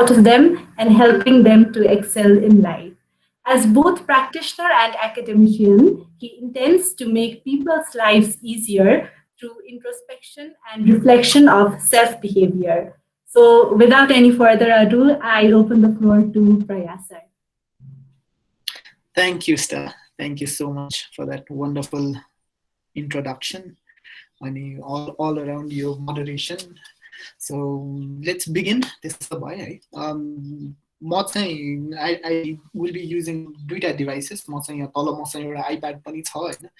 out of them and helping them to excel in life. As both practitioner and academician, he intends to make people's lives easier through introspection and reflection of self behavior. So, without any further ado, I open the floor to Prayas sir. Thank you, Stella. Thank you so much for that wonderful introduction and all around your moderation. So let's begin. This is the boy. म चाहिँ I will be using दुईटा devices. म चाहिँ यहाँ तल मसँग एउटा iPad पनि छ हैन.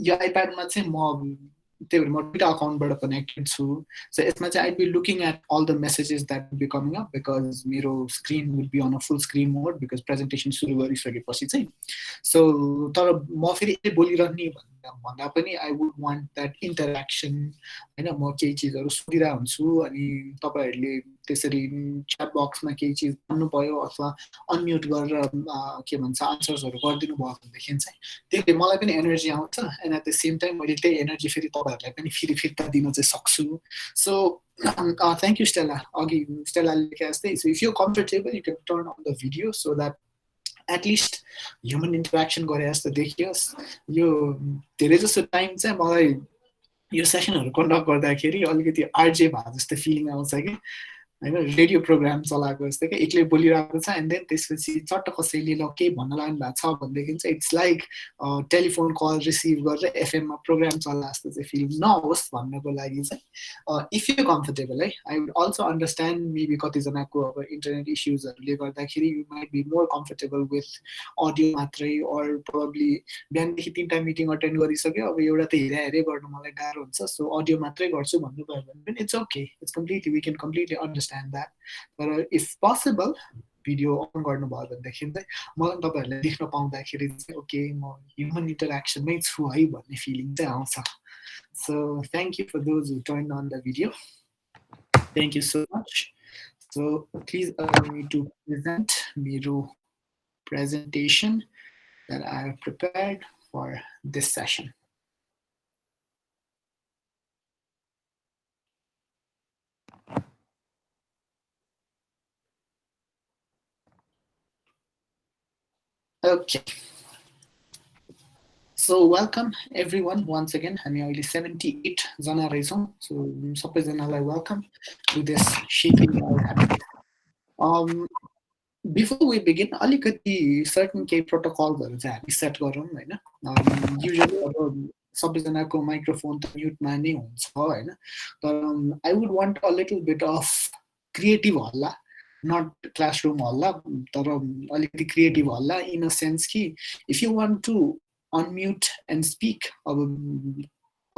यो iPad मा चाहिँ म त्यही भएर म दुईटा अकाउन्टबाट कनेक्टेड छु. सो यसमा चाहिँ I'd be looking at all the messages that will be coming up because मेरो screen would be on a full screen mode because presentation सुरु गरिसकेपछि चाहिँ. So तर म फेरि बोलिरहने भन्दा पनि I would want that interaction हैन. म केही चीजहरु सोधिरा हुन्छु अनि तपाईहरुले त्यसरी chat box मा केही चीज भन्नु भयो अथवा अनम्युट गरेर के भन्छ आन्सर्सहरु गरिदिनु भयो भनेदेखि चाहिँ त्यसले मलाई पनि एनर्जी आउँछ and at the same time मैले त्यही एनर्जी फेरि तपाईहरुलाई पनि फेरि फिर्ता दिन चाहिँ सक्छु. So thank you Stella. अघि Stella लेखे जस्तै so if you're comfortable you can turn on the video so that at least human interaction गरे जस्तो देखियोस्. यो धेरै जस्तो टाइम चाहिँ मलाई यो सेसनहरु कन्डक्ट गर्दाखेरि अलिकति आरजे भए जस्तो फिलिङ आउँछ कि हैन. रेडियो प्रोग्राम चलाएको जस्तो के एक्लै बोलिरहेको छ एन्ड देन त्यसपछि चट्ट कसैले ल केही भन्न लाग्नु भएको छ भनेदेखि चाहिँ it's like telephone call receive गरेर एफएम मा प्रोग्राम चला जस्तो चाहिँ फिल नहोस् भन्नको लागि चाहिँ इफ यु कम्फर्टेबल है I would also understand maybe कतिजनाको अब इन्टरनेट इस्युजहरुले गर्दाखेरि you might be more comfortable with audio मात्रै अर प्रोबब्ली बिहानदेखि 3टा मिटिङ अटेन्ड गरिसक्यो अब एउटा त हेरे गर्न मलाई गाह्रो हुन्छ सो अडियो मात्रै गर्छु भन्नुभयो भने पनि it's okay. It's completely we can completely understand that. But if possible, video on गर्नुभयो भनेदेखि चाहिँ मलाई तपाईहरुले देख्न पाउँदाखेरि चाहिँ ओके म ह्युमन इन्टरेक्सनमै छु है भन्ने फिलिङ चाहिँ आउँछ. So thank you for those who turn on the video. Thank you so much. So please allow me to present मेरो presentation that I have prepared for this session. Okay. So welcome everyone once again. हामी अहिले 78 जना रहेछौं. So सबैजनालाई welcome to this shaping our habits. Before we begin, अलिकति certain केही protocols चाहिँ हामी set गरौँ हैन. Usually अब सबैजनाको माइक्रोफोन त म्युटमा नै हुन्छ हैन. तर I would want a little bit of creative होला. Not classroom holla, तर अलिकति creative होला in a sense कि if you want to unmute and speak अब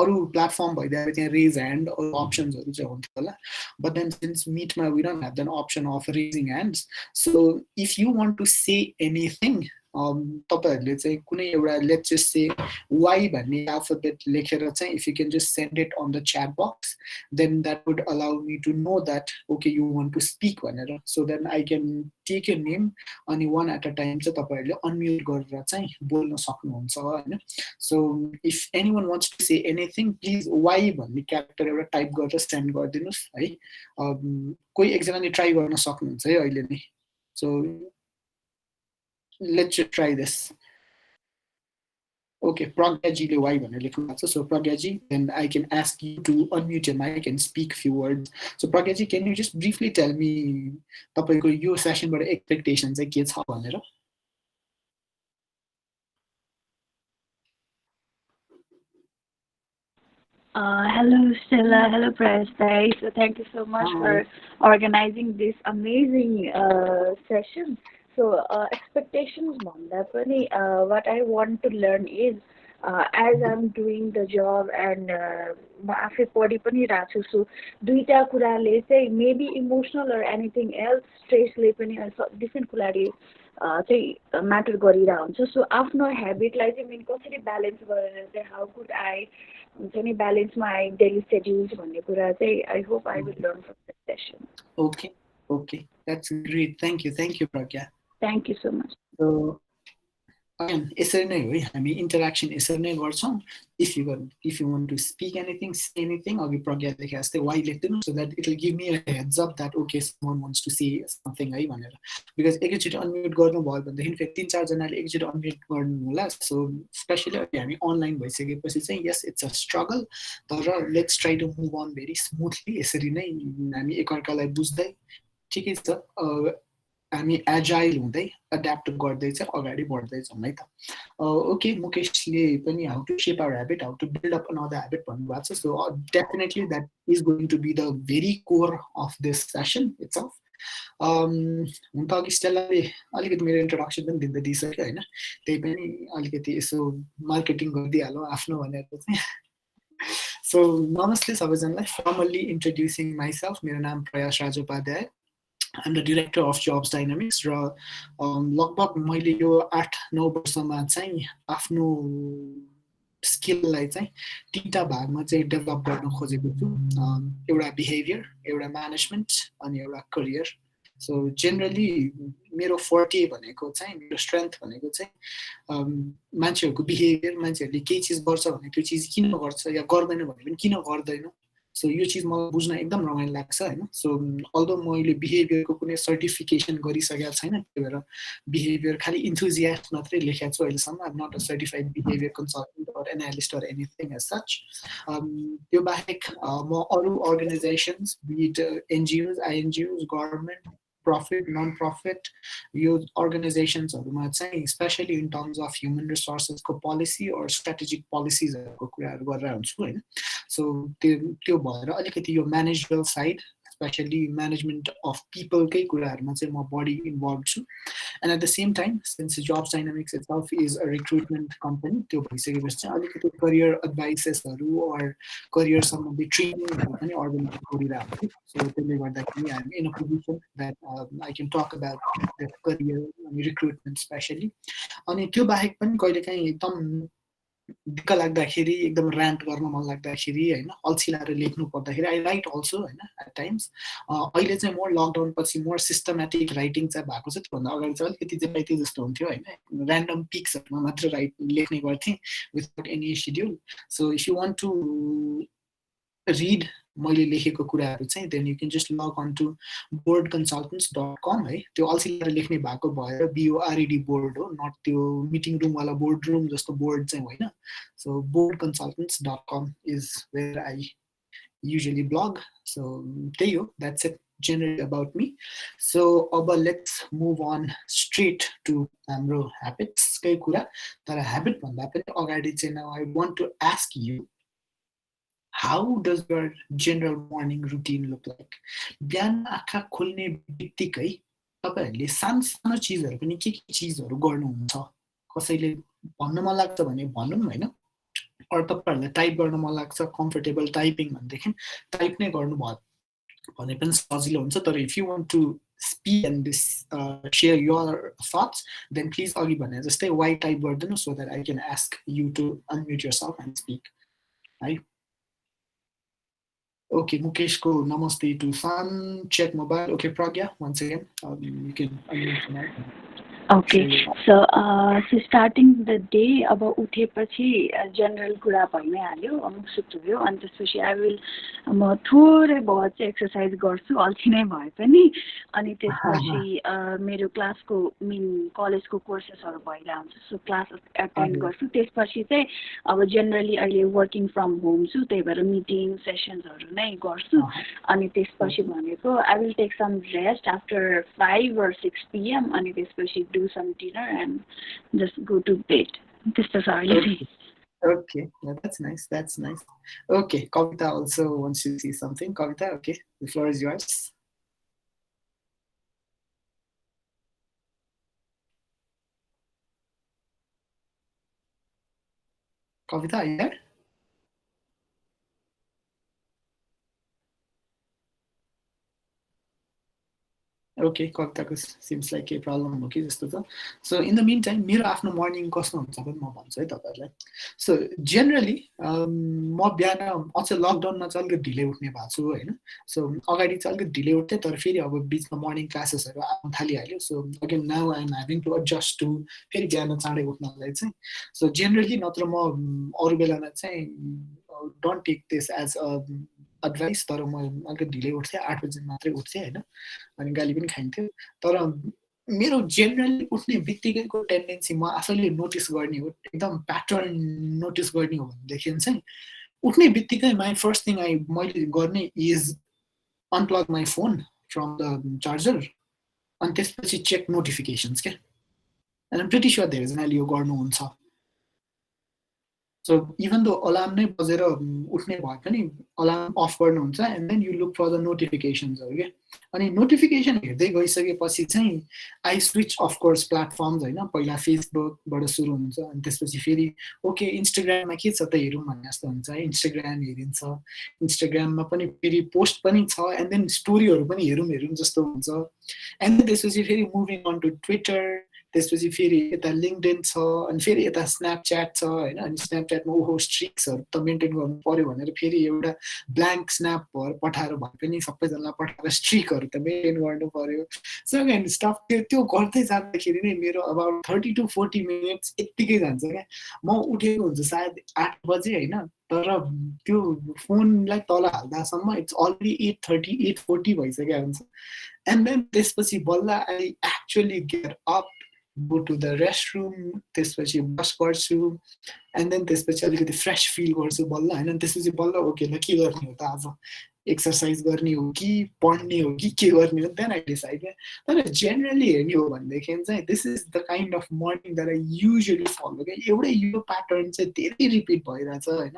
अरु प्लेटफर्म भइदिए त्यहाँ raise hand or optionsहरु चाहिँ हुन्थ्यो होला. But then since Meetमा we don't have an option of raising hands. So if you want to say anything तपाईहरुले चाहिँ कुनै एउटा let's just say y भन्ने alphabet लेखेर चाहिँ if you can just send it on the chat box then that would allow me to know that okay you want to speak भनेर. So then I can take your name अनि one at a time चाहिँ तपाईहरुले unmute गरेर चाहिँ बोल्न सक्नुहुन्छ हैन. So if anyone wants to say anything please y भन्ने क्यारेक्टर एउटा टाइप गरेर सेन्ड गरिदिनुस् है. कोही एकजनाले ट्राई गर्न सक्नुहुन्छ है अहिले नै. So let's just try this. Okay, Pragyaji le y bhanera lekhnu bhako छ. So Pragyaji, then I can ask you to unmute your mic and speak few words. So Pragyaji, can you just briefly tell me तपाईको यो session बाट expectation चाहिँ के छ भनेर? Hello Stella, hello Prayas. So thank you so much for organizing this amazing session. So expectations bhanda pani what I want to learn is as I'm doing the job and म आफै पढि पनि राख्छु. So दुईटा कुराले चाहिँ maybe emotional or anything else stressले पनि different कुराले चाहिँ म्याटर गरिरहेको हुन्छ. सो आफ्नो हेबिटलाई चाहिँ मेन कसरी ब्यालेन्स गरेर चाहिँ हाउ कुड आई हुन्छ नि ब्यालेन्स माई डेली सेड्युल्स भन्ने कुरा चाहिँ I hope I will learn from this session. Okay, okay, that's great. Thank you Pragya. Thank you so much. So again यसरी नै हो है हामी इन्टरेक्सन यसरी नै गर्छौँ if you want to speak anything say anything अघि प्रज्ञा लेखे जस्तै why लेख्दिनु so that it will give me a heads up that okay someone wants to say something है भनेर बिकज एकैचोटि अनम्युट गर्नुभयो भनेदेखि फेरि 3-4 जनाले एकैचोटि अनम्युट गर्नु होला सो स्पेसली हामी अनलाइन भइसकेपछि चाहिँ यस इट्स अ स्ट्रगल तर let's try to move on very smoothly यसरी नै हामी एकअर्कालाई बुझ्दै ठिकै छ हामी एजाइल हुँदै एड्याप्ट गर्दै चाहिँ अगाडि बढ्दैछौँ है त ओके मुकेशले पनि how to shape our habit how to build up another habit भन्नुभएको छ so definitely that is going to be the very core of this session itself हुन त अघि स्टेलाले अलिकति मेरो इन्ट्रोडक्सन पनि दिँदै दिइसक्यो होइन त्यही पनि अलिकति यसो मार्केटिङ गरिदिइहालौँ आफ्नो भनेर चाहिँ सो नमस्ते सबैजनालाई फर्मल्ली इन्ट्रोड्युसिङ माइसेल्फ मेरो नाम प्रयास Rajopadhyay I'm the director of Jobs Dynamics र लगभग मैले यो 8-9 वर्षमा चाहिँ आफ्नो स्किललाई चाहिँ 3टा भागमा चाहिँ डेभलप गर्न खोजेको छु एउटा बिहेभियर एउटा म्यानेजमेन्ट अनि एउटा करियर सो जेनरली मेरो फोर्टे भनेको चाहिँ मेरो स्ट्रेन्थ भनेको चाहिँ मान्छेहरूको बिहेभियर मान्छेहरूले केही चिज गर्छ भने त्यो चिज किन गर्छ या गर्दैन भने पनि किन गर्दैन सो यो चिज मलाई बुझ्न एकदम रमाइलो लाग्छ होइन सो अल्दो मैले बिहेभियरको कुनै सर्टिफिकेसन गरिसकेको छैन त्यही भएर बिहेभियर खालि इन्थुजियास्ट मात्रै लेखेको छु अहिलेसम्म I'm not a certified behaviour consultant or analyst or anything as such त्यो बाहेक म अरू अर्गनाइजेसन्स बिट NGOs INGOs government profit non profit यो अर्गनाइजेसन्सहरूमा चाहिँ specially in terms of human रिसोर्सेसको पोलिसी अर स्ट्राटेजिक पोलिसिजहरूको कुराहरू गरेर हुन्छु होइन सो त्यो भएर अलिकति यो managerial side specially management of पिपलकै कुराहरूमा चाहिँ म बढी इन्भल्भ छु and at the same time since jobs dynamics itself is a recruitment company त्यो भइसकेपछि चाहिँ अलिकति करियर एडभाइसेसहरू अर करियर सम्बन्धी ट्रेनिङहरू पनि अर्गनाइज गरिरहेको छु सो त्यसले गर्दाखेरि हामी in a position that I can talk about the career अनि रिक्रुटमेन्ट स्पेसली अनि त्यो बाहेक पनि कहिलेकाहीँ एकदम दिक्क लाग्दाखेरि एकदम ऱ्यान्ट गर्न मन लाग्दाखेरि होइन अल्छी लाएर लेख्नु पर्दाखेरि आई राइट अल्सो होइन एट टाइम्स अहिले चाहिँ मोर लकडाउन पछि मोर सिस्टमेटिक राइटिङ चाहिँ भएको छ त्योभन्दा अगाडि चाहिँ अलिकति जेपाइटी जस्तो हुन्थ्यो होइन ऱ्यान्डम पिक्सहरूमा मात्र लेख्ने गर्थेँ without any schedule so if you want to read मैले लेखेको कुराहरू चाहिँ then you can just log on to boardconsultants.com है त्यो अल्छी लिएर लेख्ने भएको भएर BORD बोर्ड हो नट त्यो मिटिङ रुमवाला बोर्ड रुम जस्तो बोर्ड चाहिँ होइन so boardconsultants.com is where I usually blog so त्यही हो that's it generally about me so अब let's move on straight to हाम्रो habits कै कुरा तर habit भन्दा पनि अगाडि चाहिँ now I want to ask you how does your general morning routine look like बिहान आँखा खोल्ने बित्तिकै तपाईहरुले सानो सानो चीजहरु पनि के चीजहरु गर्नुहुन्छ कसैले भन्न मन लाग्छ भने भन्नुम हैन अरु तपाईहरुलाई टाइप गर्न मन लाग्छ कम्फर्टेबल टाइपिङ भन्देखि टाइप नै गर्नु भयो भने पनि सजिलो हुन्छ तर if you want to speak and this share your thoughts then please अघि भने जस्तै why टाइप गर्दिनु so that I can ask you to unmute yourself and speak है Okay, Mukesh ko namaste to Sun. Check mobile. Okay, Pragya, once again, you can unmute tonight. Okay, so starting the day अब उठेपछि general कुरा भइ नै हाल्यो सुत्नु भयो अनि त्यसपछि म थोरै बहुत चाहिँ एक्सर्साइज गर्छु अल्छी नै भए पनि अनि त्यसपछि मेरो क्लासको कलेजको कोर्सेसहरू भइरहेको हुन्छ सो क्लास एटेन्ड गर्छु त्यसपछि चाहिँ अब जेनरली अहिले वर्किङ फ्रम होम छु त्यही भएर मिटिङ सेसन्सहरू नै गर्छु अनि त्यसपछि भनेको I will take some rest after 5 or 6 PM अनि त्यसपछि do some dinner and just go to bed. This is our Okay, yeah, that's nice. That's nice. Okay, Kavita also wants to see something. Kavita, okay, the floor is yours. Kavita, are you there? Okay, कविताको seems like केही problem हो कि जस्तो छ. So in the mean time मेरो आफ्नो morning कस्तो हुन्छ पनि म भन्छु है तपाईँहरूलाई. सो जेनरली म बिहान अझ लकडाउनमा चाहिँ अलिकति ढिलै उठ्ने भएको छु होइन. सो अगाडि चाहिँ अलिकति ढिलै उठ्थेँ, तर फेरि अब बिचमा मर्निङ क्लासेसहरू आउनु थालिहाल्यो. So again now I am having to adjust to फेरि बिहान चाँडै उठ्नलाई चाहिँ. सो जेनरली नत्र म अरू बेलामा चाहिँ don't take this as a advice, तर म अलिकति ढिलै उठ्थेँ, 8 बजी मात्रै उठ्थेँ होइन. अनि गाली पनि खाइन्थ्यो. तर मेरो जेनरली उठ्ने बित्तिकैको टेन्डेन्सी म आफैले नोटिस गर्ने हो, एकदम प्याटर्न नोटिस गर्ने हो भनेदेखि चाहिँ उठ्ने बित्तिकै माई फर्स्ट थिङ मैले गर्ने is unplug my phone from the charger, अनि त्यसपछि चेक नोटिफिकेसन्स क्या. एन्ड प्रिटी स्योर धेरैजनाले यो गर्नुहुन्छ. सो इभन दो अलार्म नै बजेर उठ्ने भए पनि अलार्म अफ गर्नुहुन्छ and then you look for the नोटिफिकेसन्सहरू क्या. अनि नोटिफिकेसन हेर्दै गइसकेपछि चाहिँ आई स्विच अफकोर्स प्लेटफर्म्स होइन. पहिला फेसबुकबाट सुरु हुन्छ, अनि त्यसपछि फेरि ओके इन्स्टाग्राममा के छ त हेरौँ भन्ने जस्तो हुन्छ है. इन्स्टाग्राम हेरिन्छ, इन्स्टाग्राममा पनि फेरि पोस्ट पनि छ, एन्ड देन स्टोरीहरू पनि हेरौँ जस्तो हुन्छ. एन्ड देन त्यसपछि फेरि मुभिङ अन टु ट्विटर, त्यसपछि फेरि यता लिङ्कडिन छ, अनि फेरि यता स्न्यापच्याट छ होइन. अनि स्न्यापच्याटमा ओहो स्ट्रिक्सहरू त मेन्टेन गर्नु पऱ्यो भनेर फेरि एउटा ब्ल्याङ्क स्न्याप पठाएर भए पनि सबैजनालाई पठाएर स्ट्रिकहरू त मेन्टेन गर्नु पऱ्यो. सो एन्ड स्टफ त्यो गर्दै जाँदाखेरि नै मेरो अबाउट 30 to 40 मिनट्स यत्तिकै जान्छ क्या. म उठेको हुन्छ सायद 8 बजे होइन, तर त्यो फोनलाई तल हाल्दासम्म इट्स अलरेडी 8:30 8:40 भइसकेको हुन्छ. एन्ड देन त्यसपछि बल्ल I actually get up, go to the restroom, त्यसपछि ब्रस गर्छु, एन्ड देन त्यसपछि अलिकति फ्रेस फिल गर्छु बल्ल होइन. त्यसपछि बल्ल ओके ल के गर्ने हो त आज, एक्सर्साइज गर्ने हो कि पढ्ने हो कि के गर्ने हो, देन आई डिसाइड. तर जेनरली हेर्ने हो भनेदेखि चाहिँ this is the kind of morning that I usually follow क्या. एउटै यो प्याटर्न चाहिँ धेरै रिपिट भइरहेछ होइन.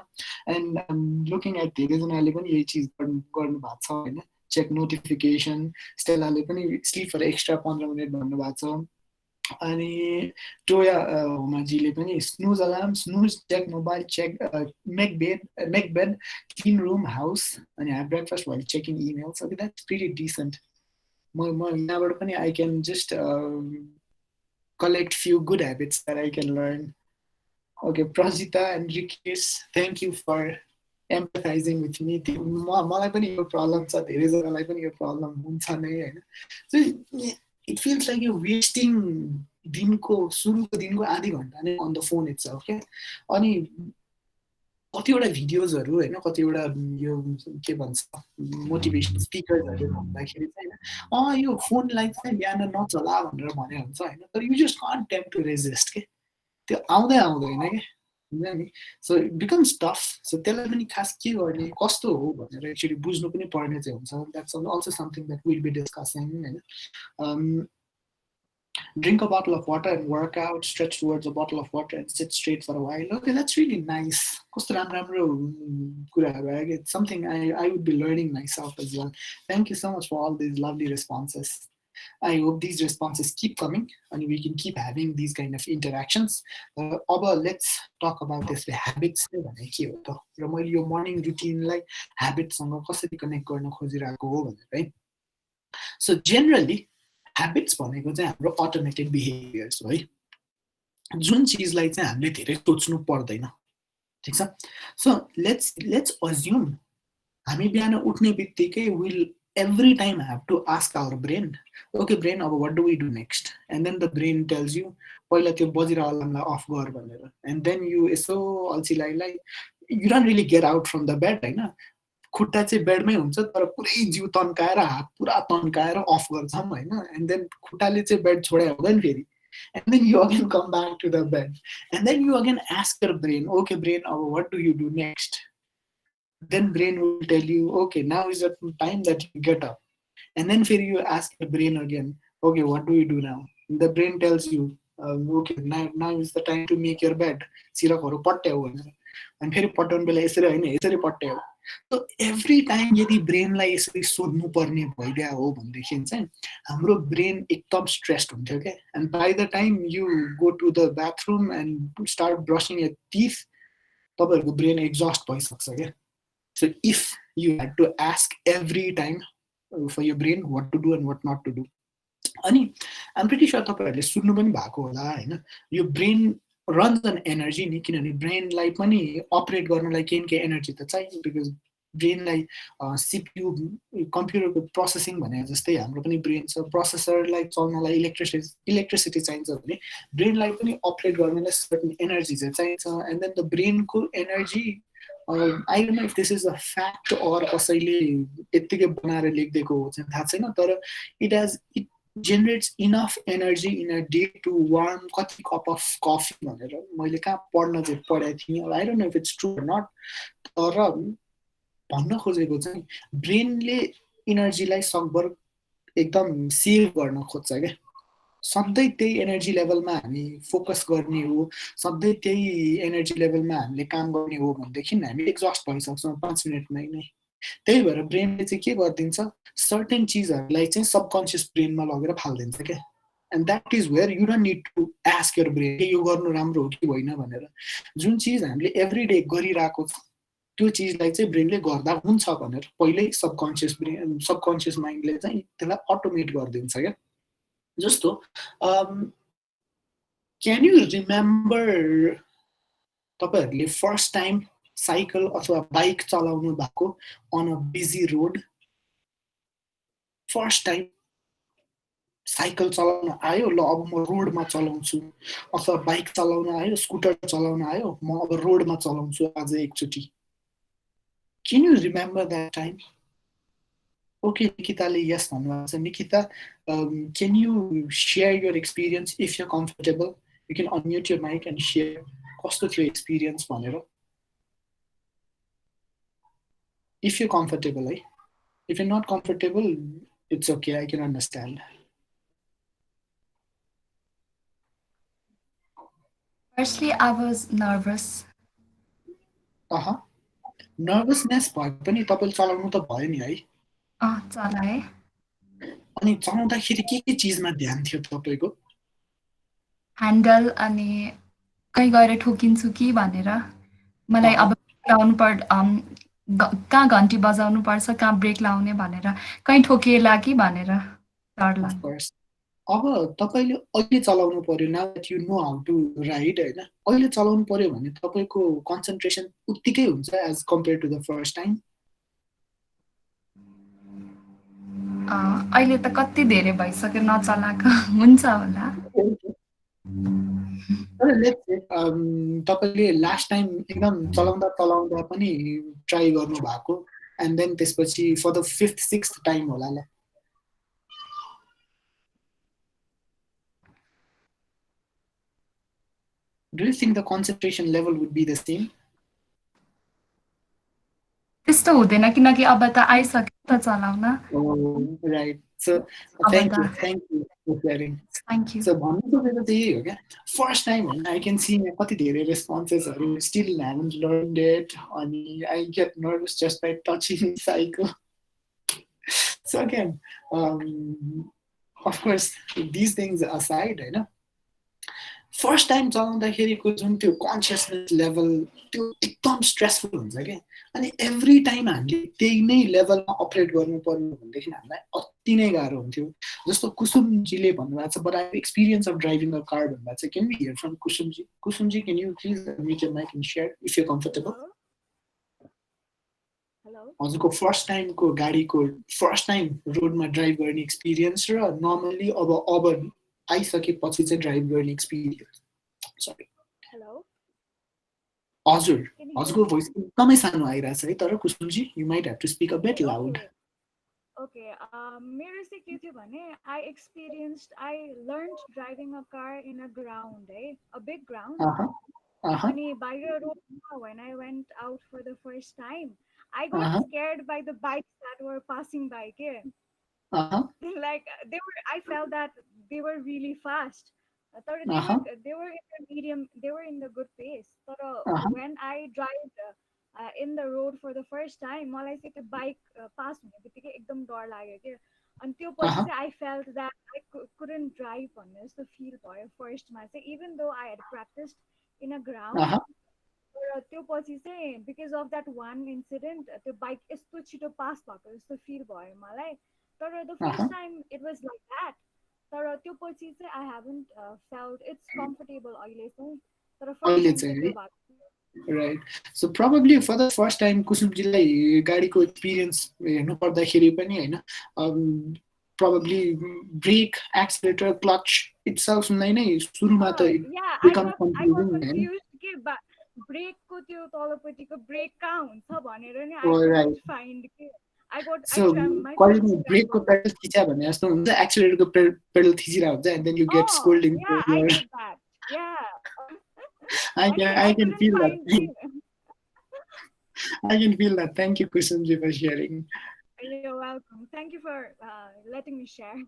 एन्ड लुकिङ एट धेरैजनाले पनि यही चिज गर्नु भएको छ होइन. चेक नोटिफिकेसन, स्टेलाले पनि स्लिप फर एक्स्ट्रा 15 मिनट भन्नुभएको छ. अनि टोया होमाजीले पनि snooze alarm, snooze, check mobile, check make bed, clean room house, अनि have breakfast while checking emails. Okay that's pretty decent. म यहाँबाट पनि I can just collect few good habits that I can learn. Okay Prajita and Rikesh, thank you for empathising with me. मलाई पनि यो problem छ, धेरैजनालाई पनि यो प्रब्लम हुन्छ नै होइन. So it feels like you wasting दिनको सुरुको दिनको आधी घन्टा नै अन द फोन इट्सल्फ क्या. अनि कतिवटा भिडियोजहरू होइन, कतिवटा यो के भन्छ मोटिभेसन स्पिकर्सहरूले भन्दाखेरि चाहिँ यो फोनलाई चाहिँ बिहान नचला भनेर भने हुन्छ होइन. तर you just can't tempt to resist के, त्यो आउँदै आउँदैन क्या हुन्छ नि. So it becomes tough. So त्यसलाई पनि खास के गर्ने कस्तो हो भनेर एक्चुली बुझ्नु पनि पर्ने चाहिँ हुन्छ. That's also something that will be discussing होइन. Drink a bottle of water and work out, stretch towards a bottle of water and sit straight for a while. Okay, that's really nice. कस्तो राम्रो कुराहरू आयो. It's something I would be learning myself as well. Thank you so much for all these lovely responses. I hope these responses keep coming and we can keep having these kind of interactions. Let's talk about this habits. र मैले यो morning रुटिनलाई ह्याबिटसँग कसरी connect गर्न खोजिरहेको हो भनेर है. So generally habits भनेको चाहिँ हाम्रो अटोमेटेड बिहेभियर्स हो है, जुन चिजलाई चाहिँ हामीले धेरै सोच्नु पर्दैन. ठिक छ. सो लेट्स अज्युम हामी बिहान उठ्ने बित्तिकै will every time I have to ask our brain, okay brain, what do we do next? And then the brain tells you, पहिला त्यो बजिरा अलार्मलाई अफ गर भनेर. And then you यसो अल्छीलाई you don't really get out from the bed होइन. खुट्टा चाहिँ बेडमै हुन्छ तर पुरै जिउ तन्काएर हात पुरा तन्काएर अफ गर्छौँ होइन. एन्ड देन खुट्टाले चाहिँ बेड छोडे हुँदैन फेरि. And then you again come back to the bed. And then you again ask your brain, okay brain, what do you do next? Then brain will tell you, okay, now is the time that you get up. And then you ask your brain again, okay, what do you do now? And the brain tells you, okay, now is the time to make your bed. सिरकहरू पट्याउ भनेर. अनि फेरि पट्याउनु बेला यसरी होइन यसरी पट्याउ. So every time यदि ब्रेनलाई यसरी सोध्नु पर्ने भइदिया हो भनेदेखि चाहिँ हाम्रो ब्रेन एकदम स्ट्रेस्ड हुन्थ्यो क्या. And by the time you go to the bathroom and start brushing your teeth, तपाईँहरूको ब्रेन एक्जस्ट भइसक्छ क्या. So if you had to ask every time for your brain what to do and what not to do, अनि I'm pretty sure तपाईँहरूले सुन्नु पनि भएको होला होइन, यो ब्रेन रन्स अन एनर्जी नि, किनभने ब्रेनलाई पनि अपरेट गर्नलाई केही न केही एनर्जी त चाहियो, बिकज ब्रेनलाई सिपियु कम्प्युटरको प्रोसेसिङ भने जस्तै हाम्रो पनि ब्रेन छ, प्रोसेसरलाई चल्नलाई इलेक्ट्रिसिटी चाहिन्छ भने ब्रेनलाई पनि अपरेट गर्नलाई सर्टन एनर्जी चाहिँ चाहिन्छ। एन्ड देन द ब्रेनको energy, I don't know if this is a fact or कसैले यत्तिकै बनाएर लेखिदिएको हो चाहिँ थाहा छैन, तर it generates enough energy in a day to warm कति कप अफ कफी भनेर मैले कहाँ पढ्न चाहिँ पढाएको थिएँ, I don't know if it's true or not, तर भन्न खोजेको चाहिँ ब्रेनले इनर्जीलाई सकभर एकदम सेभ गर्न खोज्छ क्या, सधैँ त्यही एनर्जी लेभलमा हामी फोकस गर्ने हो, सधैँ त्यही एनर्जी लेभलमा हामीले काम गर्ने हो भनेदेखि हामी एक्जस्ट भइसक्छौँ 5 मिनटमै नै। त्यही भएर ब्रेनले चाहिँ के गरिदिन्छ, सर्टेन चिजहरूलाई चाहिँ सबकन्सियस ब्रेनमा लगेर फालिदिन्छ क्या। And that is where you don't need to ask your brain के यो गर्नु राम्रो हो कि होइन भनेर। जुन चिज हामीले एभ्री डे गरिरहेको छ त्यो चिजलाई चाहिँ ब्रेनले गर्दा हुन्छ भनेर पहिल्यै सबकन्सियस माइन्डले चाहिँ त्यसलाई अटोमेट गरिदिन्छ क्या। जस्तो क्यान यु रिमेम्बर तपाईँहरूले फर्स्ट टाइम साइकल अथवा बाइक चलाउनु भएको on a busy road? First time cycle चलाउन आयो, ल अब म रोडमा चलाउँछु, अथवा बाइक चलाउन आयो, स्कुटर चलाउन आयो, म अब रोडमा चलाउँछु आज एकचोटि। Can you remember that time? Okay, निकिताले यस भन्नुभएको छ। Nikita, can you share your experience if you comfortable? You can unmute your mic and share कस्तो थियो एक्सपिरियन्स भनेर, if you're comfortable. If you're not comfortable, it's okay, I can understand. Firstly, I was nervous. Nervousness भए पनि तपाईँले चलाउनु त भयो नि है? चलाएँ। अनि चलाउँदाखेरि के चिजमा ध्यान थियो तपाईँको? ह्यान्डल अनि कहीँ गएर ठोकिन्छु कि भनेर, मलाई अब लाउनु कहाँ घन्टी बजाउनु पर्छ, कहाँ ब्रेक लाउने भनेर, कहीँ ठोकिएला कि भनेर डर लाग्यो। अब तपाईँले अहिले चलाउनु पर्यो, now that you know how to ride होइन, अहिले चलाउनु पर्यो भने तपाईँको कन्सन्ट्रेसन उत्तिकै हुन्छ as compare to the first time? अहिले त कति धेरै भइसक्यो नचलाएको, हुन्छ होला। तपाईँले लास्ट टाइम एकदम चलाउँदा पनि ट्राई गर्नु भएको, एन्ड देन त्यसपछि for the 5th 6th time होला ल? Do you think the concentration level would be the same? त्यस्तो हुँदैन किनकि अब त आइसक्यो त चलाउन। Right. So thank you for sharing. Thank you. So भन्नु खोजेको चाहिँ यही हो क्या, फर्स्ट टाइम होइन, आई क्यान सी कति धेरै रेस्पोन्सेसहरू स्टिल ह्याभन्ट लर्न्ड इट, अनि I get nervous just by touching cycle. So again, of course, these things aside, होइन, फर्स्ट टाइम चलाउँदाखेरिको जुन त्यो कन्सियसनेस लेभल त्यो एकदम स्ट्रेसफुल हुन्छ क्या। अनि एभ्री टाइम हामीले त्यही नै लेभलमा अपरेट गर्नुपर्ने भनेदेखि हामीलाई अति नै गाह्रो हुन्थ्यो। जस्तो कुसुमजीले भन्नुभएको छ, but I have experience of driving a car भन्नुभएको छ। Can we hear from Kusumji? Kusumji, can you please mute your mic and share if you comfortable? हजुरको फर्स्ट टाइमको गाडीको फर्स्ट टाइम रोडमा ड्राइभ गर्ने एक्सपिरियन्स र नर्मली अब आइसकेपछि चाहिँ ड्राइभ गर्ने एक्सपिरियन्स। सरी, हजुरको भोइस एकदमै सानो आइरहेछ है, तर Kusumji you might have to speak a bit loud. Okay, मेरो चाहिँ के थियो भने I learned driving a car in a ground है, अ बिग ग्राउन्ड। अनि बाहिर रोडमा when I went out for the first time, I got scared by the bikes that were passing by. Like I felt that they were really fast. They were in the medium, they were in the good pace. But when I drive in the road for the first time, मलाई चाहिँ त्यो bike pass हुने बित्तिकै एकदम डर लाग्यो के। अनि त्यो पछि चाहिँ I felt that I couldn't drive भन्ने जस्तो फिल भयो फर्स्टमा चाहिँ, even though I had practiced in a ground. तर त्यो पछि चाहिँ because of that one incident त्यो बाइक यस्तो छिटो पास भएको जस्तो फिल भयो मलाई। तर the first time it was like that. त्यो पछि चाहिँ I haven't felt it's comfortable अहिले चाहिँ तर first अहिले time चाहिँ चाहिँ त्यो है भएको right so probably for the first time कुसुमजीलाई गाडीको एक्सपिरियन्स हेर्नु पर्दाखेरि पनि होइन probably brake accelerator clutch itself नै सुरुमा त yeah becomes I got confusing होइन confused के ब्रेकको त्यो तलपट्टिको ब्रेक कहाँ हुन्छ भनेर नि I Oh, right. couldn't find के I So my कहिले friends नि ब्रेकको पेडल थिच्या भने जस्तो हुन्छ एक्सिलेटरको पेडल थिचिरहेको हुन्छ and then you get scolding for yeah I your did that yeah I can couldn't feel that find I can feel that thank you Kusumji for sharing You're welcome. Thank you for letting me share.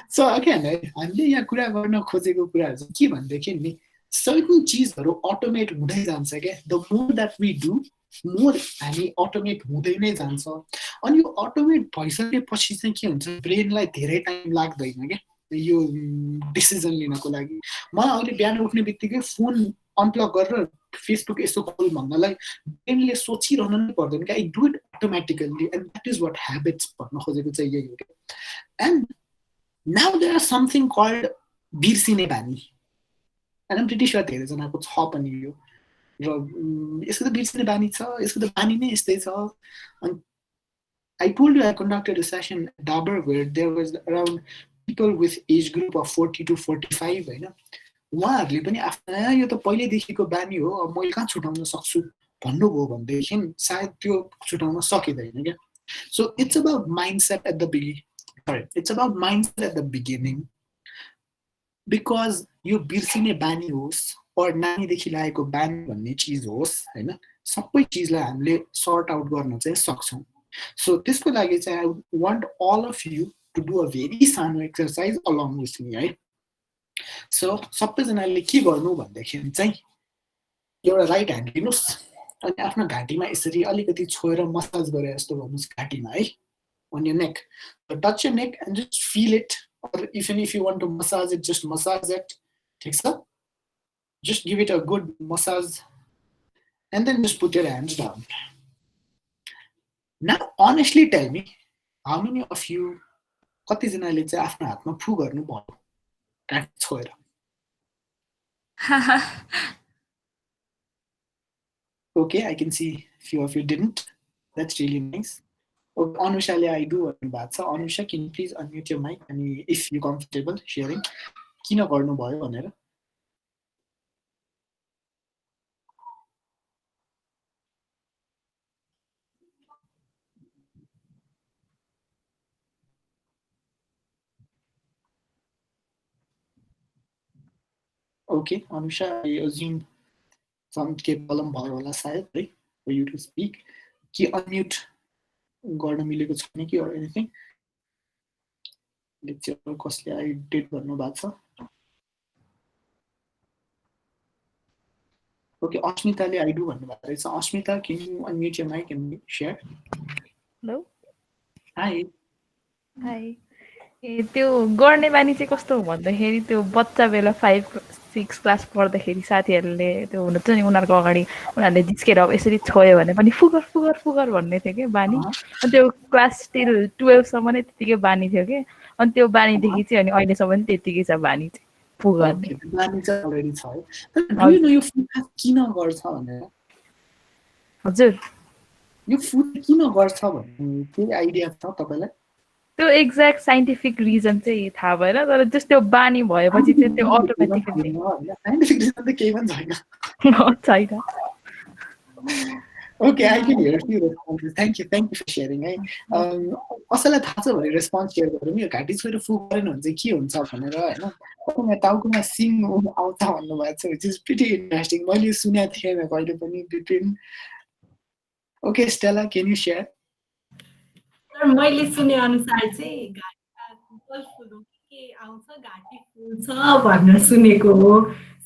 So again हामीले यहाँ कुरा गर्न खोजेको कुराहरू चाहिँ के भनेदेखि नि certain चिजहरू अटोमेट हुँदै जान्छ क्या the more that we do more हामी अटोमेट हुँदै नै जान्छ अनि यो अटोमेट भइसकेपछि चाहिँ के हुन्छ ब्रेनलाई धेरै टाइम लाग्दैन क्या यो डिसिजन लिनको लागि मलाई अहिले बिहान उठ्ने बित्तिकै फोन अनप्लग गरेर फेसबुक यसो कल भन्नलाई ब्रेनले सोचिरहनु नै पर्दैन क्या I do it automatically and that is what habits भन्न खोजेको चाहिँ यही हो क्या and now there are something called बिर्सिने बानी एन्ड आम प्रिटी स्योर धेरैजनाको छ पनि यो र यसको त बिर्सिने बानी छ यसको त बानी नै यस्तै छ अनि I told you I conducted a session at Dabur where there was around people with age group of 40 to 45 होइन उहाँहरूले पनि आफ्नो यो त पहिल्यैदेखिको बानी हो अब मैले कहाँ छुटाउन सक्छु भन्नुभयो भनेदेखि सायद त्यो छुटाउन सकिँदैन क्या so it's about mindset at the it's about mindset at the beginning because यो बिर्सिने बानी होस् or नानीदेखि लागेको बानी भन्ने चिज होस् होइन सबै चिजलाई हामीले सर्ट आउट गर्न चाहिँ सक्छौँ सो त्यसको लागि चाहिँ I want all of you to do a very सानो एक्सर्साइज अलङ विथ मी है सो सबैजनाले के गर्नु भन्दाखेरि चाहिँ एउटा राइट ह्यान्ड लिनुहोस् अनि आफ्नो घाँटीमा यसरी अलिकति छोएर मसाज गरे जस्तो गर्नुहोस् घाँटीमा है on your neck. So touch your neck and just feel it. Or even if you want to massage it, just massage it. Takes up. Just give it a good massage. And then just put your hands down. Now, honestly tell me, how many of you कतिजनाले चाहिँ आफ्नो हातमा फु गर्नु भयो घाँटी छोएर Okay, I can see few of you didn't. That's really nice. Okay, Anushaले I do भन्नुभएको छ Anusha, can you please unmute your mic and if you comfortable sharing किन गर्नु भयो भनेर Okay, Anusha, I assume some के problem भयो होला सायद है for you to speak कि unmute गर्न मिलेको छैन कि or anything let's see कसले I did भन्नुभएको छ Okay, Ashmitaले I do भन्नुभएको रहेछ Ashmita, can you unmute your mic and share? Hello. Hi. Hi. त्यो गर्ने बानी चाहिँ कस्तो भन्दाखेरि त्यो बच्चा बेला 5-6 क्लास पढ्दाखेरि साथीहरूले त्यो हुनुहुन्छ नि उनीहरूको अगाडि उनीहरूले जिस्केर अब यसरी छोयो भने पनि फुगर फुगर फुगर भन्ने थियो कि बानी अनि त्यो क्लास टिल 12सम्म नै त्यतिकै बानी थियो कि अनि त्यो बानीदेखि चाहिँ अनि अहिलेसम्म त्यतिकै छ बानी चाहिँ फुगर बानी चाहिँ अलरेडी छ है यो फुड किन गर्छ भनेर हजुर यो फुड किन गर्छ भन्ने केही आइडिया छ तपाईलाई त्यो एक्ज्याक्ट साइन्टिफिक रिजन चाहिँ थाहा भएन तर जस्ट त्यो बानी भएपछि चाहिँ त्यो अटोमेटिकली साइन्टिफिक रिजन त केही पनि छैन छैन Okay, I can hear a few responses. Thank you for sharing. कसैलाई थाहा छ भने रेस्पोन्स सेयर गरौँ यो घाँटी छोएर फु गरेन भने चाहिँ के हुन्छ भनेर होइन कसैमा टाउकोमा सिङ आउँछ भन्नुभएको छ विच इज प्रिटी इन्ट्रेस्टिङ मैले सुनेको थिएन कहिले पनि between okay Stella can you share मैले सुने अनुसार चाहिँ घाँटीमा फुल्नु के आउँछ घाँटी फुल्छ भनेर सुनेको हो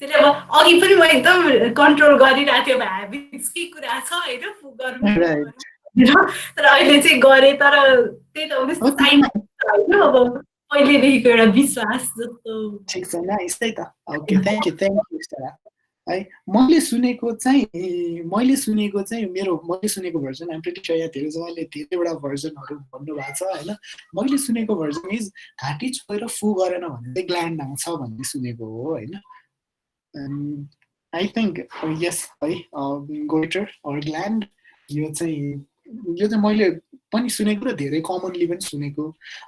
त्यसले अब अघि पनि म एकदम कन्ट्रोल गरिरहेको थिएँ अब ह्याबिट्सकै कुरा छ होइन फु गरौँ तर अहिले चाहिँ गरेँ तर त्यही त उनीहरू साइन्स होइन अब पहिलेदेखिको एउटा विश्वास जस्तो ठिक छ नाइस त्यही त ओके थ्याङ्क यू स्टेला है मैले सुनेको चाहिँ मैले सुनेको भर्जन आइम प्रिटी श्योर यहाँ धेरैजनाले धेरैवटा भर्जनहरू भन्नुभएको छ होइन मैले सुनेको भर्जन इज घाँटी छोएर फु गरेन भने चाहिँ ग्ल्यान्ड आउँछ भन्ने सुनेको हो होइन आई थिङ्क यस है गोइटर अर ग्ल्यान्ड यो चाहिँ मैले पनि सुनेको र धेरै कमनली पनि सुनेको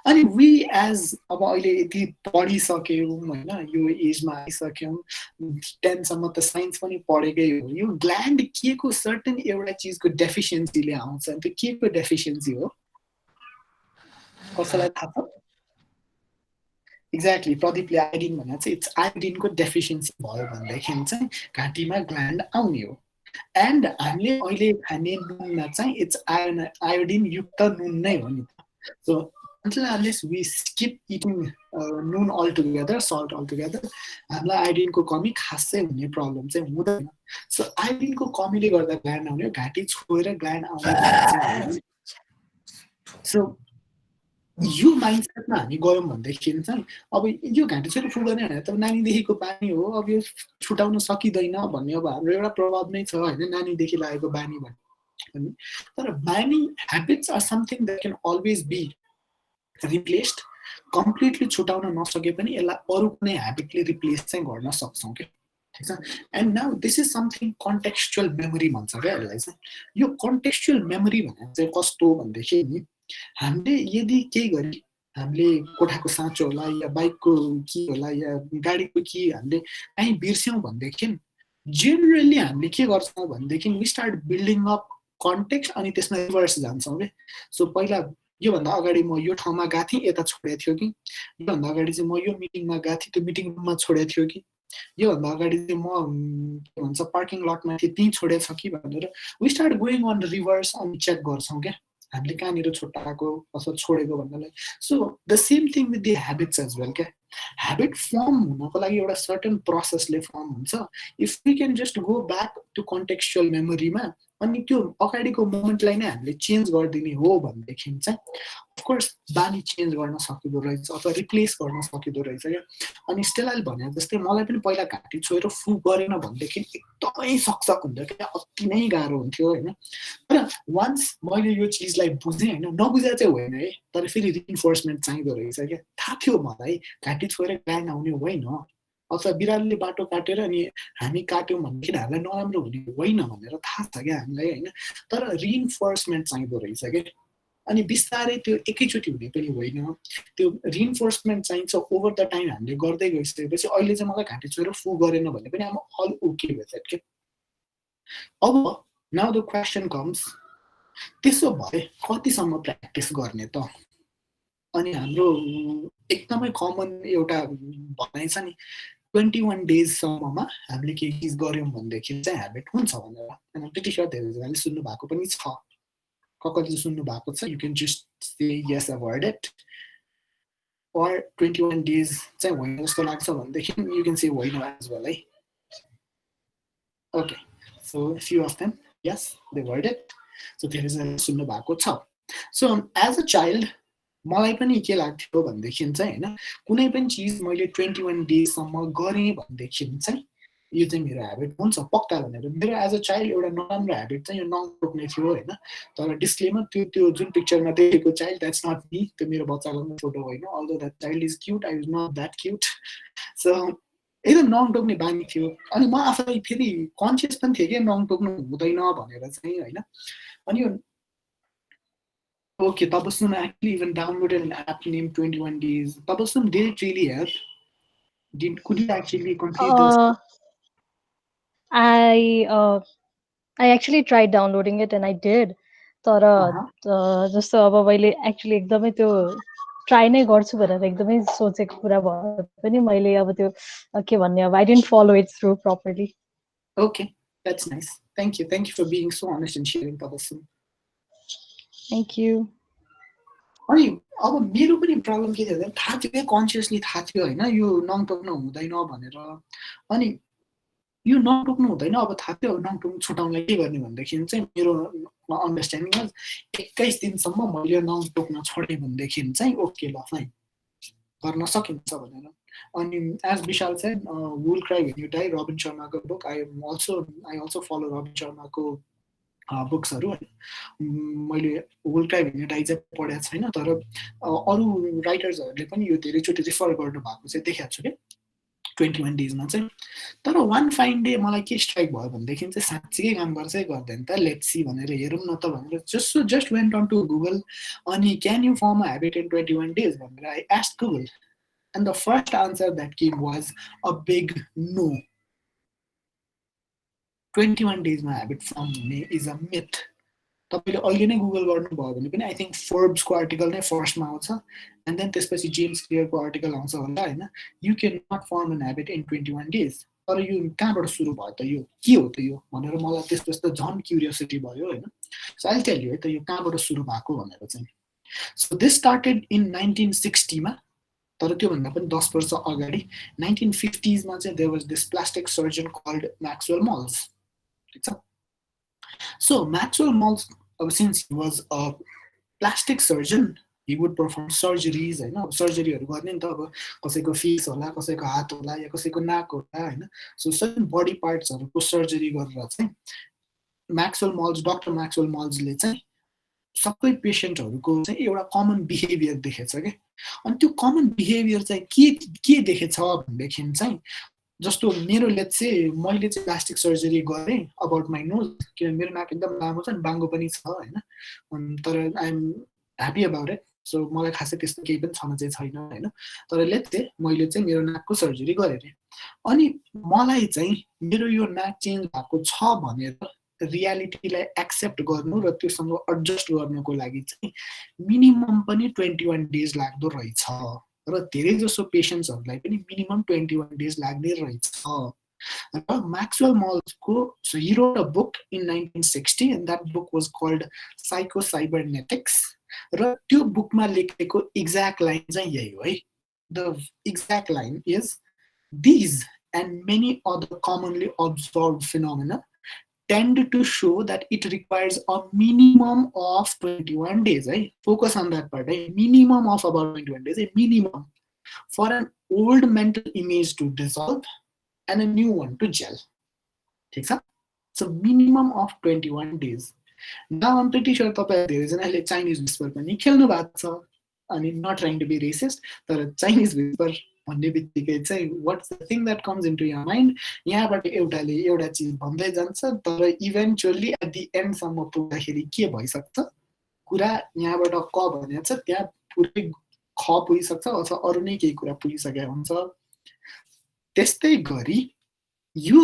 अनि वी एज अब अहिले यति पढिसक्यौँ होइन यो एजमा आइसक्यौँ 10सम्म त साइन्स पनि पढेकै हो यो ग्ल्यान्ड के को सर्टेन एउटा चिजको डेफिसियन्सीले आउँछ त्यो के को डेफिसियन्सी हो कसैलाई थाहा छ एक्ज्याक्टली प्रदीपले आयोडिन भनेर चाहिँ इट्स आयोडिनको डेफिसियन्सी भयो भनेदेखि चाहिँ घाँटीमा ग्ल्यान्ड आउने हो एन्ड हामीले अहिले खाने नुनमा चाहिँ इट्स आयोडिन युक्त नुन नै हो नि so unless we skip eating नुन altogether salt altogether हामीलाई आयोडिनको कमी खासै हुने प्रब्लम चाहिँ हुँदैन सो आयोडिनको कमीले गर्दा ग्ल्यान्ड आउने घाँटी छोएर ग्ल्यान्ड आउने सो यो माइन्डसेटमा हामी गयौँ भनेदेखि चाहिँ अब यो घाँटी छोएर फुल गर्ने भनेर त नानीदेखिको बानी हो अब यो छुटाउन सकिँदैन भन्ने अब हाम्रो एउटा प्रभाव नै छ होइन नानीदेखि लागेको बानी भन्ने तर बानी habits are something that can always be replaced completely छुटाउन नसके पनि यसलाई अरू कुनै ह्याबिटले रिप्लेस चाहिँ गर्न सक्छौँ क्या ठिक छ and now this is something contextual memory भन्छ क्या यसलाई चाहिँ यो कन्टेक्स्चुअल मेमोरी भनेर चाहिँ कस्तो भनेदेखि नि हामीले यदि केही गरी हामीले कोठाको साँचो होला या बाइकको की होला या गाडीको की हामीले कहीँ बिर्स्यौँ भनेदेखि जेनरली हामीले के गर्छौँ भनेदेखि we start building up context अनि त्यसमा रिभर्स जान्छौँ क्या सो पहिला योभन्दा अगाडि म यो ठाउँमा गएको थिएँ यता छोडेको थियो कि योभन्दा अगाडि चाहिँ म यो मिटिङमा गएको थिएँ त्यो मिटिङ रुममा छोडेको थियो कि योभन्दा अगाडि चाहिँ म के भन्छ पार्किङ लटमा थिएँ त्यहीँ छोडेछ कि भनेर we start going on reverse अनि चेक गर्छौँ क्या हामीले कहाँनिर छुट्टाएको अथवा छोडेको भन्नलाई so the same thing with the habits as well क्या ह्याबिट फर्म हुनको लागि एउटा सर्टन प्रोसेसले फर्म हुन्छ if we can just go back to contextual मेमोरीमा अनि त्यो अगाडिको मोमेन्टलाई नै हामीले चेन्ज गरिदिने हो भनेदेखि चाहिँ अफकोर्स बानी चेन्ज गर्न सकिँदो रहेछ अथवा रिप्लेस गर्न सकिँदो रहेछ क्या अनि स्टेलाले भने जस्तै मलाई पनि पहिला घाँटी छोएर फु गरेन भनेदेखि एकदमै सकसक हुन्थ्यो क्या अति नै गाह्रो हुन्थ्यो होइन तर वान्स मैले यो चिजलाई बुझेँ होइन नबुझा चाहिँ होइन है तर फेरि रिइन्फोर्समेन्ट चाहिँदो रहेछ क्या थाहा थियो मलाई घाँटी छोएर ग्ल्यान्ड आउने होइन अथवा बिरालोले बाटो काटेर अनि हामी काट्यौँ भनेदेखि हामीलाई नराम्रो हुने होइन भनेर थाहा छ क्या हामीलाई होइन तर रिइन्फोर्समेन्ट चाहिँदो रहेछ क्या अनि बिस्तारै त्यो एकैचोटि हुने पनि होइन त्यो रिइन्फोर्समेन्ट चाहिन्छ ओभर द टाइम हामीले गर्दै गइसकेपछि अहिले चाहिँ मलाई घाँटी छोएर फु गरेन भने पनि आम अल ओके विथ इट के अब नाउ द क्वेसन कम्स त्यसो भए कतिसम्म प्र्याक्टिस गर्ने त अनि हाम्रो एकदमै कमन एउटा भनाइ छ नि 21 डेजसम्ममा हामीले केही चिज गऱ्यौँ भनेदेखि चाहिँ ह्याबिट हुन्छ भनेर अनि त्यतिखेर धेरैजनाले सुन्नु भएको पनि छ कसले सुन्नु भएको छ you can just say yes I heard it or 21 days चाहिँ होइन जस्तो लाग्छ भनेदेखि यु क्यान से होइन एज वेल है okay so few of them yes they heard it so धेरैजनाले सुन्नु भएको छ सो एज अ चाइल्ड मलाई पनि के लाग्थ्यो भनेदेखि चाहिँ होइन कुनै पनि चिज मैले 21 डेजसम्म गरेँ भनेदेखि चाहिँ यो चाहिँ मेरो ह्याबिट हुन्छ पक्का भनेर मेरो एज अ चाइल्ड एउटा नराम्रो ह्याबिट चाहिँ यो नङ टोक्ने थियो होइन तर डिस्क्लेमर त्यो जुन पिक्चरमा देखेको चाइल्ड द्याट्स नट मी त्यो मेरो बच्चाको फोटो होइन although that child is cute I was not that cute so एकदम नङ टोक्ने बानी थियो अनि म आफैलाई फेरि कन्सियस पनि थिएँ कि नङ टोक्नु हुँदैन भनेर चाहिँ होइन अनि यो okay, Tabassum actually even downloaded an app named 21 Days. Tabassum, did it really help? Could you actually complete this? I actually tried downloading it and I did. तर जस्तो अब मैले एक्चुली एकदमै त्यो ट्राई नै गर्छु भनेर एकदमै सोचेको कुरा भए पनि मैले अब त्यो के भन्ने अब I didn't follow it through properly Okay, that's nice. Thank you. Thank you for being so honest and sharing, Tabassum. Thank you. अनि अब मेरो पनि प्रब्लम के थियो भने थाहा थियो कन्सियसली थाहा थियो होइन यो नङ टोक्नु हुँदैन भनेर अनि यो नङ टोक्नु हुँदैन अब थाहा थियो नङ टोक्नु छुटाउनलाई के गर्ने भनेदेखि चाहिँ मेरो अन्डरस्ट्यान्डिङ वाज 21 दिनसम्म मैले नङ टोक्न छोडेँ भनेदेखि चाहिँ ओके ल फाइन गर्न सकिन्छ भनेर. अनि as Vishal said, We'll Cry When You Die, Robin Sharmaको book. I also follow Robin Sharmaको बुक्सहरू. मैले We'll Cry When You Die चाहिँ पढेको छैन, तर अरू राइटर्सहरूले पनि यो धेरैचोटि रिफर गर्नु भएको चाहिँ देखाएको छु कि 21 डेजमा चाहिँ. तर वान फाइन डे मलाई के स्ट्राइक भयो भनेदेखि चाहिँ साँच्चीकै काम गर्छ गर्दैन त, लेट्स सी भनेर हेरौँ न त भनेर just went on to Google. अनि can you form a habit in 21 days भनेर I asked Google. And the first answer that came was a big no. 21 days ma habit form is a myth. तपाईले अहिले नै Google गर्नुभयो भने पनि I think फोर्ब्सको article नै फर्स्टमा आउँछ, एन्ड देन त्यसपछि जेम्स क्लियरको आर्टिकल आउँछ होला हैन. You can not form an habit in 21 days. तर यो कहाँबाट सुरु भयो त, यो के हो त यो भनेर मलाई त्यसपछि त झन् क्युरियोसिटी भयो हैन. सो आई टेल यु है त यो कहाँबाट सुरु भएको भनेर चाहिँ. सो दिस स्टार्टेड इन 1960 मा, तर त्योभन्दा पनि 10 वर्ष अगाडि 1950s मा चाहिँ there was this plastic surgeon called Maxwell Maltz. ठीक छ. So Maxwell Maltz, since he was a plastic surgeon, he would perform surgeries हैन. सर्जरीहरु गर्ने नि त, अब कसैको फेस होला, कसैको हात होला, या कसैको नाक होला हैन. सो सर्टेन बडी पार्ट्सहरुको सर्जरी गरेर चाहिँ डक्टर म्याक्सवेल मल्जले चाहिँ सबै पेशेन्टहरुको चाहिँ एउटा कमन बिहेभियर देखेछ के. अनि त्यो कमन बिहेभियर चाहिँ के देखेछ भन्देखि चाहिँ जस्तो मेरो लेट्स से मैले चाहिँ प्लास्टिक सर्जरी गरेँ अबाउट माई नोज, किनभने मेरो नाक एकदम लामो छ नि, बाङ्गो पनि छ हैन. तर I am happy about it. So मलाई खासै त्यस्तो केही पनि छन चाहिँ छैन हैन. तर लेट्स से मैले चाहिँ मेरो नाकको सर्जरी गरेँ, अनि मलाई चाहिँ मेरो यो नाक चेन्ज भएको छ भनेर रियालिटीलाई एक्सेप्ट गर्नु र त्योसँग एडजस्ट गर्नुको लागि चाहिँ मिनिमम पनि 21 डेज लाग्दो रहेछ. र धेरै जसो पेशेन्ट्सहरुलाई पनि मिनिमम 21 डेज लाग्ने रहेछ. र म्याक्सवेल मल्सको so he wrote a book in 1960 and that book was called psychocybernetics. र त्यो बुकमा लेखेको एक्ज्याक्ट लाइन चाहिँ यही हो है. The exact line is these and many other commonly observed phenomena tend to show that it requires a minimum of 21 days. Right? Focus on that part. Right? Minimum of about 21 days. A minimum for an old mental image to dissolve and a new one to gel. ठीक छ? So minimum of 21 days. Now I'm pretty sure धेरैजनाले Chinese whisper पनि खेल्नु भएको छ. अनि not trying to be racist, तर Chinese whisper भन्ने बित्तिकै चाहिँ what's the thing that comes into your mind? यहाँबाट एउटाले एउटा चिज भन्दै जान्छ, तर इभेन्चुअली एट दि एन्ड सम्म पुग्दाखेरि के भइसक्छ, कुरा यहाँबाट क भनेको छ त्यहाँ पुरै ख पुगिसक्छ अथवा अरू नै केही कुरा पुगिसकेको हुन्छ. त्यस्तै गरी यो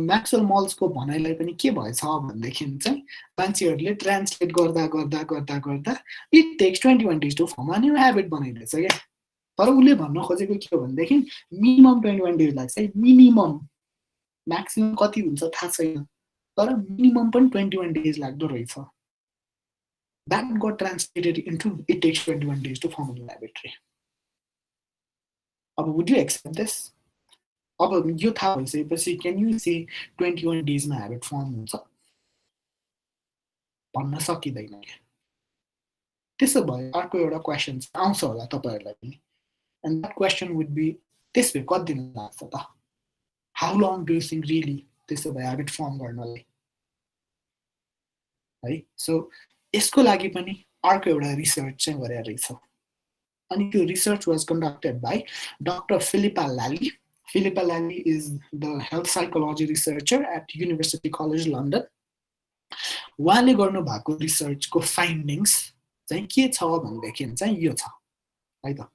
म्याक्सवेल मल्सको भनाइलाई पनि के भएछ भन्देखि चाहिँ मान्छेहरूले ट्रान्सलेट गर्दा गर्दा गर्दा गर्दा it takes 21 days to form a new habit बनाइदिएछ क्या. तर उसले भन्न खोजेको के हो भनेदेखि मिनिमम 21 डेज लाग्छ है. मिनिमम, म्याक्सिमम कति हुन्छ थाहा छैन, तर मिनिमम पनि 21 डेज लाग्दो रहेछ. That got translated into it takes 21 days to form a new habit. अब वुड यु एक्सेप्ट दिस? अब यो थाहा भइसकेपछि क्यान यु से 21 डेजमा ह्याबिट फर्म हुन्छ भन्न सकिँदैन क्या. त्यसो भए अर्को एउटा क्वेसन आउँछ होला तपाईँहरूलाई पनि, and that question would be त्यस भए कति दिन लाग्छ त? How long do you think really त्यसो भए ह्याबिट फर्म गर्नलाई है? सो यसको लागि पनि अर्को एउटा रिसर्च चाहिँ गरेर रहेछ. अनि त्यो research was conducted by doctor Philippa Lally. Philippa Lalli is the health psychology researcher at University College London. उहाँले गर्नुभएको रिसर्चको फाइन्डिङ्स चाहिँ के छ भनेदेखि चाहिँ यो छ है त.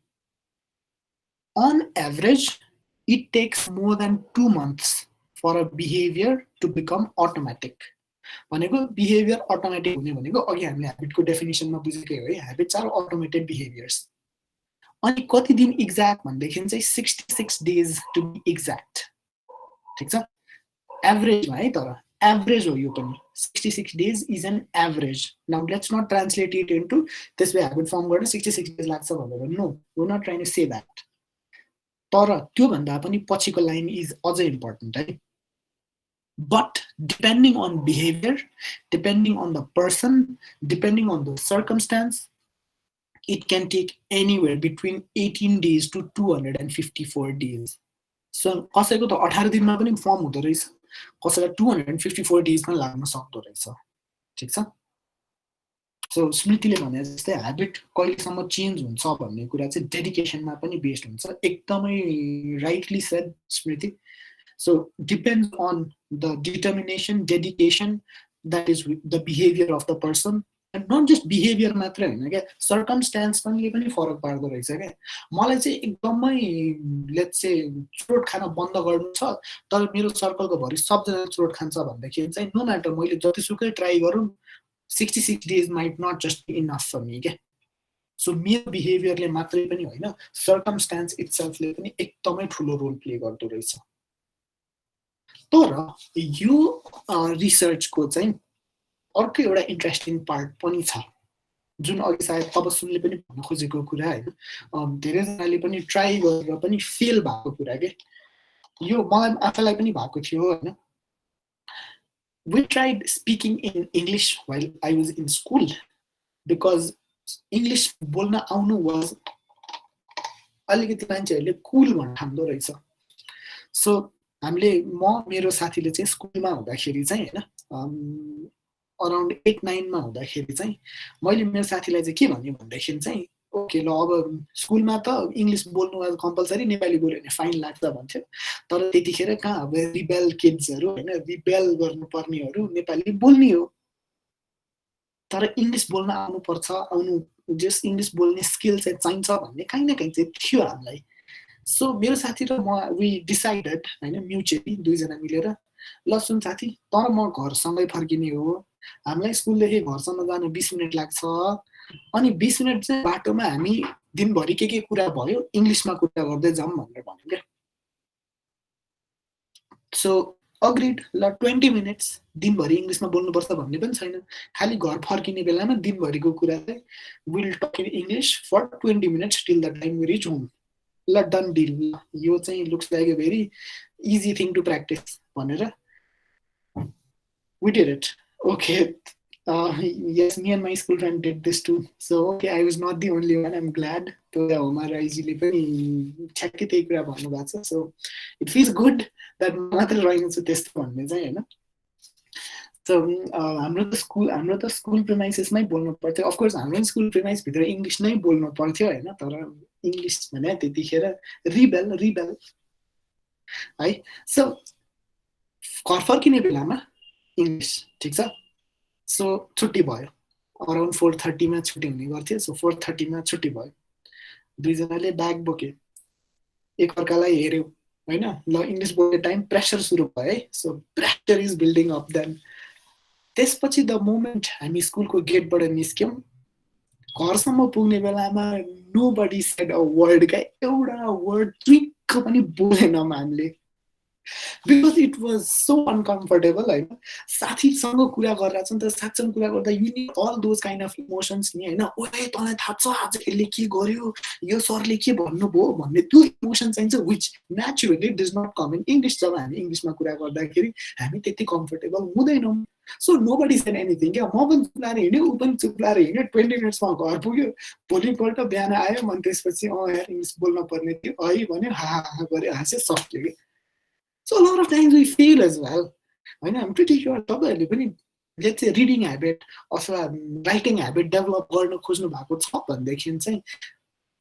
On average, it takes more than 2 months for a behavior to become automatic. भनेको बिहेभियर अटोमेटिक हुने भनेको अघि हामीले ह्याबिटको डेफिनेसनमा बुझेकै हो है. Habits are automated behaviours. अनि कति दिन एक्ज्याक्ट भन्देखि चाहिँ 66 डेज टु बी एक्ज्याक्ट. ठिक छ, एभरेजमा है. तर एभरेज हो यो पनि. 66 days is an average. Now let's not translate it into त्यसमा ह्याबिट फर्म गर्न 66 डेज लाग्छ भनेर. No, we are not trying to say that. तर त्योभन्दा पनि पछिको लाइन इज अझै इम्पोर्टेन्ट है. But depending on behavior, depending on the person, depending on the circumstance, it can take anywhere between 18 days to 254 days. So कसैको त 18 दिनमा पनि फर्म हुँदो रहेछ, कसैलाई 254 डेजमा लाग्न सक्दो रहेछ, ठिक छ। सो स्मृतिले भने जस्तै ह्याबिट कहिलेसम्म चेन्ज हुन्छ भन्ने कुरा चाहिँ डेडिकेसनमा पनि बेस्ड हुन्छ, एकदमै rightly said Smriti. So depends on the determination, dedication, that is the behaviour of the person, and not just behaviour मात्रै होइन क्या, सर्कमस्टान्सले पनि फरक पार्दो रहेछ क्या। मलाई चाहिँ एकदमै लेट्स से चोट खान बन्द गर्नु छ, तर मेरो सर्कलको भरि सबजना चोट खान्छ भन्दाखेरि चाहिँ नो म्याटर मैले जतिसुकै ट्राई गरौँ 66 days might not just be enough for me क्या। सो मेरो बिहेभियरले मात्रै पनि होइन, सर्कमस्टान्स इट्सेल्फले पनि एकदमै ठुलो रोल प्ले गर्दो रहेछ। तर यो रिसर्चको चाहिँ अर्को एउटा इन्ट्रेस्टिङ पार्ट पनि छ, जुन अघि सायद अब सुनले पनि भन्न खोजेको कुरा होइन, धेरैजनाले पनि ट्राई गरेर पनि फेल भएको कुरा के, यो मलाई आफैलाई पनि भएको थियो होइन। We tried speaking in English while I was in school because English बोल्न आउनु was अलिकति मान्छेहरूले कुल भन्न ठान्दो रहेछ। सो हामीले मेरो साथीले चाहिँ स्कुलमा हुँदाखेरि चाहिँ होइन अराउन्ड 8-9 मा हुँदाखेरि चाहिँ मैले मेरो साथीलाई चाहिँ के भन्ने भन्दाखेरि चाहिँ ओके ल अब स्कुलमा त इङ्ग्लिस बोल्नु आज कम्पलसरी, नेपाली बोल्यो भने फाइन लाग्छ भन्थ्यो। तर त्यतिखेर कहाँ अब रिबेल किड्सहरू होइन, रिबेल गर्नुपर्नेहरू नेपाली बोल्ने हो, तर इङ्ग्लिस बोल्न आउनुपर्छ, जस इङ्ग्लिस बोल्ने स्किल चाहिँ चाहिन्छ भन्ने कहीँ न कहीँ चाहिँ थियो हामीलाई। सो मेरो साथी र म वी डिसाइडेड होइन म्युचुअली दुईजना मिलेर ल सुन साथी तर म घरसँगै फर्किने हो, हामीलाई स्कुलदेखि घरसम्म जान 20 मिनट लाग्छ, अनि 20 मिनट चाहिँ बाटोमा हामी दिनभरि के कुरा भयो इङ्ग्लिसमा कुरा गर्दै जाऊँ भनेर भन्यो क्या। सो अग्रिड ल 20 मिनट्स दिनभरि इङ्ग्लिसमा बोल्नुपर्छ भन्ने पनि छैन, खालि घर फर्किने बेलामा दिनभरिको कुरा चाहिँ will talk in English for 20 minutes till the time we reach home. ल डन डिल, यो चाहिँ looks like a very easy thing to practice भनेर we did it. Okay. Yes, me and my school friend did this too. So okay, I was not the only one. I'm glad. So it feels good that mother running to test one. So हाम्रो त school प्रिमाइसेसमै बोल्नु पर्थ्यो। Of course हाम्रो school premise भित्र English नै बोल्नु पर्थ्यो होइन, तर इङ्ग्लिस भने त्यतिखेर रिबेल है। सो घर फर्किने बेलामा इङ्ग्लिस ठिक छ। सो छुट्टी भयो अराउन्ड 4:30 मा छुट्टी हुने गर्थ्यो। सो 4:30 मा छुट्टी भयो, दुईजनाले ब्याग बोके, एकअर्कालाई हेऱ्यौँ होइन, ल इङ्ग्लिस बोल्ने टाइम प्रेसर सुरु भयो है। So pressure is building up. Then त्यसपछि द मोमेन्ट हामी स्कुलको गेटबाट निस्क्यौँ, घरसम्म पुग्ने बेलामा nobody said a word, क्या एउटा वर्ड ट्विक पनि बोलेनौँ हामीले, because it was so uncomfortable होइन। साथीसँग कुरा गरेर चाहिँ त साथीसँग कुरा गर्दा you need all those kind of emotions नि होइन। ओए तँलाई थाहा छ आज यसले के गर्यो, यो सरले के भन्नुभयो भन्ने त्यो इमोसन चाहिन्छ, which naturally does not come in English. जब हामी इङ्ग्लिसमा कुरा गर्दाखेरि हामी त्यति कम्फर्टेबल हुँदैनौँ। So nobody said anything क्या, म पनि चुप्लाएर हिँड्यो, ऊ पनि चुप्लाएर हिँड्यो। 20 मिनट्समा घर पुग्यो, भोलिपल्ट बिहान आयो, अनि त्यसपछि यार इङ्ग्लिस बोल्न पर्ने थियो है भन्यो, हा गऱ्यो, हाँस्यो, सक्यो कि। So a lot of times we fail as well. I'm pretty sure तपाईँहरूले पनि let's say reading habit अथवा writing habit डेभलप गर्न खोज्नु भएको छ भनेदेखि चाहिँ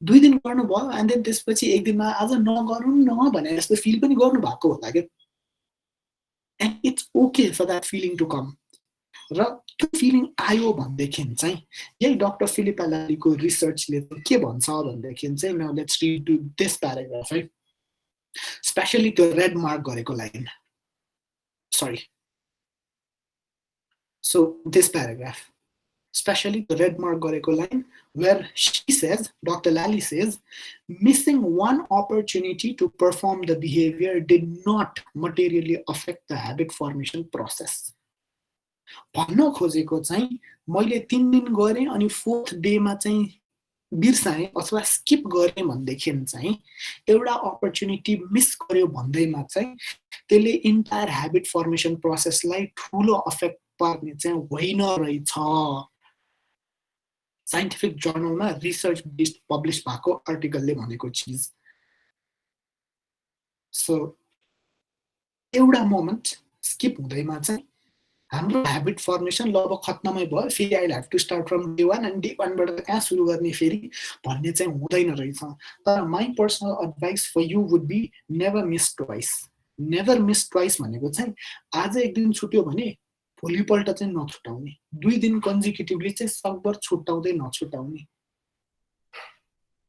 2 दिन गर्नुभयो एन्ड देन त्यसपछि एक दिनमा आज नगरौँ न भने जस्तो फिल पनि गर्नु भएको होला क्या। And it's okay for that feeling to come. र त्यो फिलिङ आयो भनेदेखि चाहिँ यही डक्टर फिलिप एलारीको रिसर्चले के भन्छ भनेदेखि चाहिँ now let's read to this paragraph है। स्पेशली त्यो रेड मार्क गरेको line, sorry, so this paragraph, specially the red mark gareko line where she says, Dr. Lally says, missing one opportunity to perform the behavior did not materially affect the habit formation process. भन्न खोजेको चाहिँ मैले 3 दिन गरेँ अनि 4th day मा चाहिँ बिर्साएँ अथवा स्किप गरेँ भनेदेखि चाहिँ एउटा अपर्च्युनिटी मिस गर्यो भन्दैमा चाहिँ त्यसले इन्टायर ह्याबिट फर्मेसन प्रोसेसलाई ठुलो अफेक्ट पार्ने चाहिँ होइन रहेछ। साइन्टिफिक जर्नलमा रिसर्च बेस्ड पब्लिस भएको आर्टिकलले भनेको चिज. सो एउटा मोमेन्ट स्किप हुँदैमा चाहिँ हाम्रो ह्याबिट फर्मेसन ल अब खत्तमै भयो, फेरि I have to start from day one and day वानबाट कहाँ सुरु गर्ने फेरि भन्ने चाहिँ हुँदैन रहेछ. तर my personal advice for you would be never miss twice. Never miss twice भनेको चाहिँ आज एक दिन छुट्यो भने भोलिपल्ट चाहिँ नछुटाउने, 2 दिन कन्जिक्युटिभली चाहिँ सकभर छुट्याउँदै नछुटाउने.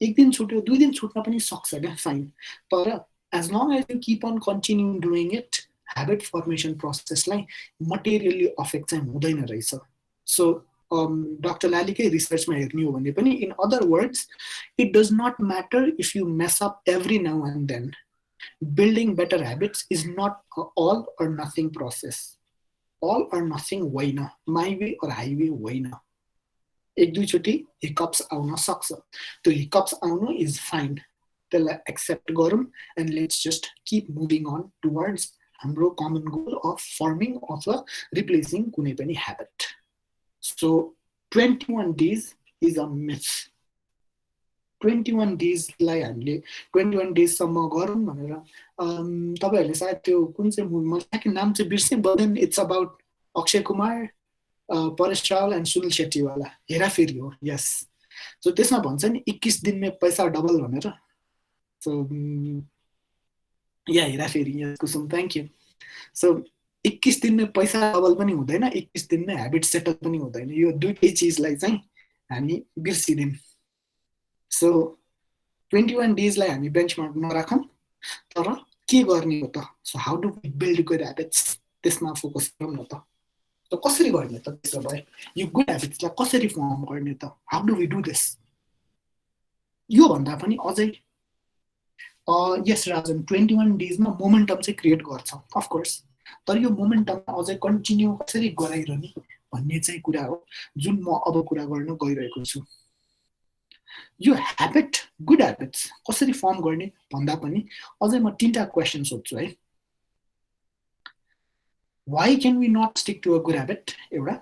एक दिन छुट्यो 2 दिन छुट्न पनि सक्छ क्या, फाइन. तर as long as you keep on continue doing it, habit formation प्रोसेसलाई मटेरियली अफेक्ट चाहिँ हुँदैन रहेछ. सो डक्टर लालीकै रिसर्चमा हेर्ने हो भने पनि, in other words, it does not matter if you mess up every now and then. Building better habits is not all or nothing process. All or nothing होइन, my way or highway होइन. एक दुईचोटि hiccups आउन सक्छ, त्यो hiccups आउनु is fine. त्यसलाई accept गरौँ and let's just keep moving on towards हाम्रो कमन गोल अफ फर्मिङ अथवा रिप्लेसिङ कुनै पनि habit. So 21 days is a myth. 21 daysलाई हामीले 21 daysसम्म गरौँ भनेर तपाईँहरूले सायद त्यो कुन चाहिँ मुभीमा नाम चाहिँ बिर्सेँ, but then it's about Akshay Kumar, Paresh Rawal and Sunil शेट्टीवाला, हेराफेरी हो. यस. सो त्यसमा भन्छ नि 21 दिनमै पैसा डबल भनेर. सो या हेराफेरी, यस कुसुम, थ्याङ्क यू. सो 21 दिनमै पैसा डबल पनि हुँदैन, 21 दिनमै ह्याबिट सेटल पनि हुँदैन. यो दुईटै चिजलाई चाहिँ हामी बिर्सिदिउँ. सो 21 daysलाई हामी बेन्चमार्क नराखौँ, तर के गर्ने हो त? So how do we build good habits, त्यसमा फोकस गरौँ न त. सो कसरी गर्ने त? त्यसो भए यो गुड ह्याबिट्सलाई कसरी फर्म गर्ने त? How do we do this? यो भन्दा पनि अझै यस राजन, 21 daysमा मोमेन्टम चाहिँ क्रिएट गर्छ अफकोर्स, तर यो मोमेन्टममा अझै कन्टिन्यू कसरी गराइरहने भन्ने चाहिँ कुरा हो जुन म अब कुरा गर्न गइरहेको छु. यो ह्याबिट, गुड ह्याबिट्स कसरी फर्म गर्ने भन्दा पनि अझै म 3टा क्वेसन सोध्छु है. Why can we not stick to a good habit? एउटा,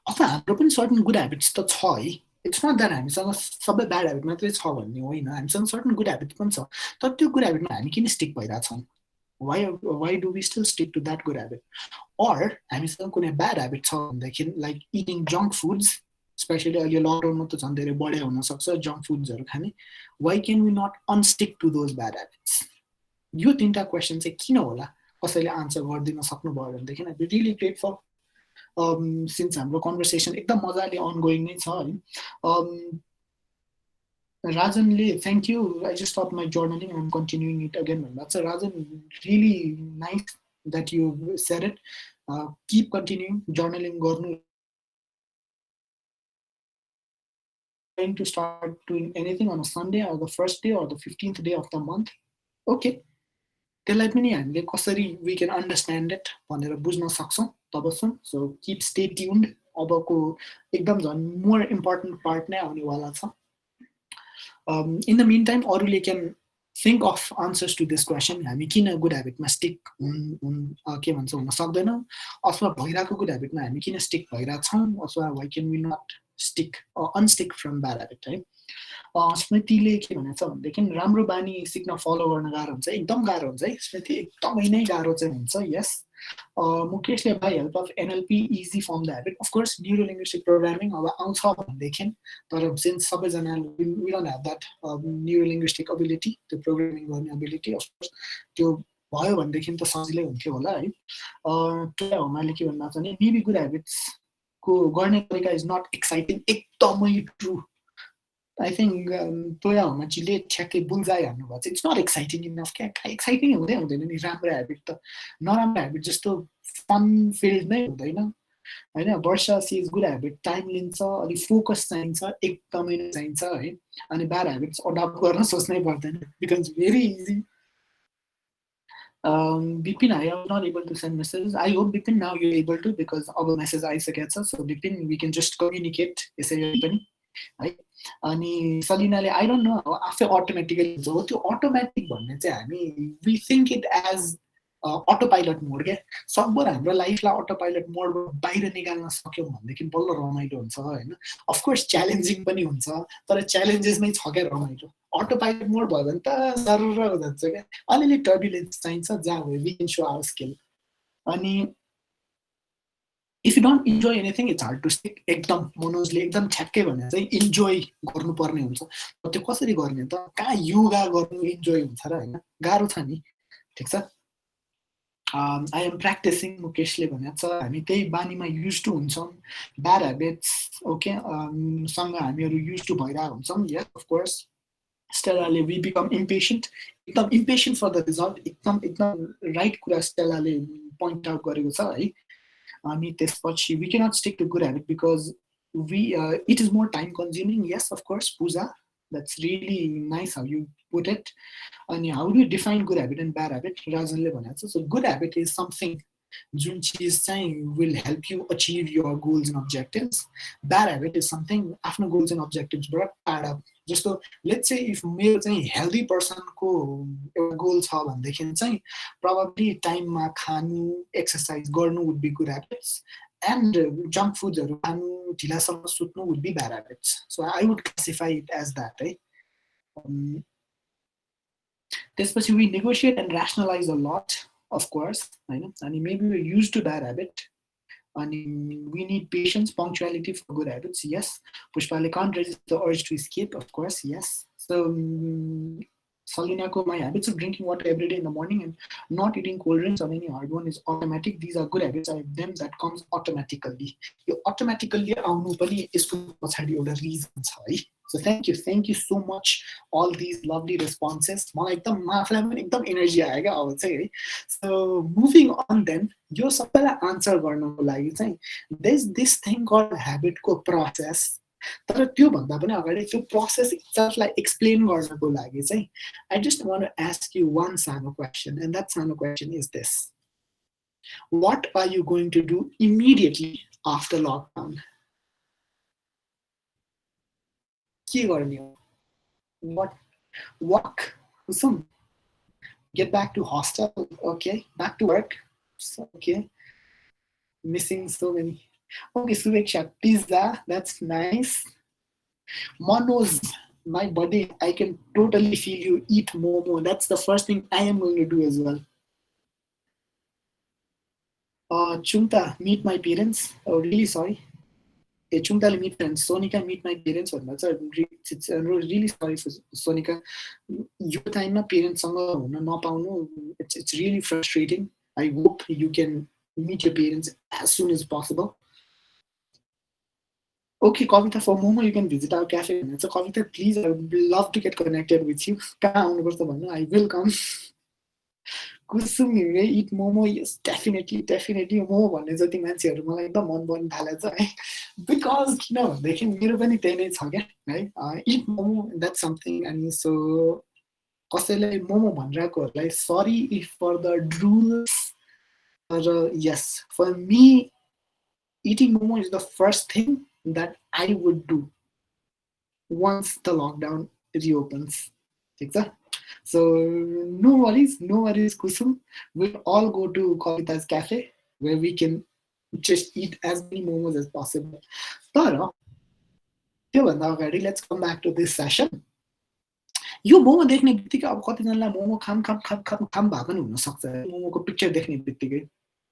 अथवा हाम्रो पनि सर्टन गुड ह्याबिट्स त छ है. इट्स नट द्याट हामीसँग सबै ब्याड ह्याबिट मात्रै छ भन्ने होइन, हामीसँग सर्टन गुड ह्याबिट पनि छ. तर त्यो गुड ह्याबिटमा हामी किन स्टिक भइरहेछौँ? Why do we still stick to that good habit? Or हामीसँग कुनै ब्याड ह्याबिट छ भनेदेखि, like eating junk foods, specially अहिले लकडाउनमा त झन् धेरै बढी हुनसक्छ जङ्क फुड्सहरू खाने. Why can we not unstick to those bad habits? यो 3टा क्वेसन चाहिँ किन होला? कसैले आन्सर गरिदिन सक्नुभयो भनेदेखि I be really grateful. Since हाम्रो कन्भर्सेसन एकदम मजाले अनगोइङ नै छ है. राजनले thank you, I just stop my journaling, I'm continuing it again भन्नुभएको छ. Rajan, really nice that you said it. Keep continuing journaling गर्नु. Trying to start doing anything on a Sunday or the first day or the 15th day of the month. Okay. त्यसलाई पनि हामीले कसरी we can understand it भनेर बुझ्न सक्छौँ तबसम्म. So keep stay tuned. अबको एकदम झन् मोर इम्पोर्टेन्ट पार्ट नै आउनेवाला छ. इन द मिन टाइम अरूले can think of answers to this question. हामी किन गुड ह्याबिटमा स्टिक के भन्छ हुन सक्दैनौँ, अथवा भइरहेको गुड ह्याबिटमा हामी किन स्टिक भइरहेछौँ, अथवा why can we not stick unstick from bad habit है. स्मृतिले के भनेको छ भनेदेखि, राम्रो बानी सिक्न फलो गर्न गाह्रो हुन्छ, एकदम गाह्रो हुन्छ है स्मृति, एकदमै नै गाह्रो चाहिँ हुन्छ. यस. मुकेशले by help of NLP easy form the habit. Of course neuro linguistic programming अब आउँछ भनेदेखि, तर सिन्स सबैजना we don't have that neuro linguistic ability, त्यो प्रोग्रामिङ गर्ने एबिलिटी, अफकोर्स त्यो भयो भनेदेखि त सजिलै हुन्थ्यो होला है. उहाँले के भन्नु छ भने, मेबी गुड ह्याबिट्स को गर्ने तरिका इज नट एक्साइटिङ. एकदमै ट्रु. आई थिङ्क तोया होमाजीले ठ्याक्कै बुल्जाइ हान्नुभएको छ. It's not exciting enough. क्या एक्साइटिङ हुँदै हुँदैन नि. राम्रो ह्याबिट त नराम्रो ह्याबिट जस्तो फन फिल्ड नै हुँदैन होइन. वर्षा सिज गुड ह्याबिट टाइम लिन्छ, अलिक फोकस चाहिन्छ, एकदमै नै चाहिन्छ है. अनि ब्याड ह्याबिट्स अडप्ट गर्न सोच्नै पर्दैन, because very easy. Bipin, I am not able to send messages. I hope Bipin now you're able to, because our message आइसकेको छ. So Bipin, we can just communicate यसरी पनि है. अनि सलिनाले आई डोन्ट नो आफै automatically हुन्छ हो. त्यो अटोमेटिक भन्ने चाहिँ हामी वी थिङ्क इट एज अटोपाइलट मोड के सकभर हाम्रो लाइफलाई अटोपाइलट मोडबाट बाहिर निकाल्न सक्यौँ भनेदेखि बल्ल रमाइलो हुन्छ होइन अफकोर्स च्यालेन्जिङ पनि हुन्छ तर च्यालेन्जेसमै छ क्या रमाइलो अटोपाइलट मोड भयो भने त जरुर हो जान्छ क्या अलिअलि टर्बुलेन्स चाहिन्छ जहाँ भयो we can show our skill अनि if you don't enjoy anything it's hard to stick एकदम मनोजले एकदम ठ्याक्कै भने चाहिँ इन्जोय गर्नुपर्ने हुन्छ त्यो कसरी गर्ने त कहाँ योगा गर्नु इन्जोय हुन्छ र होइन गाह्रो छ नि ठिक छ आई एम प्र्याक्टिसिङ मुकेशले भनेको छ हामी त्यही बानीमा युज टु हुन्छौँ ब्याड हेबिट्स ओके सँग हामीहरू युज टु भइरहेको हुन्छौँ यस अफकोर्स स्टेलाले वी बिकम इम्पेसेन्ट एकदम इम्पेसेन्ट फर द रिजल्ट एकदम राइट कुरा स्टेलाले पोइन्ट आउट गरेको छ है अनि त्यसपछि we cannot stick to good habit because we it is more time consuming yes of course Pooja that's really nice how you put it अनि how do define good habit and bad habit राजनले भनेको छ so good habit is something जुन चिज चाहिँ will help you achieve your goals and objectives bad habit is something आफ्नो goals and अब्जेक्टिभ्सबाट टाढा जस्तो लेट्स से इफ मेरो चाहिँ हेल्दी पर्सनको एउटा गोल छ भनेदेखि चाहिँ प्रब्लली टाइममा खानु एक्सर्साइज गर्नु would be good habits and junk फुड्सहरू खानु ढिलासम्म सुत्नु would be bad habits so I would classify it as that है त्यसपछि we negotiate and rationalise a lot of course होइन अनि maybe we use to bad habit अनि we need patience, punctuality for good habits. Yes, Pushpale can't resist the urge to escape. Of course, yes. So, Salina, my habits of drinking water every day in the morning and not eating cold drinks or any hard one is automatic. These are good habits. I have them that comes automatically. You automatically आउनु पनि यसको पछाडि एउटा reason छ है. So thank you so much all these lovely responses. मलाई एकदम आफूलाई पनि एकदम एनर्जी आयो क्या अब चाहिँ है. So moving on then, यो सबैलाई आन्सर गर्नको लागि चाहिँ there's this thing called habit को process. तर त्यो भन्दा पनि अगाडि त्यो प्रोसेस इट्सलाई एक्सप्लेन गर्नको लागि चाहिँ I just want to ask you one सानो question and that सानो question is this. What are you going to do immediately after lockdown? के गर्ने हो? What walk? Some get back to hostel, okay? Back to work, okay? Missing so many. Okay, Suveksha, pizza, that's nice. Manoj, my buddy, I can totally feel you eat momo. That's the first thing I am going to do as well. Chungta, meet my parents. Oh, really sorry. Chungta, meet friends. Sonika, meet my parents. It's really sorry for Sonika. Your time na parents it's really frustrating. I hope you can meet your parents as soon as possible. Okay, Kavita, for Momo, you can visit our cafe. So, Kavita, please, I would love to get connected with you. I will come. Kusum, eat Momo, yes, definitely. Momo one is a thing that's here. Because, they can give any 10 right? Eat Momo, that's something. And so, Momo, like, sorry if for the drools. Yes, for me, eating Momo is the first thing that I would do once the lockdown reopens. So no worries, Kusum. We'll all go to Kavita's cafe where we can just eat as many momos as possible. So, let's come back to this session. यो मोमो देख्ने बित्तिकै अब कतिजनालाई मोमो खाम भए पनि हुन सक्छ मोमोको पिक्चर देख्ने बित्तिकै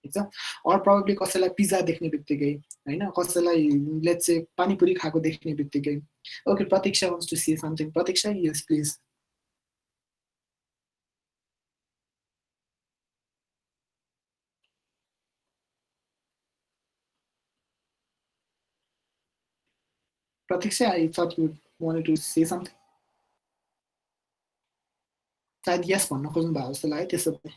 ठीक छ और प्रोबब्ली कसैलाई पिज्जा देख्ने बित्तिकै हैन कसैलाई लेट्स से पानीपुरी खाएको देख्ने बित्तिकै ओके प्रतीक्षा वान्ट्स टु से समथिङ प्रतीक्षा यस प्लिज प्रतीक्षा I thought you wanted to say something सायद yes भन्न खोज्नु भएको जस्तो लाग्यो त्यसो भए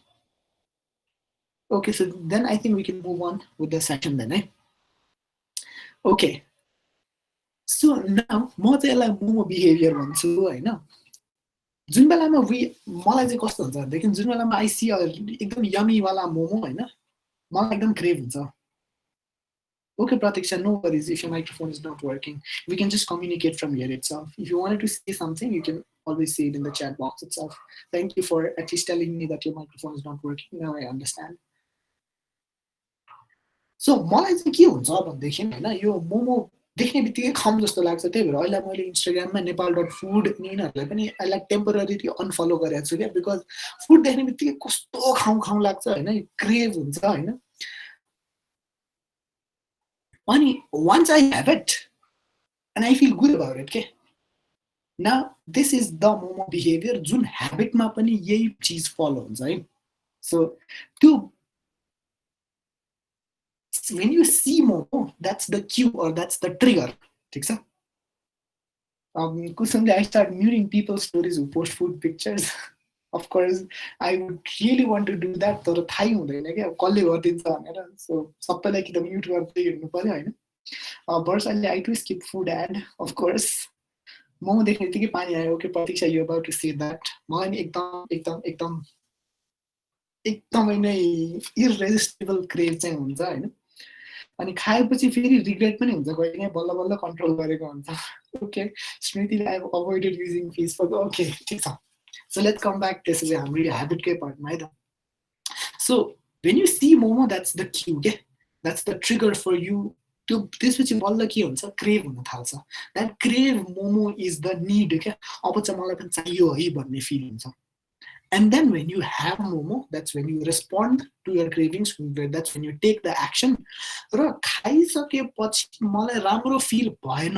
Okay, so then I think we can move on with the session then, eh? Okay. So now, म चाहिँ यसलाई मोमो बिहेभियर भन्छु हैन जुन बेलामा मलाई चाहिँ कस्तो हुन्छ भनेदेखि जुन बेलामा I see एकदम यमी वाला मोमो हैन मलाई एकदम क्रेभ हुन्छ Okay, Pratiksha, no worries if your microphone is not working. We can just communicate from here itself. If you wanted to say something, you can always say it in the chat box itself. Thank you for at least telling me that your microphone is not working. Now I understand. So मलाई चाहिँ के हुन्छ भनेदेखि होइन यो मोमो देख्ने बित्तिकै खाऊँ जस्तो लाग्छ त्यही भएर अहिले मैले इन्स्टाग्राममा नेपाल.फुड यिनीहरूलाई पनि यसलाई टेम्पोररी अनफलो गरेको छु क्या बिकज फुड देख्ने बित्तिकै कस्तो खाउँ खाउँ लाग्छ होइन क्रेभ हुन्छ होइन अनि once I have it and I feel good about it के न this is the momo behaviour जुन ह्याबिटमा पनि यही चिज फलो हुन्छ है सो त्यो when you see momo, that's the cue or that's the trigger. ठीक छ? Kusumle, I start muting people's stories who post food pictures. Of course, I would really want to do that. तर थाहै हुँदैन क्या कसले गरिदिन्छ भनेर सो सबैलाई कि त म्युट गर्दै हिँड्नु पर्यो होइन बर्स अहिले आई टु स्किप फुड एड अफ कोर्स मोमो देख्ने बित्तिकै पानी आयो okay Pratiksha you about to say that मलाई नि एकदम एकदम एकदम एकदमै नै इरेजिस्टेबल क्रेभ चाहिँ हुन्छ होइन अनि खाएपछि फेरि रिग्रेट पनि हुन्छ कहिले बल्ल बल्ल कन्ट्रोल गरेको हुन्छ ओके स्मृतिले I avoided using fish for okay ठिक छ सो लेट्स कम ब्याक त्यसपछि हाम्रो यो ह्याबिटकै पार्टमा है त so when you see momo that's the cue के that's the trigger for you त्यो त्यसपछि बल्ल के हुन्छ क्रेभ हुन थाल्छ that crave momo is the need क्या अब चाहिँ मलाई पनि चाहियो है भन्ने फिल हुन्छ And then when you have momo, that's when you respond to your cravings, that's when you take the action. र खाइसकेपछि मलाई राम्रो फिल भएन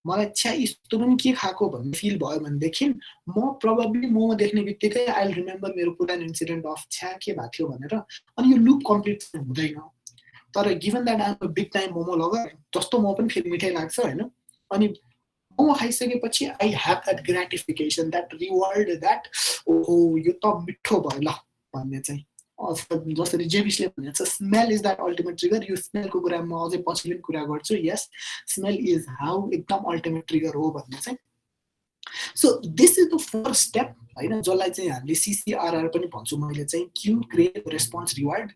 मलाई छ्या यस्तो पनि के खाएको भन्ने फिल भयो भनेदेखि म प्रोबेबली मोमो देख्ने बित्तिकै आई विल रिमेम्बर मेरो पुरानो इन्सिडेन्ट अफ छ्या के भएको थियो भनेर अनि यो लुप कम्प्लिट हुँदैन तर given that I am a big time momo lover जस्तो म पनि फेरि मिठाई लाग्छ होइन अनि मोमो खाइसकेपछि I have that gratification that reward that ओहो यो त मिठो भयो ल भन्ने चाहिँ जसरी जेबिसले भनेको छ smell is that ultimate trigger यो स्मेलको कुरा म अझै पछि पनि कुरा गर्छु यस स्मेल इज हाउ एकदम अल्टिमेट ट्रिगर हो भन्ने चाहिँ so this is the first step होइन जसलाई चाहिँ हामीले सिसिआरआर पनि भन्छु मैले चाहिँ क्यु क्रिएट रेस्पोन्स रिवार्ड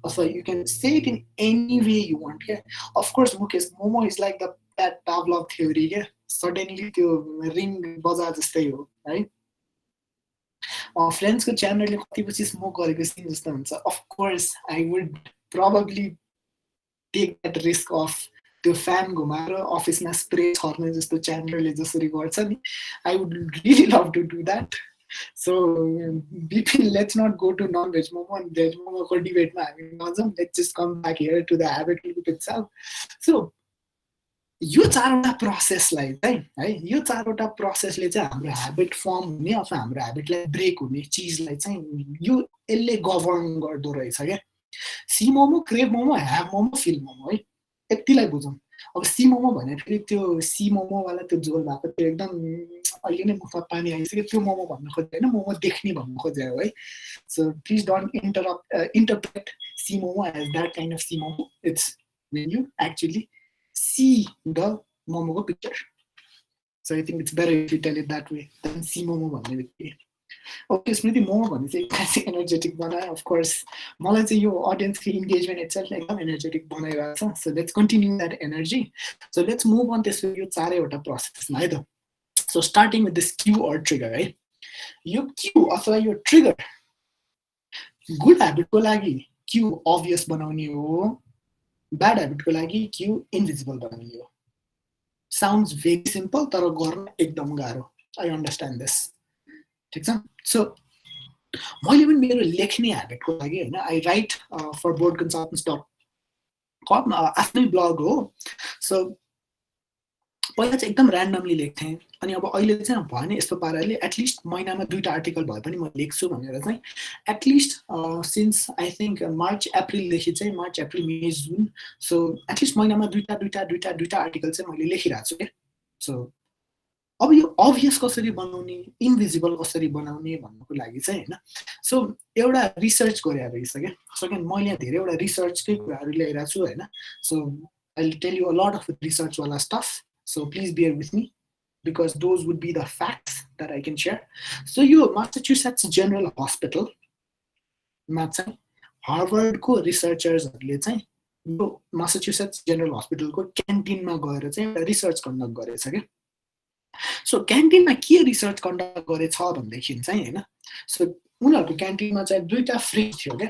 अथवा you can say it in any way you want क्या of course Mukesh momo is like the that Pavlov theory क्या सडनली त्यो रिङ बजा जस्तै हो है फ्रेन्ड्सको च्यानलले कति पछि स्मोक गरेको सिन जस्तो हुन्छ of course I would probably take that risk of त्यो फ्यान घुमाएर अफिसमा स्प्रे छर्ने जस्तो च्यानलले जसरी गर्छ नि I would really love to do that so Bipin let's not go to non veg momo अनि भेज मोमोको डिबेटमा हामी नजाउँ let's just come back here to the habit loop itself so यो चारवटा प्रोसेसलाई चाहिँ है यो चारवटा प्रोसेसले चाहिँ हाम्रो ह्याबिट फर्म हुने अथवा हाम्रो ह्याबिटलाई ब्रेक हुने चिजलाई चाहिँ यो यसले गभर्न गर्दो रहेछ क्या see momo crave momo have momo feel momo है यतिलाई बुझौँ अब सी मोमो भने फेरि त्यो सी मोमोवाला त्यो झोल भएको त्यो एकदम अहिले नै मुखमा पानी आइसक्यो त्यो मोमो भन्न खोज्यो होइन मोमो देख्ने भन्न खोज्यो है so please don't interpret see momo as that kind of see momo it's when you actually see the momo picture. So I think it's better if you tell it that way than see momo भन्ने बित्तिकै okay स्मृति मोमो भन्ने चाहिँ खासै energetic बनायो of course मलाई चाहिँ यो अडियन्सको इन्गेजमेन्ट इट्सेल्फ एकदम एनर्जेटिक बनाइरहेको छ so let's continue that energy so let's move on त्यसको यो चारैवटा प्रोसेसमा है त so starting with this cue or trigger है यो क्यु अथवा यो ट्रिगर गुड ह्याबिटको लागि क्यु अभियस बनाउने हो ब्याड ह्याबिटको लागि क्यु इन्भिजिबल बनाउने हो साउन्ड्स भेरी सिम्पल तर गर्न एकदम गाह्रो आई अन्डरस्ट्यान्ड दिस ठिक छ सो मैले पनि मेरो लेख्ने ह्याबिटको लागि होइन I write for board consultants dot com आफ्नै ब्लग हो सो पहिला चाहिँ एकदम ऱ्यान्डमली लेख्थेँ अनि अब अहिले चाहिँ भएन यस्तो पाराले एटलिस्ट महिनामा 2टा आर्टिकल भए पनि म लेख्छु भनेर चाहिँ at least since I think March अप्रिलदेखि चाहिँ मार्च अप्रिल मे जुन सो एटलिस्ट महिनामा 2टा आर्टिकल चाहिँ मैले लेखिरहेको छु क्या सो अब यो अभियस कसरी बनाउने इन्भिजिबल कसरी बनाउने भन्नुको लागि चाहिँ होइन सो एउटा रिसर्च गरेर रहेछ क्या सेकेन्ड मैले यहाँ धेरैवटा रिसर्चकै कुराहरू ल्याइरहेको छु होइन so I will tell you a lot of रिसर्चवाला stuff So please bear with me because those would be the facts that I can share. So you Massachusetts General Hospital, Harvard ko researchers le chai यो Massachusetts general हस्पिटलको क्यान्टिनमा गएर चाहिँ एउटा research conduct गरेछ क्या so क्यान्टिनमा के research conduct गरेछ भनेदेखि चाहिँ होइन सो उनीहरूको क्यान्टिनमा चाहिँ 2टा फ्रिज थियो क्या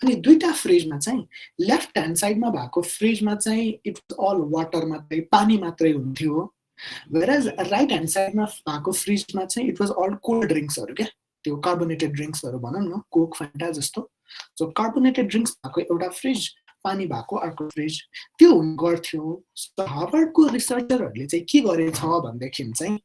अनि 2टा फ्रिजमा चाहिँ लेफ्ट ह्यान्ड साइडमा भएको फ्रिजमा चाहिँ इट वाज अल वाटर मात्रै पानी मात्रै हुन्थ्यो वेयरएज राइट ह्यान्ड साइडमा भएको फ्रिजमा चाहिँ इट वाज अल कोल्ड ड्रिङ्क्सहरू क्या त्यो कार्बोनेटेड ड्रिङ्क्सहरू भनौँ न कोक फान्टा जस्तो सो कार्बोनेटेड ड्रिङ्क्स भएको एउटा फ्रिज पानी भएको अर्को फ्रिज त्यो हुने गर्थ्यो हार्वर्डको रिसर्चरहरूले चाहिँ के गरेछ भनेदेखि चाहिँ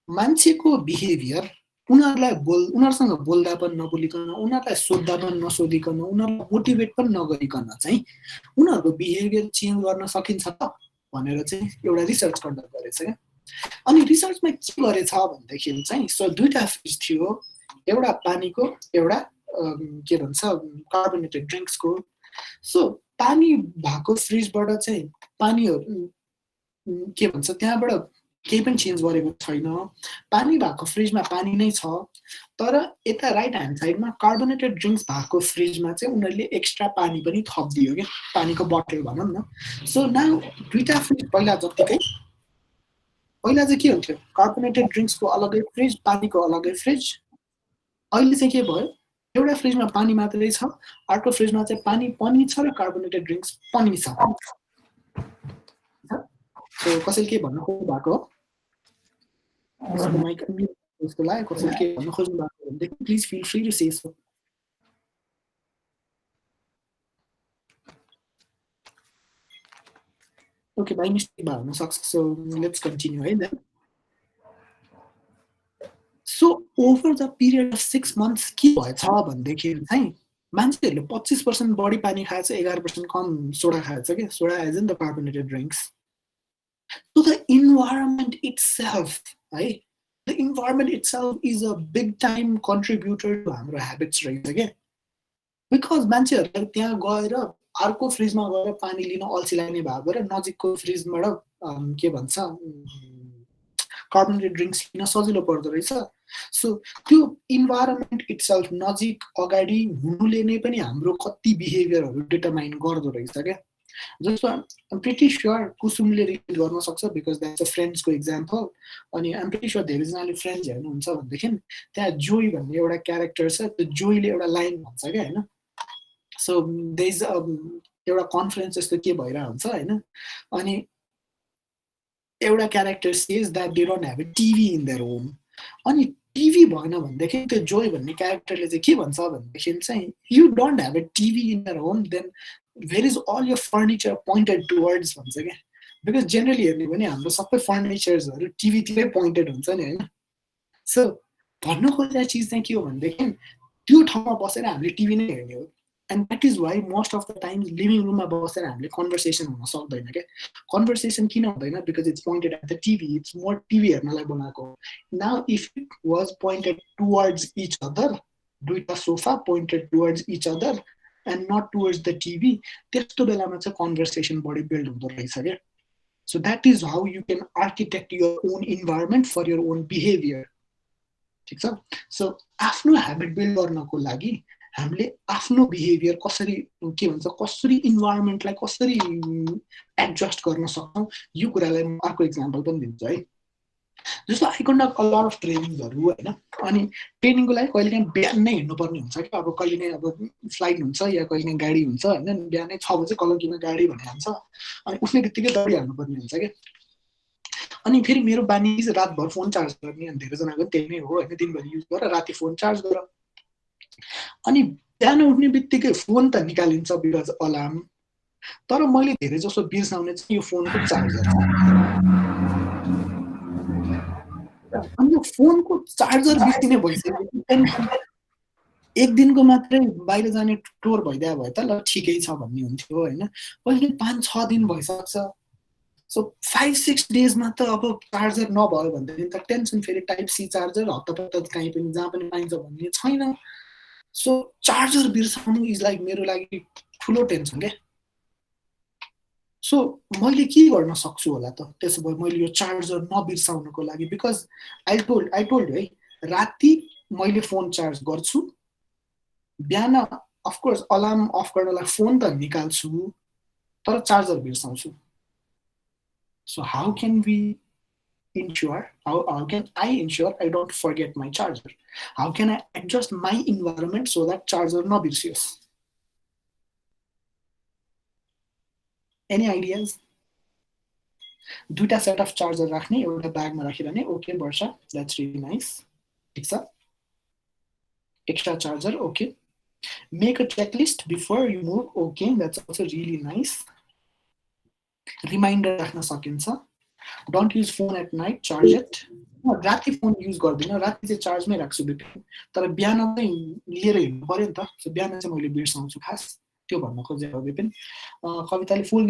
मान्छेको बिहेभियर उनीहरूसँग बोल्दा पनि नबोलिकन उनीहरूलाई सोद्धा पनि नसोधिकन उनीहरूलाई मोटिभेट पनि नगरिकन चाहिँ उनीहरूको बिहेभियर चेन्ज गर्न सकिन्छ त भनेर चाहिँ एउटा रिसर्च कन्डक्ट गरेछ क्या अनि रिसर्चमा के गरेछ भनेदेखि चाहिँ सो 2टा फ्रिज थियो एउटा पानीको एउटा के भन्छ कार्बोनेटेड ड्रिङ्क्सको सो पानी भएको फ्रिजबाट चाहिँ पानीहरू के भन्छ त्यहाँबाट केही पनि चेन्ज गरेको छैन पानी भएको फ्रिजमा पानी नै छ तर यता राइट ह्यान्ड साइडमा कार्बोनेटेड ड्रिङ्क्स भएको फ्रिजमा चाहिँ उनीहरूले एक्स्ट्रा पानी पनि थपिदियो क्या पानीको बोतल भनौँ न सो नाउ 2टा फ्रिज पहिला जतिकै पहिला चाहिँ के हुन्थ्यो कार्बोनेटेड ड्रिङ्क्सको अलगै फ्रिज पानीको अलगै फ्रिज अहिले चाहिँ के भयो एउटा फ्रिजमा पानी मात्रै छ अर्को फ्रिजमा चाहिँ पानी पनि छ र कार्बोनेटेड ड्रिङ्क्स पनि छ सो कसैले के भन्नु खोज्नु भएको हो उसको माइक उसको लागि कसैले के भन्नु खोज्नु भएको भनेदेखि please feel free to say so okay by mistake भए हुनसक्छ सो लेट्स कन्टिन्यू है then so over the period of 6 months के भएछ भनेदेखि चाहिँ मान्छेहरूले 25% बढी पानी खाएछ 11% कम सोडा खाएछ क्या soda as in the carbonated drinks So the environment itself, right? The environment itself is a big time contributor to हाम्रो habits रहेछ क्या बिकज मान्छेहरूले त्यहाँ गएर अर्को फ्रिजमा गएर पानी लिन अल्छी लाग्ने भएको र नजिकको फ्रिजबाट के भन्छ कार्बोनेटेड ड्रिङ्क्स लिन सजिलो पर्दो रहेछ सो त्यो इन्भाइरोमेन्ट इट्सेल्फ नजिक अगाडि हुनुले नै पनि हाम्रो कति बिहेभियरहरू डिटरमाइन गर्दो रहेछ क्या जस्तो आइम प्रिटी स्योर कुसुमले रिलेट गर्न सक्छ बिकज द्याट्स अ फ्रेन्ड्सको इक्जाम्पल अनि आइम प्रिटी स्योर धेरैजनाले फ्रेन्ड्स हेर्नुहुन्छ भनेदेखि त्यहाँ जोई भन्ने एउटा क्यारेक्टर छ त्यो जोईले एउटा लाइन भन्छ क्या होइन सो दे इज एउटा कन्फरेन्स जस्तो के भइरहेको हुन्छ होइन अनि एउटा character says that they don't have a TV in their home अनि टिभी भएन भनेदेखि त्यो जोई भन्ने क्यारेक्टरले चाहिँ के भन्छ भनेदेखि चाहिँ you don't have a TV in their home then where is all your furniture pointed towards भन्छ क्या बिकज जेनरली हेर्ने भने हाम्रो सबै फर्निचर्सहरू टिभीतिरै पोइन्टेड हुन्छ नि होइन सो भन्नु खोजेको चिज चाहिँ के हो भनेदेखि त्यो ठाउँमा बसेर हामीले टिभी नै हेर्ने हो and that is why most of the times living रुममा बसेर हामीले कन्भर्सेसन हुन सक्दैन क्या कन्भर्सेसन किन हुँदैन because it's pointed at the TV it's more TV हेर्नलाई बनाएको now if it was pointed towards each other 2टा sofa pointed towards each other and not towards the TV, त्यस्तो बेलामा चाहिँ कन्भर्सेसन बढी बिल्ड हुँदो रहेछ क्या so that is how you can architect your own environment for your own behaviour ठिक छ सो आफ्नो ह्याबिट बिल्ड गर्नको लागि हामीले आफ्नो बिहेभियर कसरी के भन्छ कसरी इन्भाइरोमेन्टलाई कसरी एडजस्ट गर्न सक्छौँ यो कुरालाई म अर्को इक्जाम्पल पनि दिन्छु है जस्तो I conduct a lot of ट्रेनिङ्सहरू होइन अनि ट्रेनिङको लागि कहिलेकाहीँ बिहान नै हिँड्नुपर्ने हुन्छ क्या अब कहिलेकाहीँ अब फ्लाइट हुन्छ या कहिलेकाहीँ गाडी हुन्छ होइन बिहानै 6 बजे कलङ्कीमा गाडी भन्ने हुन्छ अनि उठ्ने बित्तिकै दौडिहाल्नुपर्ने हुन्छ क्या अनि फेरि मेरो बानी रातभर फोन चार्ज गर्ने अनि धेरैजनाको त्यही नै हो होइन दिनभरि युज गर राति फोन चार्ज गर अनि बिहान उठ्ने बित्तिकै फोन त निकालिन्छ बिकज अलार्म तर मैले धेरै जसो बिर्साउने चाहिँ यो फोनको चार्जर अनि यो फोनको चार्जर बिर्सिने भइसक्यो एक दिनको मात्रै बाहिर जाने टोर भइदिया भए त ल ठिकै छ भन्ने हुन्थ्यो होइन कहिले 5-6 दिन भइसक्छ सो 5-6 डेजमा त अब चार्जर नभयो भनेदेखि त टेन्सन फेरि टाइप सी चार्जर हत्तपत्त कहीँ पनि जहाँ पनि पाइन्छ भन्ने छैन सो चार्जर बिर्साउनु इज लाइक मेरो लागि ठुलो टेन्सन क्या सो मैले के गर्न सक्छु होला त त्यसो भए मैले यो चार्जर नबिर्साउनको लागि बिकज आई टोल्ड है राति मैले फोन चार्ज गर्छु बिहान अफकोर्स अलार्म अफ गर्नलाई फोन त निकाल्छु तर charger बिर्साउँछु. So how can we ensure, how can I ensure I don't forget my charger? How can I adjust my environment so that charger नबिर्सियोस्? Any ideas? दुईटा set of charger राख्ने, एउटा ब्यागमा राखिरहने. Okay Varsha, that's really nice. ठिक छ. Extra charger, okay. Make a checklist before you move. Okay, that's also really nice. Reminder राख्न सकिन्छ. Don't use phone at night, charge it. राति फोन युज गर्दिनँ, राति चाहिँ चार्जमै राख्छु बिपिन. तर बिहान चाहिँ लिएर हिँड्नु पर्यो नि त, सो बिहान चाहिँ मैले बिर्साउँछु खास. त्यो भन्न खोजेको बिपिन. कविताले फोन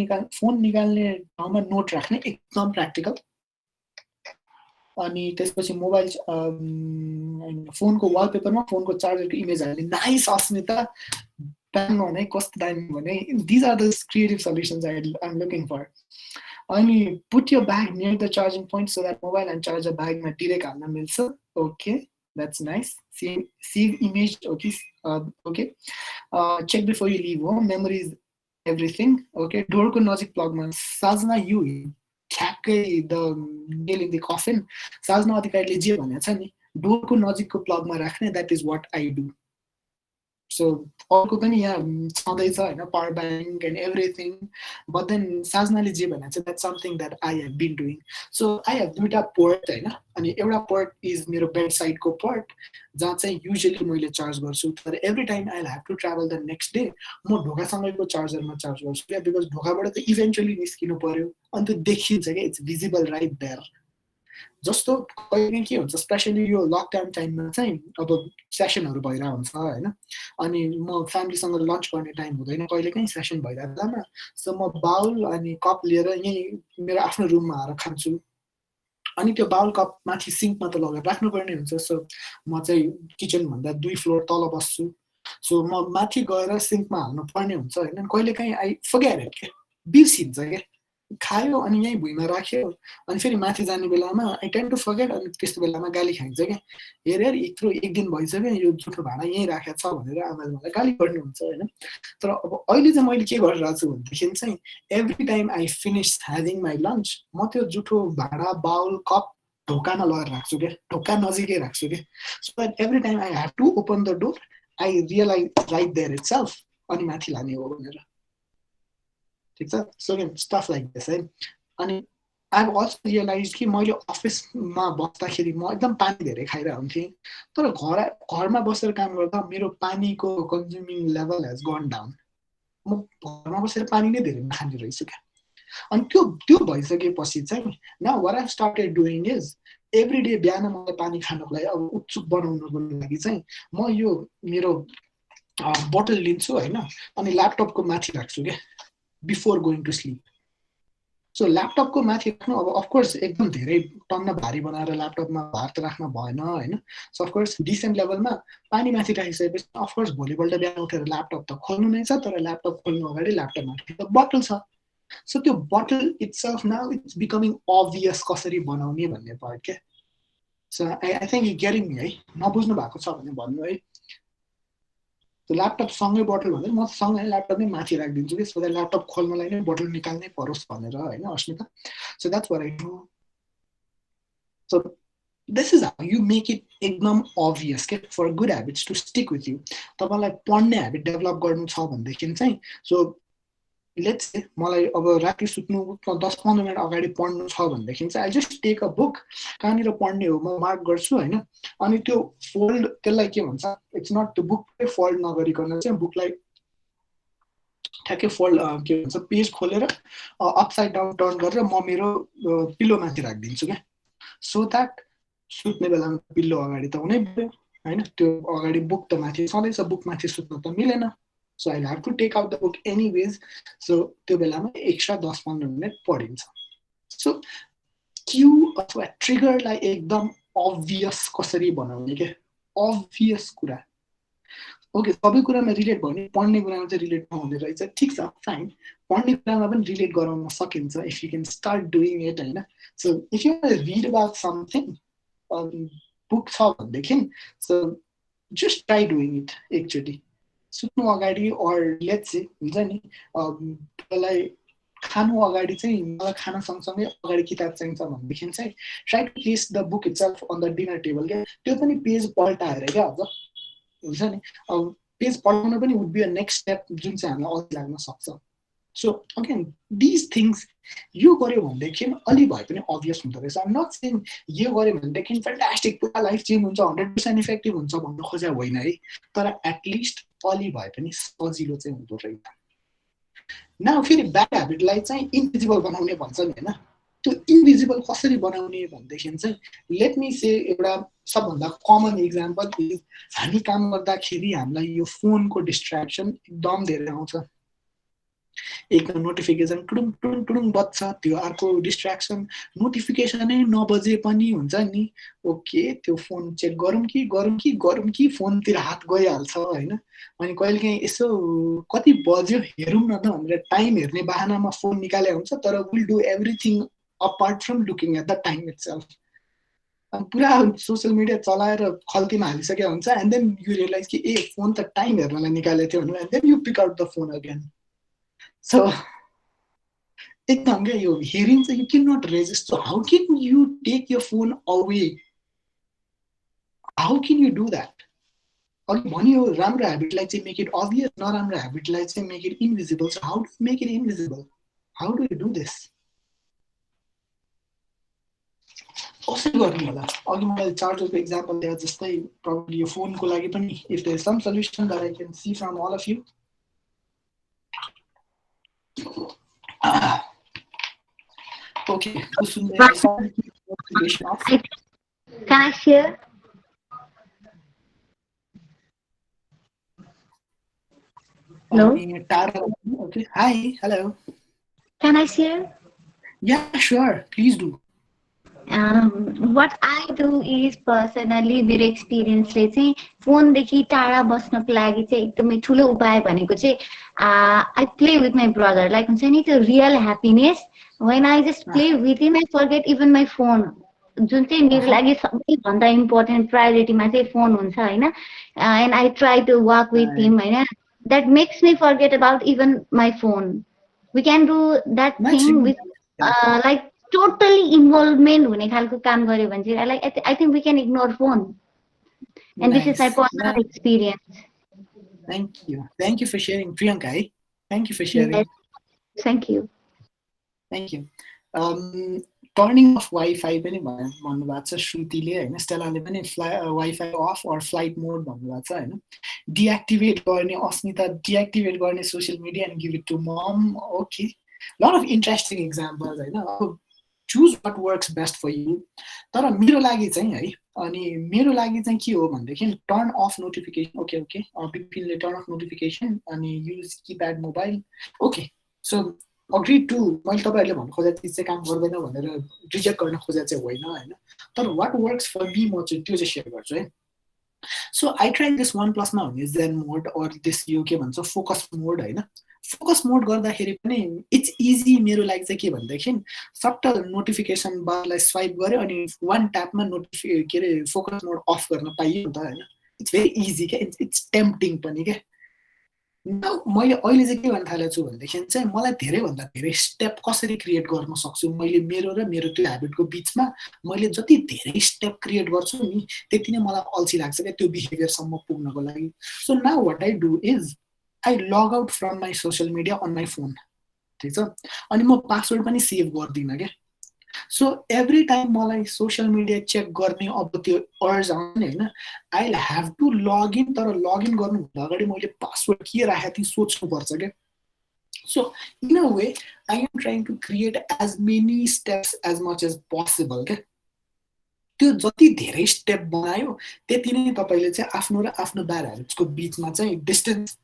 निकाल्ने ठाउँमा नोट राख्ने, एकदम प्र्याक्टिकल. अनि त्यसपछि मोबाइल फोनको वालपेपरमा फोनको चार्जरको इमेज हाल्ने. नाइस अस्मिता, प्लान गर्ने कस्तो दामी भने. These are the creative solutions I am looking for. अनि put your bag near the charging point so that mobile and charger bag मा direct हाल्न मिल्छ. Okay, that's nice. Save image. Okay, okay. Check before you leave home. Memory is everything. Okay, door को नजिक प्लगमा साजना you ठ्याक्कै the nail in the coffin. साजना अधिकारीले जे भनेको छ नि, डोरको नजिकको प्लगमा राख्ने, that is what I do. So अर्को पनि यहाँ छँदैछ हैन, power bank and everything. But then साजनाले जे भनेको छ, that's something that I have been doing. So I have दुईटा पोर्ट हैन, अनि एउटा पोर्ट इज मेरो बेड साइडको पोर्ट जहाँ चाहिँ युजुअली मैले चार्ज गर्छु. तर every time I have to travel the next day म ढोकासँगैको चार्जरमा चार्ज गर्छु क्या, बिकज ढोकाबाट त इभेन्चुअली निस्किनु पर्यो अनि त्यो देखिन्छ क्या, इट्स भिजिबल राइट देयर. जस्तो कहिले के हुन्छ, स्पेसली यो लकडाउन टाइममा चाहिँ अब सेसनहरू भइरहेको हुन्छ होइन, अनि म फ्यामिलीसँग लन्च गर्ने टाइम हुँदैन, कहिले काहीँ सेसन भइरहेको बेलामा. सो म बाउल अनि कप लिएर यहीँ मेरो आफ्नो रुममा आएर खान्छु. अनि त्यो बाउल कप माथि सिङ्कमा त लगेर राख्नुपर्ने हुन्छ. सो म चाहिँ किचनभन्दा 2 फ्लोर तल बस्छु. सो म माथि गएर सिङ्कमा हाल्नु पर्ने हुन्छ होइन. कहिले काहीँ आई फर्गेट इट क्या, बिर्सिन्छ क्या. खायो अनि यहीँ भुइँमा राख्यो अनि फेरि माथि जाने बेलामा आई टेन्ड टु फर्गेट. अनि त्यस्तो बेलामा गाली खाइन्छ क्या, हेर हेर यत्रो एक दिन भइसक्यो यो जुठो भाँडा यहीँ राखेको छ भनेर आमाले मलाई गाली गर्नुहुन्छ होइन. तर अब अहिले चाहिँ मैले के गरिरहेको छु भनेदेखि चाहिँ every time I finish having my lunch म त्यो जुठो भाँडा बाउल कप ढोकामा लगाएर राख्छु क्या, ढोका नजिकै राख्छु क्या. So that every time I have to open the door I realise right there itself अनि माथि लाने हो भनेर. ठिक छ. सो स्टफ लाइक दिस है. अनि आई हेभ अल्सो रियलाइज कि मैले अफिसमा बस्दाखेरि म एकदम पानी धेरै खाइरहेको हुन्थेँ, तर घरमा बसेर काम गर्दा मेरो पानीको consuming level has gun down. म घरमा बसेर पानी नै धेरै नखाने रहेछु क्या. अनि त्यो भइसकेपछि चाहिँ now what I started doing is every day बिहान मलाई पानी खानको लागि अब उत्सुक बनाउनको लागि चाहिँ म यो मेरो बोतल लिन्छु होइन, अनि ल्यापटपको माथि राख्छु क्या बिफोर गोइङ टु स्लिप. सो ल्यापटपको माथि राख्नु, अब अफकोर्स एकदम धेरै टन्न भारी बनाएर ल्यापटपमा भार त राख्न भएन होइन. सो अफकोर्स डिसेन्ट लेभलमा पानी माथि राखिसकेपछि अफकोर्स भोलिपल्ट बिहान उठेर ल्यापटप त खोल्नु नै छ, तर ल्यापटप खोल्नु अगाडि ल्यापटप माथि त बोतल छ. सो त्यो बोतल itself now it's becoming obvious कसरी बनाउने भन्ने पार्ट क्या. So I think you getting me है, नबुझ्नु भएको छ भने भन्नु है. त्यो ल्यापटप सँगै बोतल भन्दै म सँगै ल्यापटप नै माथि राखिदिन्छु कि, सो द्याट ल्यापटप खोल्नलाई नै बोतल निकाल्नै परोस् भनेर होइन Asmita. So that's what I do. So this is how you make it एकदम अभियस के for good habits to stick with you. तपाईँलाई पढ्ने ह्याबिट डेभलप गर्नु छ भनेदेखि चाहिँ सो लेट्स से मलाई अब राति सुत्नु 10-15 मिनट अगाडि पढ्नु छ भनेदेखि चाहिँ I just take a book, कहाँनिर पढ्ने हो म मार्क गर्छु होइन. अनि त्यो फोल्ड, त्यसलाई के भन्छ, इट्स नट त्यो बुककै फोल्ड नगरिकन चाहिँ बुकलाई ठ्याक्कै फोल्ड के भन्छ पेज खोलेर अपसाइड डाउन टर्न गरेर म मेरो पिल्लो माथि राखिदिन्छु क्या. सो द्याट सुत्ने बेलामा पिल्लो अगाडि त हुनै पर्यो होइन, त्यो अगाडि बुक त माथि सधैँ बुक माथि सुत्नु त मिलेन. So I'll have to take out the book anyways. So त्यो बेलामा एक्स्ट्रा 10-15 मिनट पढिन्छ. सो क्यु अथवा ट्रिगरलाई एकदम अभियस कसरी बनाउने के, अभियस कुरा. ओके सबै कुरामा रिलेट भयो भने पढ्ने कुरामा चाहिँ रिलेट नहुने रहेछ. ठिक छ, फाइन. पढ्ने कुरामा पनि रिलेट गराउन सकिन्छ if you can start doing it होइन. So if you read about something book छ भनेदेखि so just try doing it एकचोटि. सुत्नु अगाडि अर लेट्स से हुन्छ नि तपाईँलाई खानु अगाडि चाहिँ मलाई खाना सँगसँगै अगाडि किताब चाहिन्छ भनेदेखि चाहिँ try to place the book itself on the dinner table क्या त्यो पनि पेज पल्टाएर क्या अझ हुन्छ नि पेज पल्टाउनु पनि would be a next step जुन चाहिँ हामीलाई अघि लाग्न सक्छ सो अगेन दिज थिङ्स यो गऱ्यो भनेदेखि अलि भए पनि अभियस हुँदो रहेछ आइम नट सेङ यो गऱ्यो भनेदेखि फ्यान्टास्टिक पुरा लाइफ चेन्ज हुन्छ 100% इफेक्टिभ हुन्छ भन्न खोजे होइन है तर एटलिस्ट अलि भए पनि सजिलो चाहिँ हुँदो रहेछ न फेरि ब्याड ह्याबिटलाई चाहिँ इन्भिजिबल बनाउने भन्छ नि होइन त्यो इन्भिजिबल कसरी बनाउने भनेदेखि चाहिँ लेट मी से एउटा सबभन्दा कमन इक्जाम्पल इज हामी काम गर्दाखेरि हामीलाई यो फोनको डिस्ट्र्याक्सन एकदम धेरै आउँछ एकदम नोटिफिकेसन टुडुङ टुडुङ टुडुङ बज्छ त्यो अर्को डिस्ट्र्याक्सन नोटिफिकेसनै नबजे पनि हुन्छ नि ओके त्यो फोन चेक गरौँ कि फोनतिर हात गइहाल्छ होइन अनि कहिलेकाहीँ यसो कति बज्यो हेरौँ न त भनेर टाइम हेर्ने बाहनामा फोन निकाले हुन्छ तर will do everything apart from looking at the time itself पुरा सोसियल मिडिया चलाएर खल्तीमा हालिसकेको हुन्छ एन्ड देन यु रियलाइज कि ए फोन त टाइम हेर्नलाई निकालेको थियो भनेर and then you pick out the phone again so एकदम क्या यो हेरिङ चाहिँ you can not resist so how can you take your phone away how can you do that अघि भन्यो राम्रो ह्याबिटलाई चाहिँ मेक इट अभियस नराम्रो ह्याबिटलाई चाहिँ make it invisible so how do make it invisible how do you do this कसरी गर्ने होला अघि मैले चार्जरको इक्जाम्पल दिए जस्तै प्रब्लम यो फोनको लागि पनि if there is some solution that I can see from all of you okay can I share? Hello. Okay. Hi. Hello. Can I share? Yeah, sure. Please do. What I do is personally मेरो एक्सपिरियन्सले चाहिँ फोनदेखि टाढा बस्नको लागि चाहिँ एकदमै ठुलो उपाय भनेको चाहिँ I play with my brother like हुन्छ नि त्यो real happiness when I just play with him I forget even my phone जुन चाहिँ मेरो लागि सबैभन्दा इम्पोर्टेन्ट प्रायोरिटीमा चाहिँ फोन हुन्छ होइन and I try to walk with him होइन that makes me forget about even my phone we can do that thing with like totally involvement हुने खालको काम गर्यो भने चाहिँ like I think we can ignore phone and this is my personal experience. Thank you for sharing Priyanka. Thank you for sharing. Yes. Thank you. Turning off wifi पनि भन्नुभएको छ श्रुतिले होइन स्टेलाले पनि wifi off or flight mode भन्नुभएको छ होइन डिएक्टिभेट गर्ने अस्मिता डिएक्टिभेट गर्ने social media and give it to mom okay lot of interesting examples होइन अब choose what works best for you तर मेरो लागि चाहिँ है अनि मेरो लागि चाहिँ के हो भनेदेखि टर्न अफ नोटिफिकेसन ओके बिपिनले टर्न अफ नोटिफिकेसन अनि use keypad mobile okay so agree to मैले तपाईँहरूले भन्नु खोजेको चिज चाहिँ काम गर्दैन भनेर रिजेक्ट गर्न खोजेको चाहिँ होइन तर वाट वर्क्स फर मी म चाहिँ त्यो चाहिँ सेयर गर्छु है so I try this OnePlus मा हुने जेन मोड अर दिस यो के भन्छ फोकस मोड होइन फोकस मोड गर्दाखेरि पनि इट्स इजी मेरो लागि चाहिँ के भनेदेखि सट्ट नोटिफिकेसन बारलाई स्वाइप गऱ्यो अनि वान ट्यापमा के अरे फोकस मोड अफ गर्न पाइयो नि त होइन इट्स भेरी इजी क्या इट्स टेम्पटिङ पनि क्या मैले अहिले चाहिँ के भन्न थालेको छु भनेदेखि चाहिँ मलाई धेरैभन्दा धेरै स्टेप कसरी क्रिएट गर्न सक्छु मैले मेरो र मेरो त्यो ह्याबिटको बिचमा मैले जति धेरै स्टेप क्रिएट गर्छु नि त्यति नै मलाई अल्छी लाग्छ क्या त्यो बिहेभियरसम्म पुग्नको लागि so now what I do is I log out from my social media on my phone ठिक छ अनि म पासवर्ड पनि सेभ गर्दिनँ क्या सो एभ्री टाइम मलाई सोसियल मिडिया चेक गर्ने अब त्यो अर्ज आउँछ नि होइन आई हेभ टु लगइन तर लगइन गर्नुभन्दा अगाडि मैले पासवर्ड के राखेको थिएँ सोच्नुपर्छ क्या so in a way I am trying to create as many steps as much as possible क्या त्यो जति धेरै स्टेप बनायो त्यति नै तपाईँले चाहिँ आफ्नो र आफ्नो ब्याड ह्याबिट्सको बिचमा चाहिँ डिस्टेन्स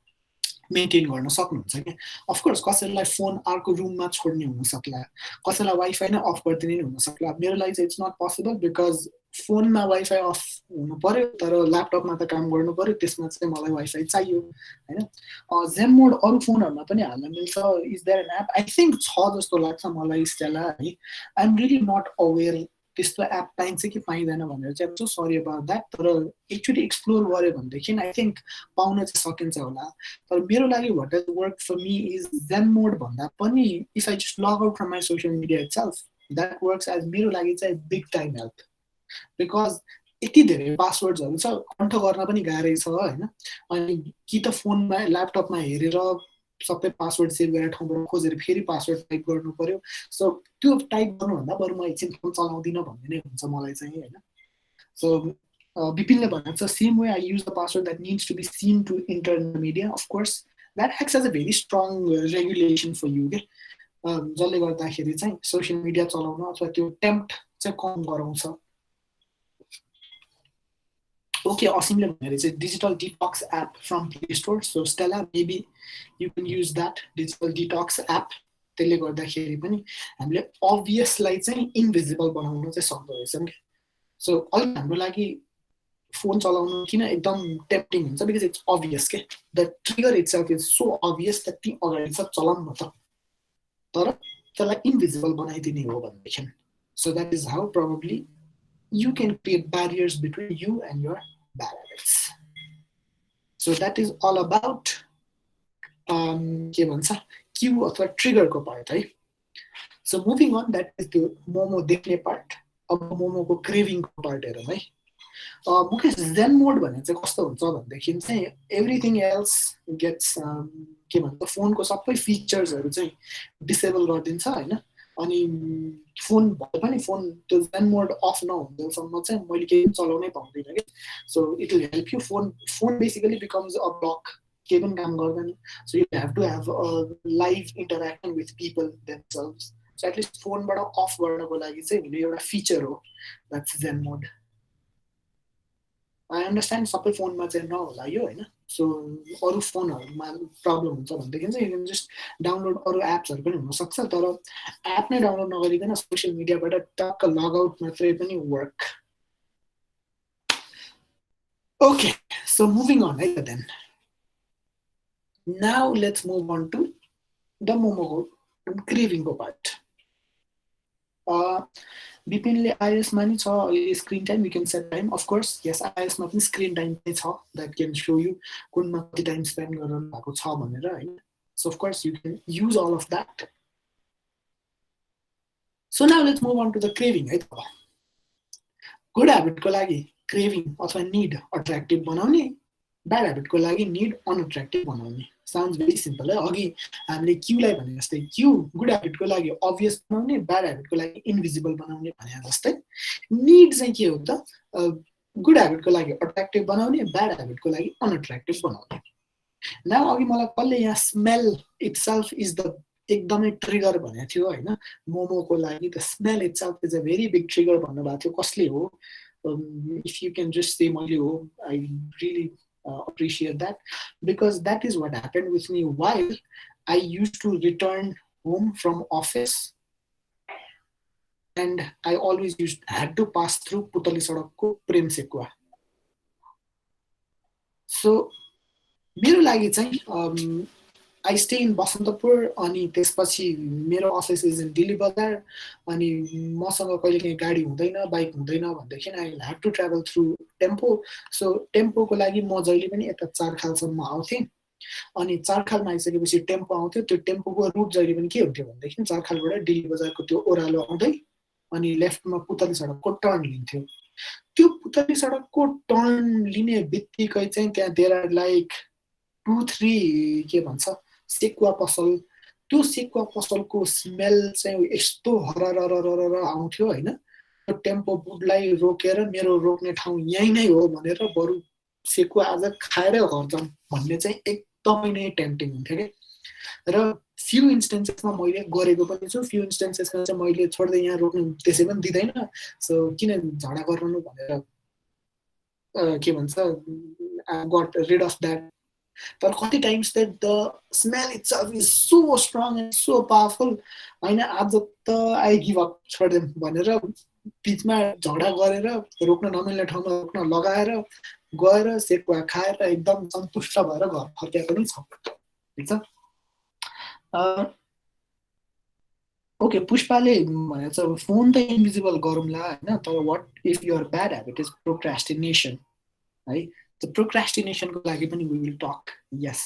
मेन्टेन गर्न सक्नुहुन्छ क्या अफकोर्स कसैलाई फोन अर्को रुममा छोड्ने हुन सक्ला कसैलाई वाइफाई नै अफ गरिदिने हुन सक्ला मेरो लागि चाहिँ इट्स नट पोसिबल बिकज फोनमा वाइफाई अफ हुनु पर्यो तर ल्यापटपमा त काम गर्नु पर्यो त्यसमा चाहिँ मलाई वाइफाई चाहियो होइन जेन मोड अरू फोनहरूमा पनि हाल्न मिल्छ is there an app I think छ जस्तो लाग्छ मलाई स्टेला है I am really not aware त्यस्तो एप पाइन्छ कि पाइँदैन भनेर चाहिँ सो सरी अबाउट द्याट, तर एक्चुली एक्सप्लोर गऱ्यो भनेदेखि आई थिङ्क पाउन चाहिँ सकिन्छ होला। तर मेरो लागि what does work for me is zen mode भन्दा पनि if I just log out from my social media itself, that works as मेरो लागि चाहिँ बिग टाइम हेल्प। बिकज यति धेरै पासवर्ड्सहरू छ, कन्ठ गर्न पनि गाह्रै छ होइन। अनि कि त फोनमा ल्यापटपमा हेरेर सबै पासवर्ड सेभ गरेर ठाउँबाट खोजेर फेरि पासवर्ड टाइप गर्नु पर्यो। सो त्यो टाइप गर्नुभन्दा बरु म एकछिन फोन चलाउँदिनँ भन्ने नै हुन्छ मलाई चाहिँ होइन। सो विपिनले भनेको छ same way I use the password that needs to be seen to enter the media. Of course that acts as a very strong regulation for you के, जसले गर्दाखेरि चाहिँ सोसियल मिडिया चलाउन अथवा त्यो टेम्प्ट चाहिँ कम गराउँछ। ओके, असिमले भनेर चाहिँ digital detox app from play store. So Stella maybe you can use that digital detox app. त्यसले गर्दाखेरि पनि हामीले अभियसलाई चाहिँ इन्भिजिबल बनाउन चाहिँ सक्दो रहेछौँ कि। सो अहिले हाम्रो लागि फोन चलाउनु किन एकदम टेम्प्टिङ हुन्छ, बिकज इट्स अभियस के, the trigger itself is so obvious that ती अगाडि सब चलाउनु भयो त, तर त्यसलाई इन्भिजिबल बनाइदिने हो भनेदेखि। So that is how probably you can create barriers between you and your bad habits. So that is all about के भन्छ क्यू अथवा ट्रिगरको पार्ट है। So moving on, that is त्यो मोमो देख्ने पार्ट। अब मोमोको क्रेभिङको पार्ट हेरौँ है। मुकेश, जेन मोड भने चाहिँ कस्तो हुन्छ भनेदेखि चाहिँ एभ्रिथिङ एल्स गेट्स के भन्छ फोनको सबै फिचर्सहरू चाहिँ डिसेबल गरिदिन्छ होइन। अनि फोन भए पनि फोन त्यो जेन मोड अफ नहुँदासम्म चाहिँ मैले केही पनि चलाउनै पाउँदिनँ कि। So it will help you. Phone basically becomes a block, केही पनि काम गर्दैन। So you have to have a live interaction with people themselves. So at least फोनबाट अफ गर्नको लागि चाहिँ हुने एउटा फिचर हो that's zen mode. I understand सबै फोनमा चाहिँ नहोला यो होइन। सो अरू फोनहरूमा प्रब्लम हुन्छ भनेदेखि चाहिँ यु क्यान जस्ट डाउनलोड अरू एप्सहरू पनि हुनसक्छ, तर एप नै डाउनलोड नगरिकन सोसियल मिडियाबाट टक्क लगआउट मात्रै पनि work. Okay, so moving on है then. Now let's move on to the मोमोको क्रेभिङको पार्ट। विपिनले आइएसमा नि छ अहिले screen time, you can set time. Of course yes, आइएसमा पनि स्क्रिन टाइम चाहिँ छ द्याट क्यान सो यु कुनमा कति टाइम स्पेन्ड गर्नु भएको छ भनेर होइन। So of course you can use all of that. So now let's move on to the craving है त। गुड हेबिटको लागि क्रेभिङ अथवा निड अट्र्याक्टिभ बनाउने, ब्याड हेबिटको लागि निड अनअट्र्याक्टिभ बनाउने। साउन्ड्स भेरी सिम्पल है। अघि हामीले क्यूलाई भने जस्तै क्यू गुड हेबिटको लागि अभियस बनाउने, ब्याड हेबिटको लागि इन्भिजिबल बनाउने भने जस्तै निड चाहिँ के हो त, गुड हेबिटको लागि अट्र्याक्टिभ बनाउने, ब्याड हेबिटको लागि अनअट्र्याक्टिभ बनाउने। नाउ अघि मलाई कसले यहाँ स्मेल इटसेल्फ इज द एकदमै ट्रिगर भनेको थियो होइन। मोमोको लागि the smell itself is a very big trigger भन्नुभएको थियो। कसले हो? If you can just say मैले हो, I really appreciate that, because that is what happened with me while I used to return home from office, and I always had to pass through Putali Sadakko Prem Sekwa. So मेरो लागि चाहिँ I stay in Basantapur, अनि त्यसपछि मेरो office is in Delhi बजार, अनि मसँग कहिले काहीँ गाडी हुँदैन, बाइक हुँदैन भनेदेखि I will have to travel through tempo. So टेम्पोको लागि म जहिले पनि यता चारखालसम्म आउँथेँ, अनि चारखालमा आइसकेपछि टेम्पो आउँथ्यो। त्यो टेम्पोको रुट जहिले पनि के हुन्थ्यो भनेदेखि चारखालबाट दिल्ली बजारको त्यो ओह्रालो आउँदै अनि लेफ्टमा पुतली सडकको टर्न लिन्थ्यो। त्यो पुतली सडकको टर्न लिने बित्तिकै चाहिँ त्यहाँ देयर आर लाइक 2-3 के भन्छ सेकुवा पसल। त्यो सेकुवा पसलको स्मेल चाहिँ यस्तो हररररर आउँथ्यो होइन। त्यो टेम्पोलाई रोकेर मेरो रोक्ने ठाउँ यहीँ नै हो भनेर बरु सेकुवा आज खाएरै घर जाउँ भन्ने चाहिँ एकदमै नै टेम्पटिङ हुन्थ्यो कि। र फ्यु इन्स्टेन्सेसमा मैले गरेको पनि छु, फ्यु इन्स्टेन्सेसमा चाहिँ मैले छोड्दै यहाँ रोक्नु त्यसै पनि दिँदैन, सो किन झगडा गर्नु भनेर के भन्छ गट रिड अफ द्याट। तर कति times that the smell itself is so strong and so powerful होइन। आज त आई गिभ अप छोडिदिउँ भनेर बिचमा झगडा गरेर रोक्न नमिल्ने ठाउँमा रोक्न लगाएर गएर सेकुवा खाएर एकदम सन्तुष्ट भएर घर फर्किएको पनि छ, ठिक छ। ओके पुष्पाले भनेछ फोन त इन्भिजिबल गरौँला होइन तर what if your bad habit is procrastination है त प्रोक्रास्टिनेसनको लागि पनि we will talk yes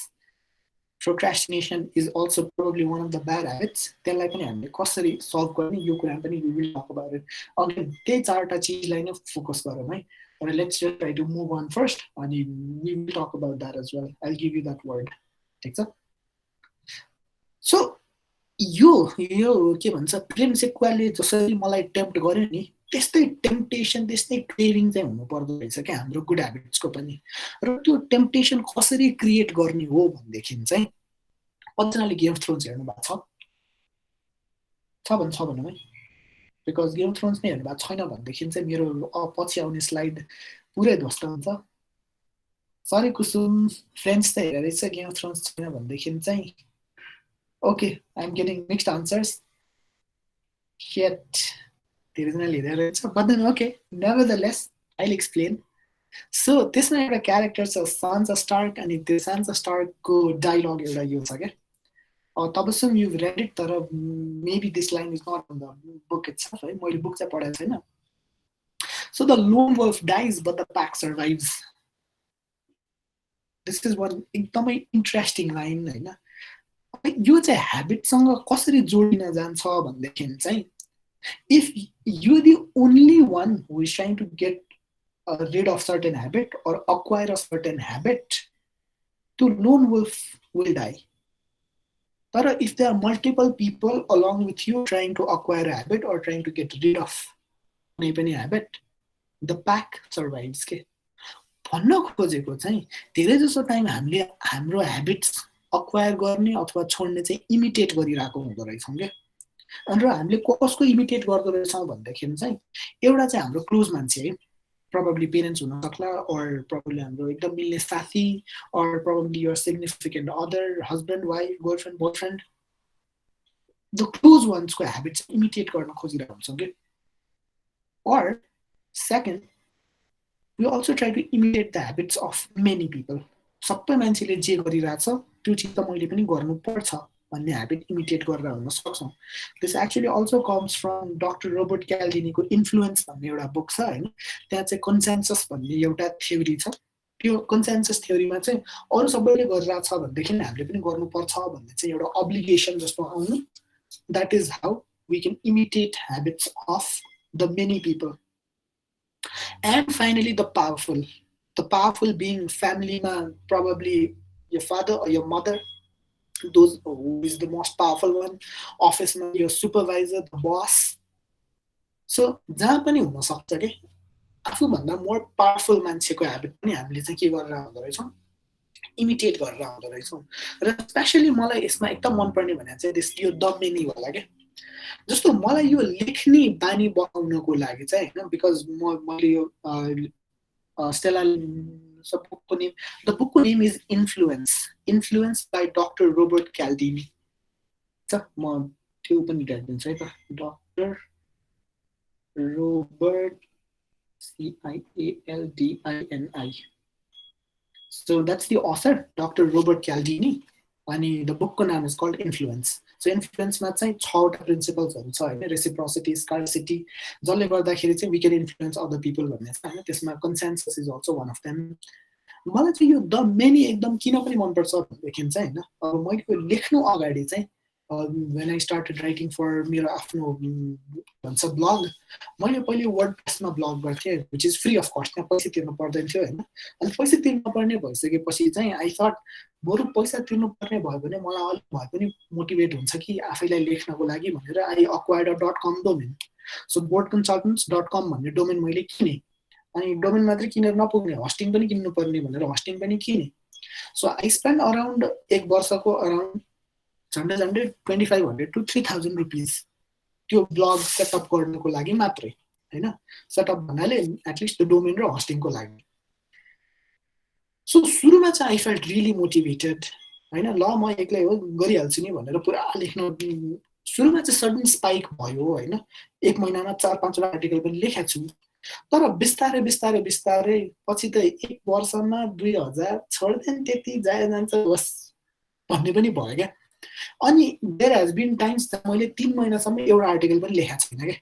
procrastination is also probably one of the bad habits त्यसलाई पनि हामीले कसरी सल्भ गर्ने यो कुरा पनि वी विल टक अबाउट इट अघि त्यही 4टा चिजलाई नै फोकस गरौँ है तर let's just try to move on first अनि we will talk about that as well I give you that word ठिक छ सो यो के भन्छ प्रेम सेकुवाले जसरी मलाई टेम्प्ट गर्यो नि त्यस्तै टेम्पटेसन त्यस्तै क्रेभिङ चाहिँ हुनुपर्दो रहेछ क्या हाम्रो गुड ह्याबिट्सको पनि र त्यो टेम्पटेसन कसरी क्रिएट गर्ने हो भनेदेखि चाहिँ कतिजनाले गेम अफ थ्रोन्स हेर्नु भएको छ भनौँ है बिकज गेम अफ थ्रोन्स नै हेर्नु भएको छैन भनेदेखि चाहिँ मेरो पछि आउने स्लाइड पुरै ध्वस्त हुन्छ सरी कुसुम फ्रेन्ड्स त हेरेर रहेछ गेम अफ थ्रोन्स छैन भनेदेखि चाहिँ okay I'm getting mixed answers yet but then okay nevertheless I'll explain so this is a character so Sansa Stark and the Sansa Stark ko dialogue euta yo cha ke tabasum you've read it tara maybe this line is not in the book itself hai मैले book चाहिँ पढेको छैन so the lone wolf dies but the pack survives this is one एकदमै interesting line हैन यो चाहिँ ह्याबिटसँग कसरी जोडिन जान्छ भनेदेखि चाहिँ if you the only one who is trying to get rid of certain habit or acquire a certain habit to lone wolf will die but if there are multiple people along with you trying to acquire a habit or trying to get rid of any habit the pack survives के भन्न खोजेको चाहिँ धेरै जसो time हामीले हाम्रो habits acquire गर्ने अथवा छोड्ने चाहिँ इमिटेट गरिरहेको हुँदो रहेछौँ के र हामीले कसको इमिटेट गर्दो रहेछौँ भनेदेखि चाहिँ एउटा चाहिँ हाम्रो क्लोज मान्छे है probably parents हुन सक्ला or probably हाम्रो एकदम मिल्ने साथी or probably your significant other husband wife girlfriend boyfriend the close ones को habits imitate गर्न खोजिरहेको हुन्छौँ के or second we also try to imitate the habits of many people सबै मान्छेले जे गरिरहेछ त्यो चिज त मैले पनि गर्नुपर्छ भन्ने ह्याबिट इमिटेट गरेर हुन सक्छौँ this actually also comes from doctor Robert क्याल्डिनीको इन्फ्लुएन्स भन्ने एउटा बुक छ होइन त्यहाँ चाहिँ कन्सेन्सस भन्ने एउटा थ्योरी छ त्यो कन्सेन्सस थ्योरीमा चाहिँ अरू सबैले गरिरहेछ भनेदेखि हामीले पनि गर्नुपर्छ भन्ने चाहिँ एउटा अब्लिगेसन जस्तो आउनु that is how we can imitate habits of the many people and finally the powerful being family man, probably your father or your mother, those who is the most powerful one, office man, your supervisor, the boss. So जहाँ पनि हुन सक्छ के आफूभन्दा more powerful मान्छेको habit पनि हामीले चाहिँ के गरेर आउँदो रहेछौँ इमिटेट गरेर आउँदो रहेछौँ र स्पेसली मलाई यसमा एकदम मनपर्ने भने चाहिँ त्यस यो द मेनी होला के जस्तो मलाई यो लेख्ने बानी बनाउनको लागि चाहिँ होइन बिकज मैले यो Stella, the book name is Influence by Dr. Robert Cialdini. Dr. Robert Cialdini. So that's the author, Dr. Robert Cialdini. And the book name is called Influence. So influence मा चाहिँ 6 principles हुन्छ हैन reciprocity, scarcity जसले गर्दाखेरि चाहिँ we can influence other people भन्ने छ हैन त्यसमा consensus is also one of them मलाई चाहिँ यो द मेनी एकदम किन पनि मन पर्छ भनेदेखि चाहिँ हैन अब मैले यो लेख्नु अगाडि चाहिँ when I started writing for मेरो आफ्नो भन्छ ब्लग मैले पहिले वर्डप्रेसमा ब्लग गर्थेँ which is free of cost त्यहाँ पैसा तिर्नु पर्दैन थियो हैन अनि पैसा तिर्नु पर्ने भइसकेपछि चाहिँ I thought बरु पैसा तिर्नु पर्ने भयो भने मलाई अलि भए पनि मोटिभेट हुन्छ कि आफैलाई लेख्नको लागि भनेर I acquired a .com domain so boardconsultants.com भन्ने डोमेन मैले किने अनि डोमेन मात्रै किनेर नपुग्ने होस्टिङ पनि किन्नु पर्ने भनेर होस्टिङ पनि किने so I spent around एक वर्षको around झन्डै 2500 to 3000 रुपीस त्यो ब्लग सेटअप गर्नको लागि मात्रै हैन सेटअप भन्नाले एटलिस्ट द डोमेन र होस्टिङको लागि सो सुरुमा चाहिँ आई फेल्ट रियली मोटिभेटेड हैन ल म एक्लै हो गरिहाल्छु नि भनेर पुरा लेख्न सुरुमा चाहिँ सडन स्पाइक भयो हैन एक महिनामा 4-5 वटा आर्टिकल पनि लेखेको छु तर बिस्तारै पछि त एक वर्षमा 2000 छोड्दैन त्यति जान्छ बस भन्ने पनि भयो क्या अनि देयर हेज बिन टाइम्स मैले 3 महिनासम्म एउटा आर्टिकल पनि लेखेको छैन के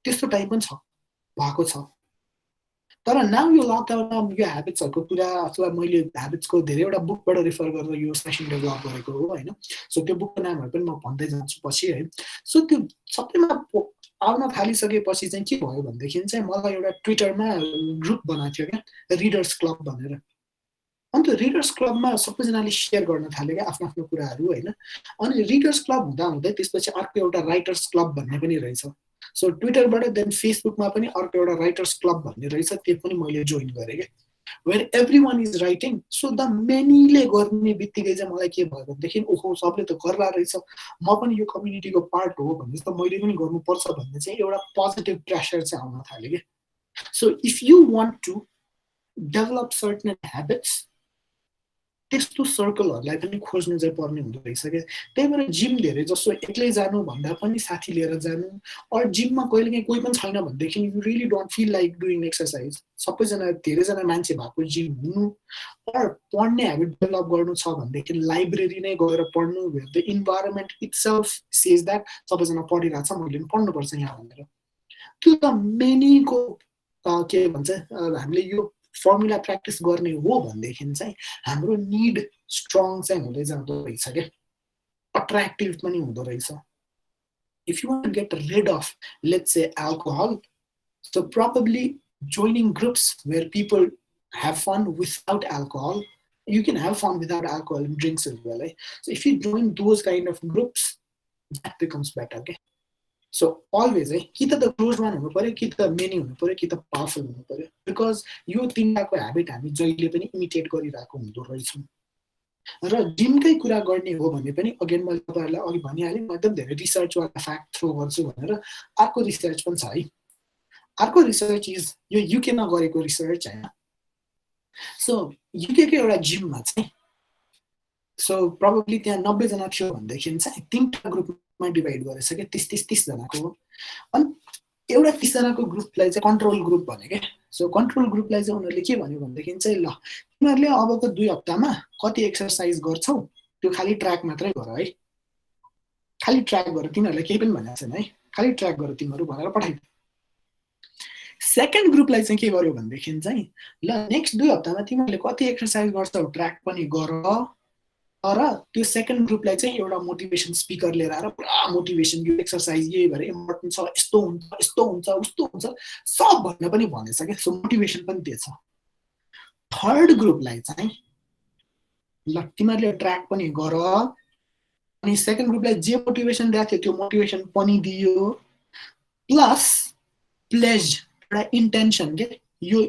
त्यस्तो टाइम पनि छ भएको छ तर नाउ यो लकडाउनमा यो ह्याबिट्सहरूको कुरा अथवा मैले ह्याबिट्सको धेरैवटा बुकबाट रेफर गरेर यो सेसन डेभलप गरेको हो होइन सो त्यो बुकको नामहरू पनि म भन्दै जान्छु पछि है सो त्यो सबैमा आउन थालिसकेपछि चाहिँ के भयो भनेदेखि चाहिँ मलाई एउटा ट्विटरमा ग्रुप बनाएको थियो क्या रिडर्स क्लब भनेर अन्त रिडर्स क्लबमा सबैजनाले सेयर गर्न थाल्यो क्या आफ्नो आफ्नो कुराहरू होइन अनि रिडर्स क्लब हुँदा हुँदै त्यसपछि अर्को एउटा राइटर्स क्लब भन्ने पनि रहेछ सो ट्विटरबाट देन फेसबुकमा पनि अर्को एउटा राइटर्स क्लब भन्ने रहेछ त्यो पनि मैले जोइन गरेँ क्या where every one is writing so the मेनीले गर्ने बित्तिकै चाहिँ मलाई के भयो भनेदेखि ओहो सबले त गर्ला रहेछ म पनि यो कम्युनिटीको पार्ट हो भने त मैले पनि गर्नुपर्छ भन्ने चाहिँ एउटा पोजिटिभ प्रेसर चाहिँ आउन थाल्यो क्या so if you want to develop certain habits त्यस्तो सर्कलहरूलाई पनि खोज्नु चाहिँ पर्ने हुँदो रहेछ क्या त्यही भएर जिम धेरै जसो एक्लै जानु भन्दा पनि साथी लिएर जानु अरू जिममा कहिलेकाहीँ कोही पनि छैन भनेदेखि you really don't feel like doing exercise सबैजना धेरैजना मान्छे भएको जिम हुनु अरू पढ्ने ह्याबिट डेभलप गर्नु छ भनेदेखि लाइब्रेरी नै गएर पढ्नु the environment itself says that सबैजना पढिरहेको छ मैले पनि पढ्नुपर्छ यहाँ भनेर त्यो त मेनीको के भन्छ हामीले यो फर्मुला प्र्याक्टिस गर्ने हो भनेदेखि चाहिँ हाम्रो निड स्ट्रङ चाहिँ हुँदै जाँदो रहेछ क्या अट्र्याक्टिभ पनि हुँदो रहेछ if you want get rid of let's say alcohol so probably joining groups where people have fun without alcohol you can have fun without alcohol and drinks as well so if you join those kind of groups that becomes better okay so always कि त close one हुनु पर्यो कि त many हुनु पर्यो कि त पावरफुल हुनु पर्यो बिकज यो तिनटाको ह्याबिट हामी जहिले पनि इमिटेट गरिरहेको हुँदो रहेछौँ र जिमकै कुरा गर्ने हो भने पनि अगेन मैले तपाईँहरूलाई अघि भनिहालेँ म एकदम धेरै रिसर्चवाला फ्याक्ट थ्रो गर्छु भनेर अर्को रिसर्च पनि छ है अर्को रिसर्च इज यो युकेमा गरेको रिसर्च होइन सो युकेको एउटा जिममा चाहिँ सो प्रोबेबली त्यहाँ 90 जना थियो भनेदेखि चाहिँ 3टा ग्रुपमा डिभाइड गरेछ क्या 30 जनाको अनि एउटा 30 जनाको ग्रुपलाई चाहिँ कन्ट्रोल ग्रुप भने क्या सो कन्ट्रोल ग्रुपलाई चाहिँ उनीहरूले के भन्यो भनेदेखि चाहिँ ल तिमीहरूले अबको 2 हप्तामा कति एक्सर्साइज गर्छौ त्यो खाली ट्र्याक मात्रै गर है खाली ट्र्याक गर तिनीहरूले केही पनि भनेको छैन है खाली ट्र्याक गर तिमीहरू भनेर पठाइदियो सेकेन्ड ग्रुपलाई चाहिँ के गर्यो भनेदेखि चाहिँ ल नेक्स्ट 2 हप्तामा तिमीहरूले कति एक्सर्साइज गर्छौ ट्र्याक पनि गर तर त्यो सेकेन्ड ग्रुपलाई चाहिँ एउटा मोटिभेसन स्पिकर लिएर आएर पुरा मोटिभेसन यो एक्सर्साइज यही भएर इम्पोर्टेन्ट छ यस्तो हुन्छ उस्तो हुन्छ सब भन्न पनि भनेछ क्या सो मोटिभेसन पनि दिएछ थर्ड ग्रुपलाई चाहिँ ल तिमीहरूले ट्र्याक पनि गर अनि सेकेन्ड ग्रुपलाई जे मोटिभेसन दिएको थियो त्यो मोटिभेसन पनि दियो प्लस प्लेज एउटा इन्टेन्सन के यो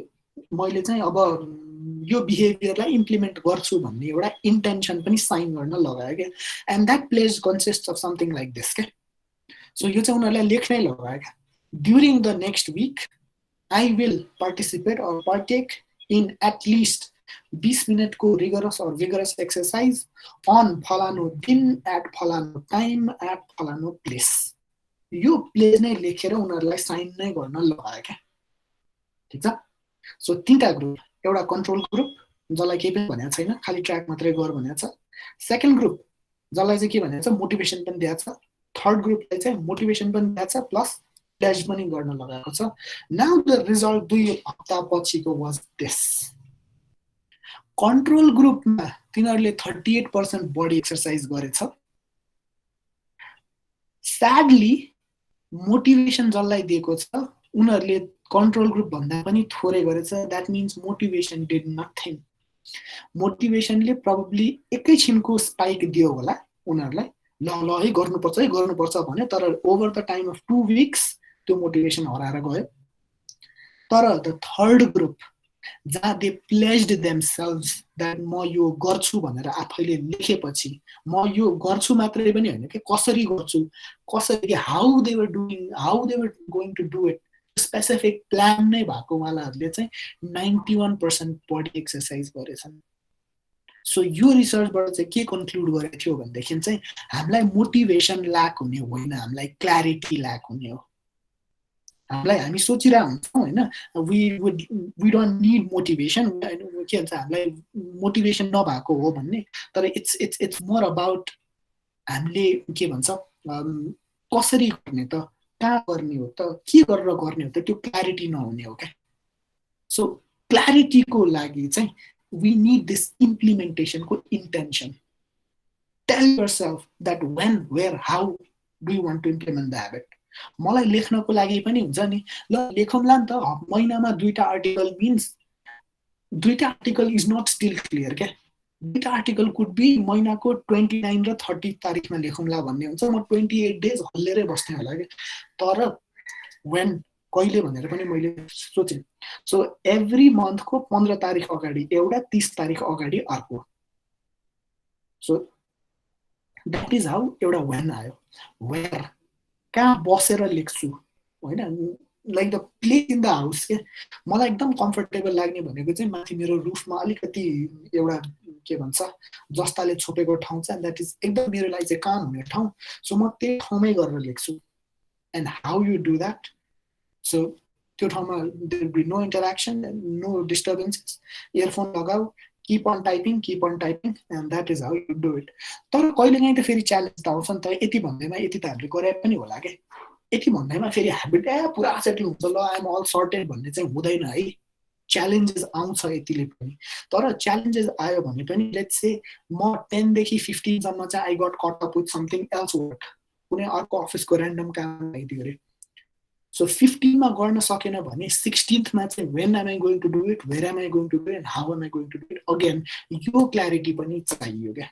मैले चाहिँ अब यो बिहेभियरलाई इम्प्लिमेन्ट गर्छु भन्ने एउटा इन्टेन्सन पनि साइन गर्न लगायो क्या and that pledge consist of something like this क्या सो यो चाहिँ उनीहरूलाई लेख्नै लगायो क्या during the next week I will participate or partake in at least 20 मिनटको rigorous or vigorous exercise on फलानु दिन एट फलानु टाइम एट फलानु प्लेस यो प्लेज नै लेखेर उनीहरूलाई साइन नै गर्न लगायो क्या ठिक छ सो 3टा ग्रुप एउटा कन्ट्रोल ग्रुप जसलाई केही पनि भनेको छैन खाली ट्र्याक मात्रै गर भनेको छ सेकेन्ड ग्रुप जसलाई चाहिँ के भनेको छ मोटिभेसन पनि दिएको छ थर्ड ग्रुपलाई चाहिँ मोटिभेसन पनि दिएको छ प्लस प्लेज पनि गर्न लगाएको छ नाउ द रिजल्ट 2 हप्ता पछिको वाज दिस कन्ट्रोल ग्रुपमा तिनीहरूले 38% बडी एक्सर्साइज गरेछ स्याडली मोटिभेसन जसलाई दिएको छ उनीहरूले कन्ट्रोल ग्रुप भन्दा पनि थोरै गरेछ that means motivation did nothing मोटिभेसनले प्रोबेबली एकैछिनको स्पाइक दियो होला उनीहरूलाई ल है गर्नुपर्छ भने तर over the time of 2 weeks त्यो मोटिभेसन हराएर गयो तर द थर्ड ग्रुप जहाँ दे प्लेज्ड देमसेल्भ्स द्याट म यो गर्छु भनेर आफैले लेखेपछि म यो गर्छु मात्रै पनि होइन कि कसरी गर्छु कसरी how they were going to do it specific plan नै भएको वालाहरूले चाहिँ 91% बडी एक्सर्साइज गरेछन् सो यो रिसर्चबाट चाहिँ के कन्क्लुड गरेको थियो भनेदेखि चाहिँ हामीलाई मोटिभेसन ल्याक हुने होइन हामीलाई क्ल्यारिटी ल्याक हुने हो हामीलाई हामी सोचिरहेको हुन्छौँ होइन वी डोन्ट निड मोटिभेसन के भन्छ हामीलाई मोटिभेसन नभएको हो भन्ने तर इट्स मोर अबाउट हामीले के भन्छ कसरी गर्ने त, कहाँ गर्ने हो त, के गरेर गर्ने हो त, त्यो क्ल्यारिटी नहुने हो क्या. सो क्ल्यारिटीको लागि चाहिँ we need this implementation को intention. Tell yourself that when, where, how do you want to implement the habit. मलाई लेख्नको लागि पनि हुन्छ नि, ल लेखौँला नि त, महिनामा 2टा आर्टिकल मिन्स 2टा article is not still clear क्या. 2टा आर्टिकल कुड बी महिनाको 29 र 30 तारिकमा लेखौँला भन्ने हुन्छ, म 28 डेज हल्लेरै बस्ने होला क्या. तर when कहिले भनेर पनि मैले सोचेँ. सो एभ्री मन्थको 15 तारिक अगाडि एउटा, 30 तारिक अगाडि अर्को. सो द्याट इज हाउ एउटा when आयो. वेयर कहाँ बसेर लेख्छु होइन, like the place in the house के. मलाई एकदम कम्फर्टेबल लाग्ने भनेको चाहिँ माथि मेरो रुफमा अलिकति एउटा के भन्छ जस्ताले छोपेको ठाउँ छ. द्याट इज एकदम मेरो लागि चाहिँ काम हुने ठाउँ. सो म त्यही ठाउँमै गरेर लेख्छु. And how you do that. So त्यो ठाउँमा there will be no interaction, no disturbances. Earphone लगाऊ, keep on typing, and that is how you do it. तर कहिलेकाहीँ त फेरि च्यालेन्ज त आउँछ नि त. यति भन्दैमा यति त हामीले गरे पनि होला के. यति भन्दैमा फेरि ह्याबिट पुरा सेटल हुन्छ, ल आइएम अल सर्टेड भन्ने चाहिँ हुँदैन है. च्यालेन्जेस आउँछ यतिले पनि. तर च्यालेन्जेस आयो भने पनि लेट्स से म 10 देखि 15 सम्म चाहिँ I got caught up with something else work, कुनै अर्को अफिसको ऱ्यान्डम काम आइदियो अरे. सो 15 मा गर्न सकेन भने 16th मा चाहिँ when am I going to do it, where am I going to do it, and how am I going to do it. Again यो क्ल्यारिटी पनि चाहियो क्या.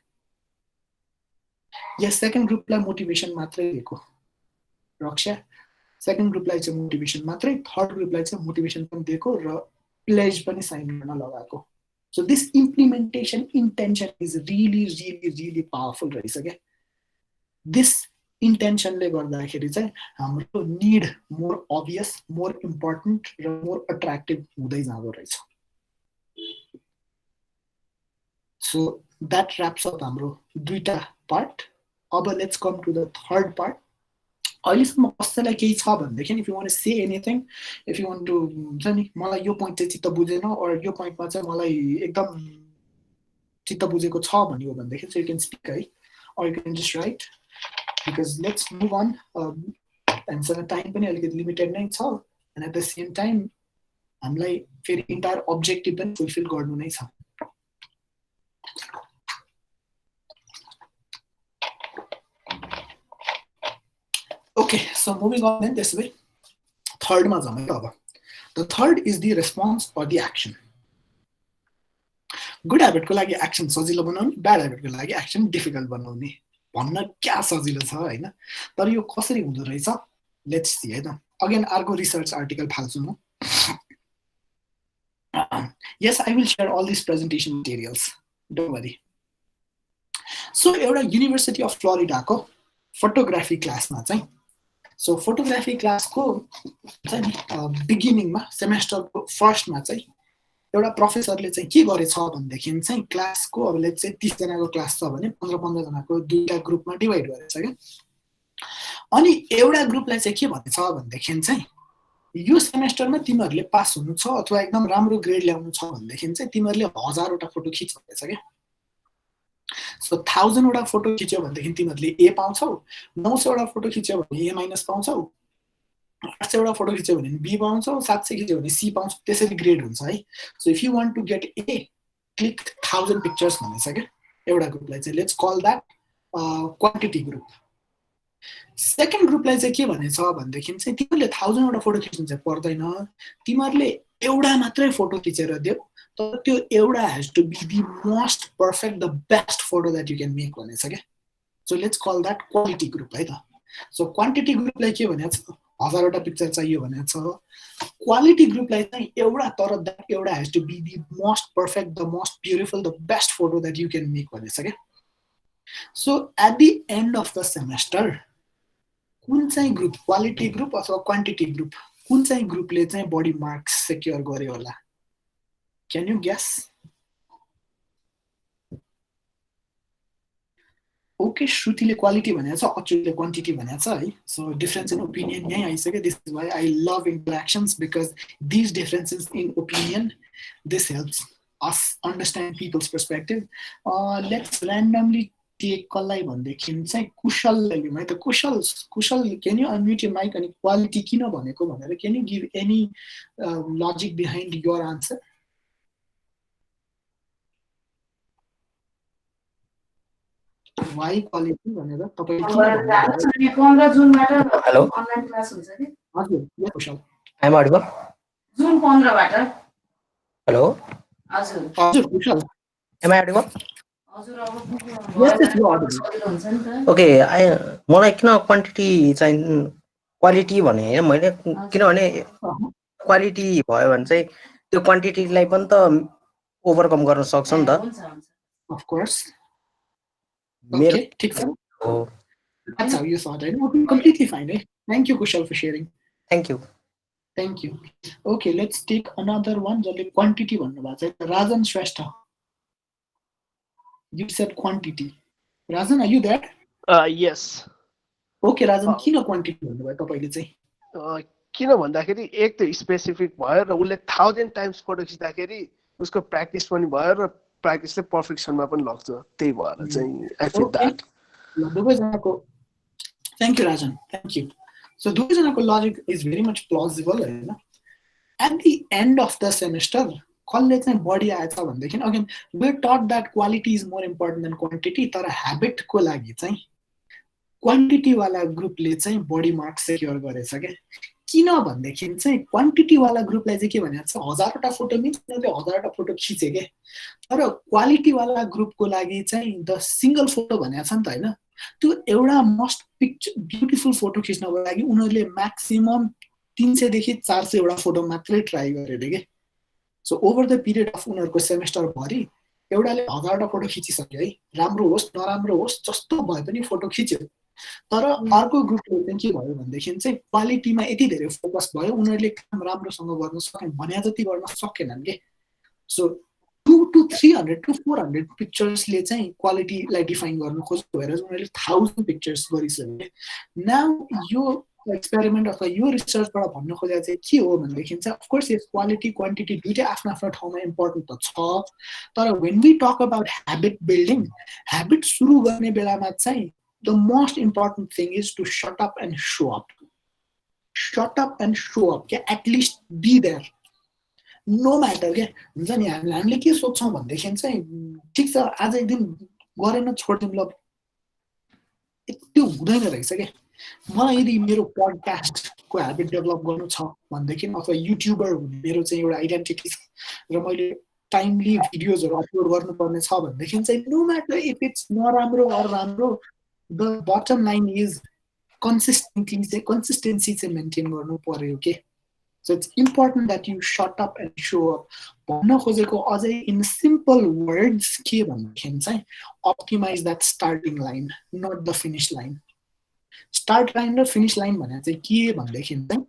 या सेकेन्ड ग्रुपलाई मोटिभेसन मात्रै दिएको रक्षा, सेकेन्ड ग्रुपलाई चाहिँ मोटिभेसन मात्रै, थर्ड ग्रुपलाई चाहिँ मोटिभेसन पनि दिएको र प्लेज पनि साइन गर्न लगाएको. So this implementation intention is really really really powerful रहेछ क्या. दिस इन्टेन्सनले गर्दाखेरि चाहिँ हाम्रो need more obvious, more important र मोर अट्र्याक्टिभ हुँदै जाँदो रहेछ. सो द्याट ऱ्याप्स अप हाम्रो 2टा पार्ट. अब let's come to the third part. अहिलेसम्म कसैलाई केही छ भनेदेखि if you want to say anything, if you want to हुन्छ नि मलाई यो पोइन्ट चाहिँ चित्त बुझेन अर यो पोइन्टमा चाहिँ मलाई एकदम चित्त बुझेको छ भन्यो भनेदेखि चाहिँ यु क्यान स्पिक है, or you can just write. because let's move on. And so the time पनि अलिकति लिमिटेड नै छ. and at the same time हामीलाई फेरि इन्टायर अब्जेक्टिभ पनि फुलफिल गर्नु नै छ. Okay, so moving on then this way. Third मा जाउँ है अब. The third is the response or the action. Good ह्याबिटको लागि एक्सन सजिलो बनाउने, ब्याड ह्याबिटको लागि एक्सन डिफिकल्ट बनाउने भन्न क्या सजिलो छ होइन. तर यो कसरी हुँदो रहेछ लेट्स सी है त. अगेन अर्को रिसर्च आर्टिकल फाल्छु म. yes, I will share all these presentation materials, don't worry. So एउटा युनिभर्सिटी अफ फ्लोरिडाको फोटोग्राफी क्लासमा चाहिँ, सो फोटोग्राफी क्लासको चाहिँ नि बिगिनिङमा सेमेस्टरको फर्स्टमा चाहिँ एउटा प्रोफेसरले चाहिँ के गरेछ भनेदेखि चाहिँ क्लासको अब लेट्स चाहिँ 30 जनाको क्लास छ भने 15 जनाको दुईटा ग्रुपमा डिभाइड गरेछ क्या. अनि एउटा ग्रुपलाई चाहिँ के भनेछ भनेदेखि चाहिँ यो सेमेस्टरमा तिमीहरूले पास हुनु छ अथवा एकदम राम्रो ग्रेड ल्याउनु छ भनेदेखि चाहिँ तिमीहरूले 1000 वटा फोटो खिच भनेछ क्या. सो 1000 वटा फोटो खिच्यो भनेदेखि तिमीहरूले ए पाउँछौ, 900 वटा फोटो खिच्यो भने ए माइनस पाउँछौ, 800 वटा फोटो खिच्यो भने बी पाउँछौ, 700 खिच्यो भने सी पाउँछौ. त्यसरी ग्रेड हुन्छ है. So if you want to get a click 1000 pictures भनेछ क्या एउटा ग्रुपलाई चाहिँ. Let's call that quantity group. Second ग्रुपलाई चाहिँ के भनेछ भनेदेखि चाहिँ तिमीहरूले 1000 वटा फोटो खिच्नु चाहिँ पर्दैन, तिमीहरूले एउटा मात्रै फोटो खिचेर देऊ, तर त्यो एउटा has to be the most perfect the best photo that you can make भनेछ क्या. So let's call that quality group है त. सो क्वान्टिटी ग्रुपलाई के भनेको छ 1000 वटा पिक्चर चाहियो भनेको छ. क्वालिटी ग्रुपलाई चाहिँ एउटा, तर द्याट एउटा has to be the most perfect the most beautiful the best photo that you can make भनेछ क्या. So at the end of the semester कुन चाहिँ ग्रुप, क्वालिटी ग्रुप अथवा क्वान्टिटी ग्रुप, कुन चाहिँ ग्रुपले चाहिँ बढी मार्क्स सेक्योर गर्यो होला? Can you guess? ओके, श्रुतिले क्वालिटी भनेको छ, अच्युतले क्वान्टिटी भनेको छ है. सो डिफरेन्स इन ओपिनियन यहीँ आइसक्यो. This is why I love interactions because this differences in opinion this helps us understand people's perspective. Let's randomly take कसलाई भनेदेखि चाहिँ कुशललाई लिउँ है त Kushal Kushal can you unmute your mic अनि क्वालिटी किन भनेको भनेर can you give any logic behind your answer why quality भनेर तपाईँले किन भन्नुभयो 15 जुनबाट हेलो अनलाइन क्लास हुन्छ कि हजुर या कुशल आइम अडिबल जुन 15 बाट हेलो हजुर हजुर कुशल एम आई अडिबल हजुर अब हुन्छ नि त ओके मलाई किन क्वान्टिटी चाहिँ क्वालिटी भने हैन मैले किनभने क्वालिटी भयो भने चाहिँ त्यो क्वान्टिटीलाई पनि त ओभरकम गर्न सक्छ नि त अफ कोर्स मेरो ओके ठीक छ हो That's how you thought, right? Okay, completely fine. Eh? Thank you, Kushal, for sharing. Thank you Thank you. Okay, let's take another one. जसले quantity भन्नुभएको छ Rajan Shrestha. You said quantity. Rajan, are you there? Yes. Okay, Rajan, किन quantity भन्नुभयो तपाईले चाहिँ? किन भन्दाखेरि एक त स्पेसिफिक भयो र उसले 1000 टाइम्स फोटो खिच्दाखेरि उसको प्र्याक्टिस पनि भयो र प्र्याक्टिसले पर्फेक्सनमा पनि लग्छ त्यही भएर चाहिँ आई फिल दैट दुवैजनाको Thank you, Rajan. Thank you. So, दुवैजनाको logic is very much plausible, हैन? At the end of the semester, कसले चाहिँ बढी आएछ भनेदेखि again we are taught that quality is more important than quantity तर habit को लागि चाहिँ क्वान्टिटी वाला ग्रुपले चाहिँ बढी मार्क्स सेक्युर गरेछ के किन भन्देखि चाहिँ क्वान्टिटी वाला ग्रुपलाई चाहिँ के भनेको छ हजारवटा फोटो मिन्स उनीहरूले हजारवटा फोटो खिचे के तर क्वालिटी वाला ग्रुपको लागि चाहिँ द सिंगल फोटो भनेको छ नि त हैन त्यो एउटा मस्ट पिक्चर ब्युटिफुल फोटो खिच्नको लागि उनीहरूले म्याक्सिमम 300 देखि 400 वटा फोटो मात्रै ट्राई गरे के so over the period of उनीहरूको सेमेस्टर भरि एउटाले हजारवटा फोटो खिचिसक्यो है राम्रो होस् नराम्रो होस् जस्तो भए पनि फोटो खिच्यो तर अर्को ग्रुपले चाहिँ के भयो भनेदेखि चाहिँ क्वालिटीमा यति धेरै फोकस भयो उनीहरूले काम राम्रोसँग गर्न सकेन भने जति गर्न सकेनन् के सो 2 to 300 to 400 पिक्चर्सले चाहिँ क्वालिटीलाई डिफाइन गर्न खोज्यो भएर उनीहरूले 1000 पिक्चर्स गरिसके नाउ यो एक्सपेरिमेन्ट अथवा यो रिसर्चबाट भन्न खोजेको चाहिँ के हो भनेदेखि चाहिँ अफकोर्स यस क्वालिटी क्वान्टिटी दुईटै आफ्नो आफ्नो ठाउँमा इम्पोर्टेन्ट त छ तर when we talk about habit building habit सुरु गर्ने बेलामा चाहिँ the most important thing is to shut up and show up. Shut up and show up. At least be there. No matter. हुन्छ नि हामीले के सोच्छौँ भनेदेखि चाहिँ ठिक छ आज एक दिन गरेन छोड्दिउँ ल त्यो हुँदैन रहेछ के मलाई यदि मेरो पडकास्टको ह्याबिट डेभलप गर्नु छ भनेदेखि अथवा युट्युबर हुने मेरो चाहिँ एउटा आइडेन्टिटी छ र मैले टाइमली भिडियोजहरू अपलोड गर्नुपर्ने छ भनेदेखि चाहिँ नो म्याटर इफ इट्स नराम्रो अर राम्रो the bottom line is consistency चाहिँ maintain गर्नु पर्यो के so it's important that you shut up and show up भन्न खोजेको अझै in simple words के भन्दाखेरि चाहिँ optimize that starting line not the finish line start line र finish line भनेको चाहिँ के भन्दाखेरि चाहिँ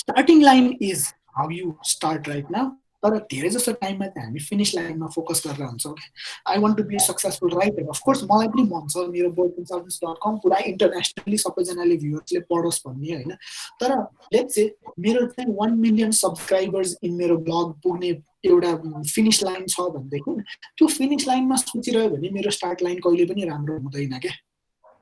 starting line is how you start right now तर धेरै जस्तो टाइममा चाहिँ हामी फिनिश लाइनमा फोकस गरेर हुन्छौँ I want to be a successful writer of course मलाई पनि मन छ मेरो boardconsultants.com पुरा इन्टरनेसनली सबैजनाले भ्युअर्सले पढोस् भन्ने होइन तर लेट्स से मेरो चाहिँ 1 मिलियन सब्सक्राइबर्स इन मेरो ब्लग पुग्ने एउटा फिनिश लाइन छ भनेदेखि त्यो फिनिश लाइनमा सोचिरह्यो भने मेरो स्टार्ट लाइन कहिले पनि राम्रो हुँदैन क्या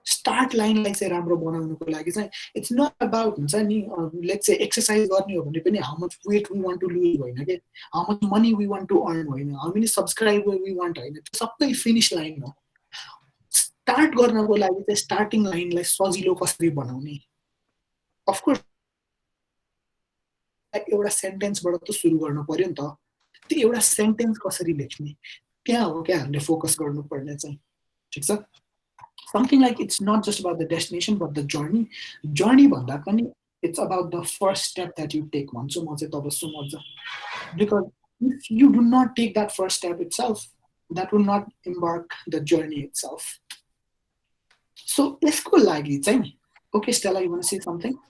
स्टार्ट लाइनलाई चाहिँ राम्रो बनाउनुको लागि चाहिँ इट्स नट अबाउट हुन्छ नि लेट्स से एक्सर्साइज गर्ने हो भने पनि how much weight we want to lose होइन कि how much money we want to earn होइन how many subscriber we want होइन त्यो सबै फिनिश लाइन हो स्टार्ट गर्नको लागि चाहिँ स्टार्टिङ लाइनलाई सजिलो कसरी बनाउने अफकोर्स एउटा सेन्टेन्सबाट त सुरु गर्नु पर्यो नि त त्यो एउटा सेन्टेन्स कसरी लेख्ने त्यहाँ हो क्या हामीले फोकस गर्नुपर्ने चाहिँ ठिक छ something like it's not just about the destination but the journey भन्दा पनि it's about the first step that you take भन्छु म चाहिँ तब सुमर्छ because if you do not take that first step itself that will not embark the journey itself so यसको लागि चाहिँ okay Stella you want to say something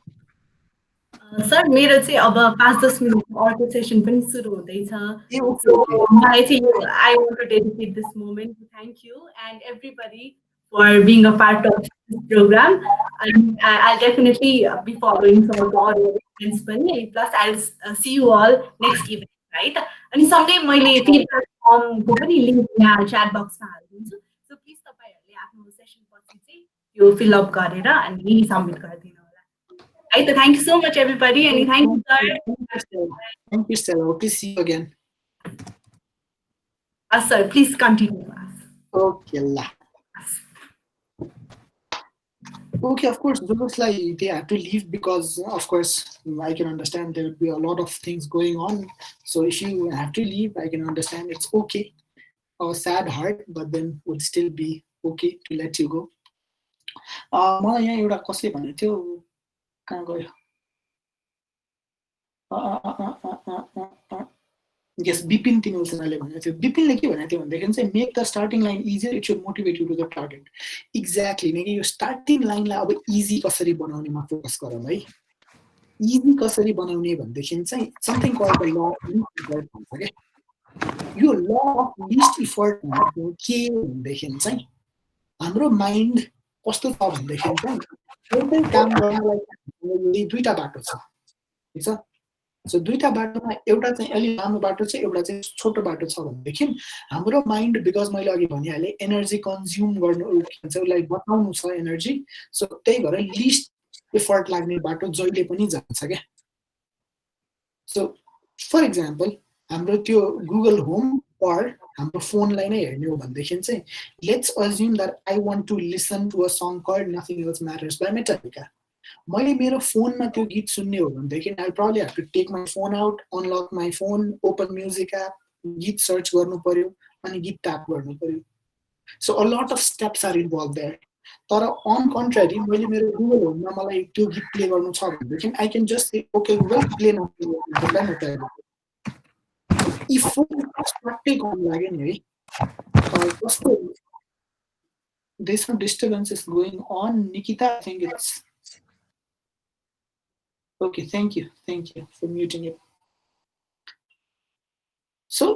sir मेरो चाहिँ अब 5-10 मिनेटको अर्को सेसन पनि सुरु हुँदैछ मलाई चाहिँ I want to dedicate this moment to thank you and everybody for being a part of this program. I'll definitely be following some of the audio events. Plus, I'll see you all next event, right? And someday, my feedback form link in the chat box. So please, यो fill up गरेर अनि submit गरिदिनु होला है त thank you so much everybody अनि thank you sir Thank you, Stella. Okay, see you again. Sir please continue Okay, la. Okay, of course, looks like they have to leave because, of course, I can understand there would be a lot of things going on. So if you have to leave, I can understand it's okay. A sad heart, but then would still be okay to let you go. मलाई यहाँ एउटा कसले भनेको थियो कहाँ गयो यस बिपिन तिमलसेनाले भनेको थियो बिपिनले के भनेको थियो भनेदेखि चाहिँ make the starting line easier it should motivate you to the target exactly नै यो स्टार्टिङ लाइनलाई अब इजी कसरी बनाउनेमा फोकस गरौँ है इजी कसरी बनाउने भनेदेखि चाहिँ something called the law of least effort भन्छ क्या यो ल अफ लिस्ट इफर्ट भनेको के भनेदेखि चाहिँ हाम्रो माइन्ड कस्तो छ भनेदेखि चाहिँ एउटै काम गर्नलाई दुईटा बाटो छ ठिक छ सो दुईटा बाटोमा एउटा चाहिँ अलि लामो बाटो छ एउटा चाहिँ छोटो बाटो छ भनेदेखि हाम्रो माइन्ड बिकज मैले अघि भनिहालेँ एनर्जी कन्ज्युम गर्नु के भन्छ उसलाई बचाउनु छ एनर्जी सो त्यही भएर लिस्ट एफर्ट लाग्ने बाटो जहिले पनि जान्छ क्या सो फर इक्जाम्पल हाम्रो त्यो गुगल होम अर हाम्रो फोनलाई नै हेर्ने हो भनेदेखि चाहिँ let's assume that I want to listen to a song called nothing else matters by Metallica मैले मेरो फोनमा त्यो गीत सुन्ने हो भनेदेखि I probably have to take my phone out unlock my phone open music app गीत सर्च गर्नु पर्यो अनि गीत ट्याप गर्नु पर्यो so a lot of steps are involve there तर अन कन्ट्रारी मैले मेरो गुगल होममा मलाई त्यो गीत प्ले गर्नु छ भनेदेखि I can just say okay Google play न यी फोन स्वाटै कम लाग्यो नि है कस्तो there's some disturbances going on Nikita I think it's okay thank you for muting it so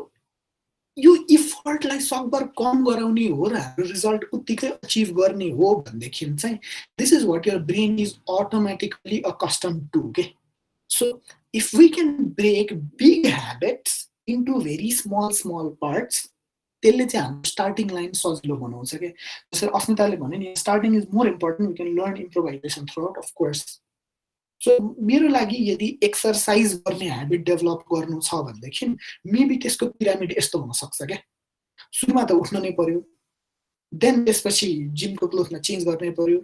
यो इफर्टलाई सकभर कम गराउने हो र हाम्रो रिजल्ट उत्तिकै अचिभ गर्ने हो भनेदेखि चाहिँ this is what your brain is automatically accustomed to के so if we can break big habits into very small parts त्यसले चाहिँ हाम्रो स्टार्टिङ लाइन सजिलो बनाउँछ क्या जसरी अस्मिताले भने नि starting is more important we can learn improvisation throughout of course so मेरो लागि यदि एक्सर्साइज गर्ने ह्याबिट डेभलप गर्नु छ भनेदेखि मेबी त्यसको पिरामिड यस्तो हुनसक्छ क्या सुरुमा त उठ्नु नै पर्यो देन त्यसपछि जिमको क्लोथमा चेन्ज गर्ने पर्यो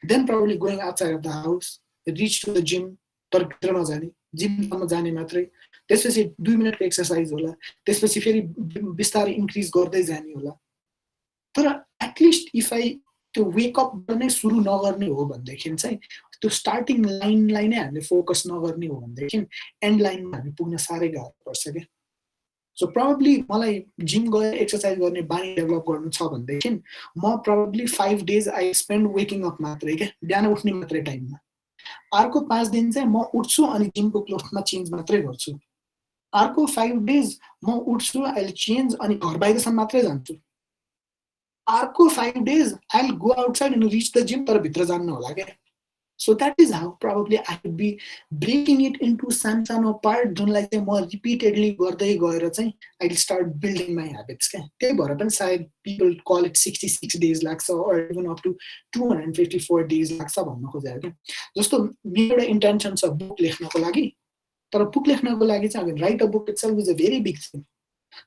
then probably going outside of the house reach to the gym तर भित्र नजाने जिमसम्म जाने मात्रै त्यसपछि 2 मिनटको एक्सर्साइज होला त्यसपछि फेरि बिस्तारै इन्क्रिज गर्दै जाने होला तर एटलिस्ट इफ आई त्यो वेकअप गर्ने सुरु नगर्ने हो भनेदेखि चाहिँ त्यो स्टार्टिङ लाइनलाई नै हामीले फोकस नगर्ने हो भनेदेखि एन्ड लाइनमा हामी पुग्न साह्रै गाह्रो पर्छ क्या सो प्रब्ली मलाई जिम गएर एक्सर्साइज गर्ने बानी डेभलप गर्नु छ भनेदेखि म probably 5 days I spend waking up मात्रै क्या बिहान उठ्ने मात्रै टाइममा अर्को 5 दिन चाहिँ म उठ्छु अनि जिमको क्लोथमा चेन्ज मात्रै गर्छु अर्को 5 डेज म उठ्छु आई चेन्ज अनि घर बाहिरसम्म मात्रै जान्छु अर्को 5 days I go outside and rich the gym तर भित्र जान्न होला क्या So that is how probably I would be breaking it into सानो पार्ट जुनलाई चाहिँ म रिपिटेडली गर्दै गएर चाहिँ I will start building my habits क्या त्यही भएर पनि सायद people call it 66 days लाग्छ or even up to 254 days लाग्छ भन्न खोजेको क्या जस्तो मेरो एउटा इन्टेन्सन छ बुक लेख्नको लागि तर बुक लेख्नको लागि चाहिँ right a book itself is a very big thing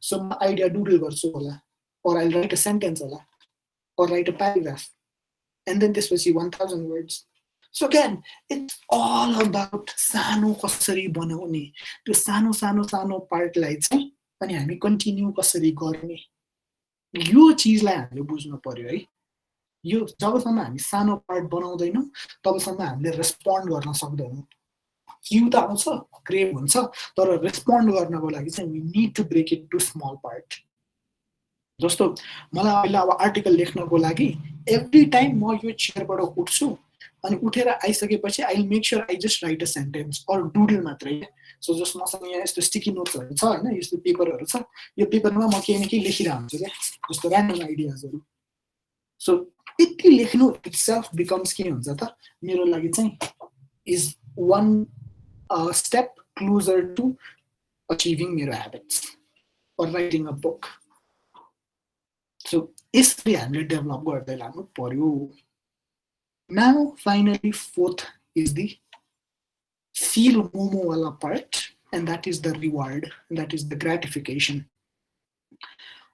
so म आइडिया डुडल गर्छु होला or I'll write a sentence होला or write a paragraph and then त्यसपछि 1000 words So again, it's all about सानो कसरी बनाउने त्यो सानो पार्टलाई चाहिँ अनि हामी कन्टिन्यू कसरी गर्ने यो चिजलाई हामीले बुझ्नु पर्यो है यो जबसम्म हामी सानो पार्ट बनाउँदैनौँ तबसम्म हामीले रेस्पोन्ड गर्न सक्दैनौँ क्यु त आउँछ क्रेभ हुन्छ तर रेस्पोन्ड गर्नको लागि चाहिँ we need to break it to small part जस्तो मलाई अहिले अब आर्टिकल लेख्नको लागि एभ्री टाइम म यो चेयरबाट उठ्छु अनि उठेर आइसकेपछि I will make sure I just write a sentence or doodle मात्रै सो जस्ट मसँग यहाँ यस्तो स्टिकी नोट्सहरू छ होइन यस्तो पेपरहरू छ यो पेपरमा म केही न केही लेखिरहेको हुन्छु क्या जस्तो ऱ्यान्डम आइडियाजहरू सो यति लेख्नु इट्सेल्फ बिकम्स के हुन्छ त मेरो लागि चाहिँ is one step closer to achieving मेरो habits or writing a book so यसरी हामीले डेभलप गर्दै लानु पर्यो Now, finally, fourth is the feel momo wala part, and that is the reward, that is the gratification.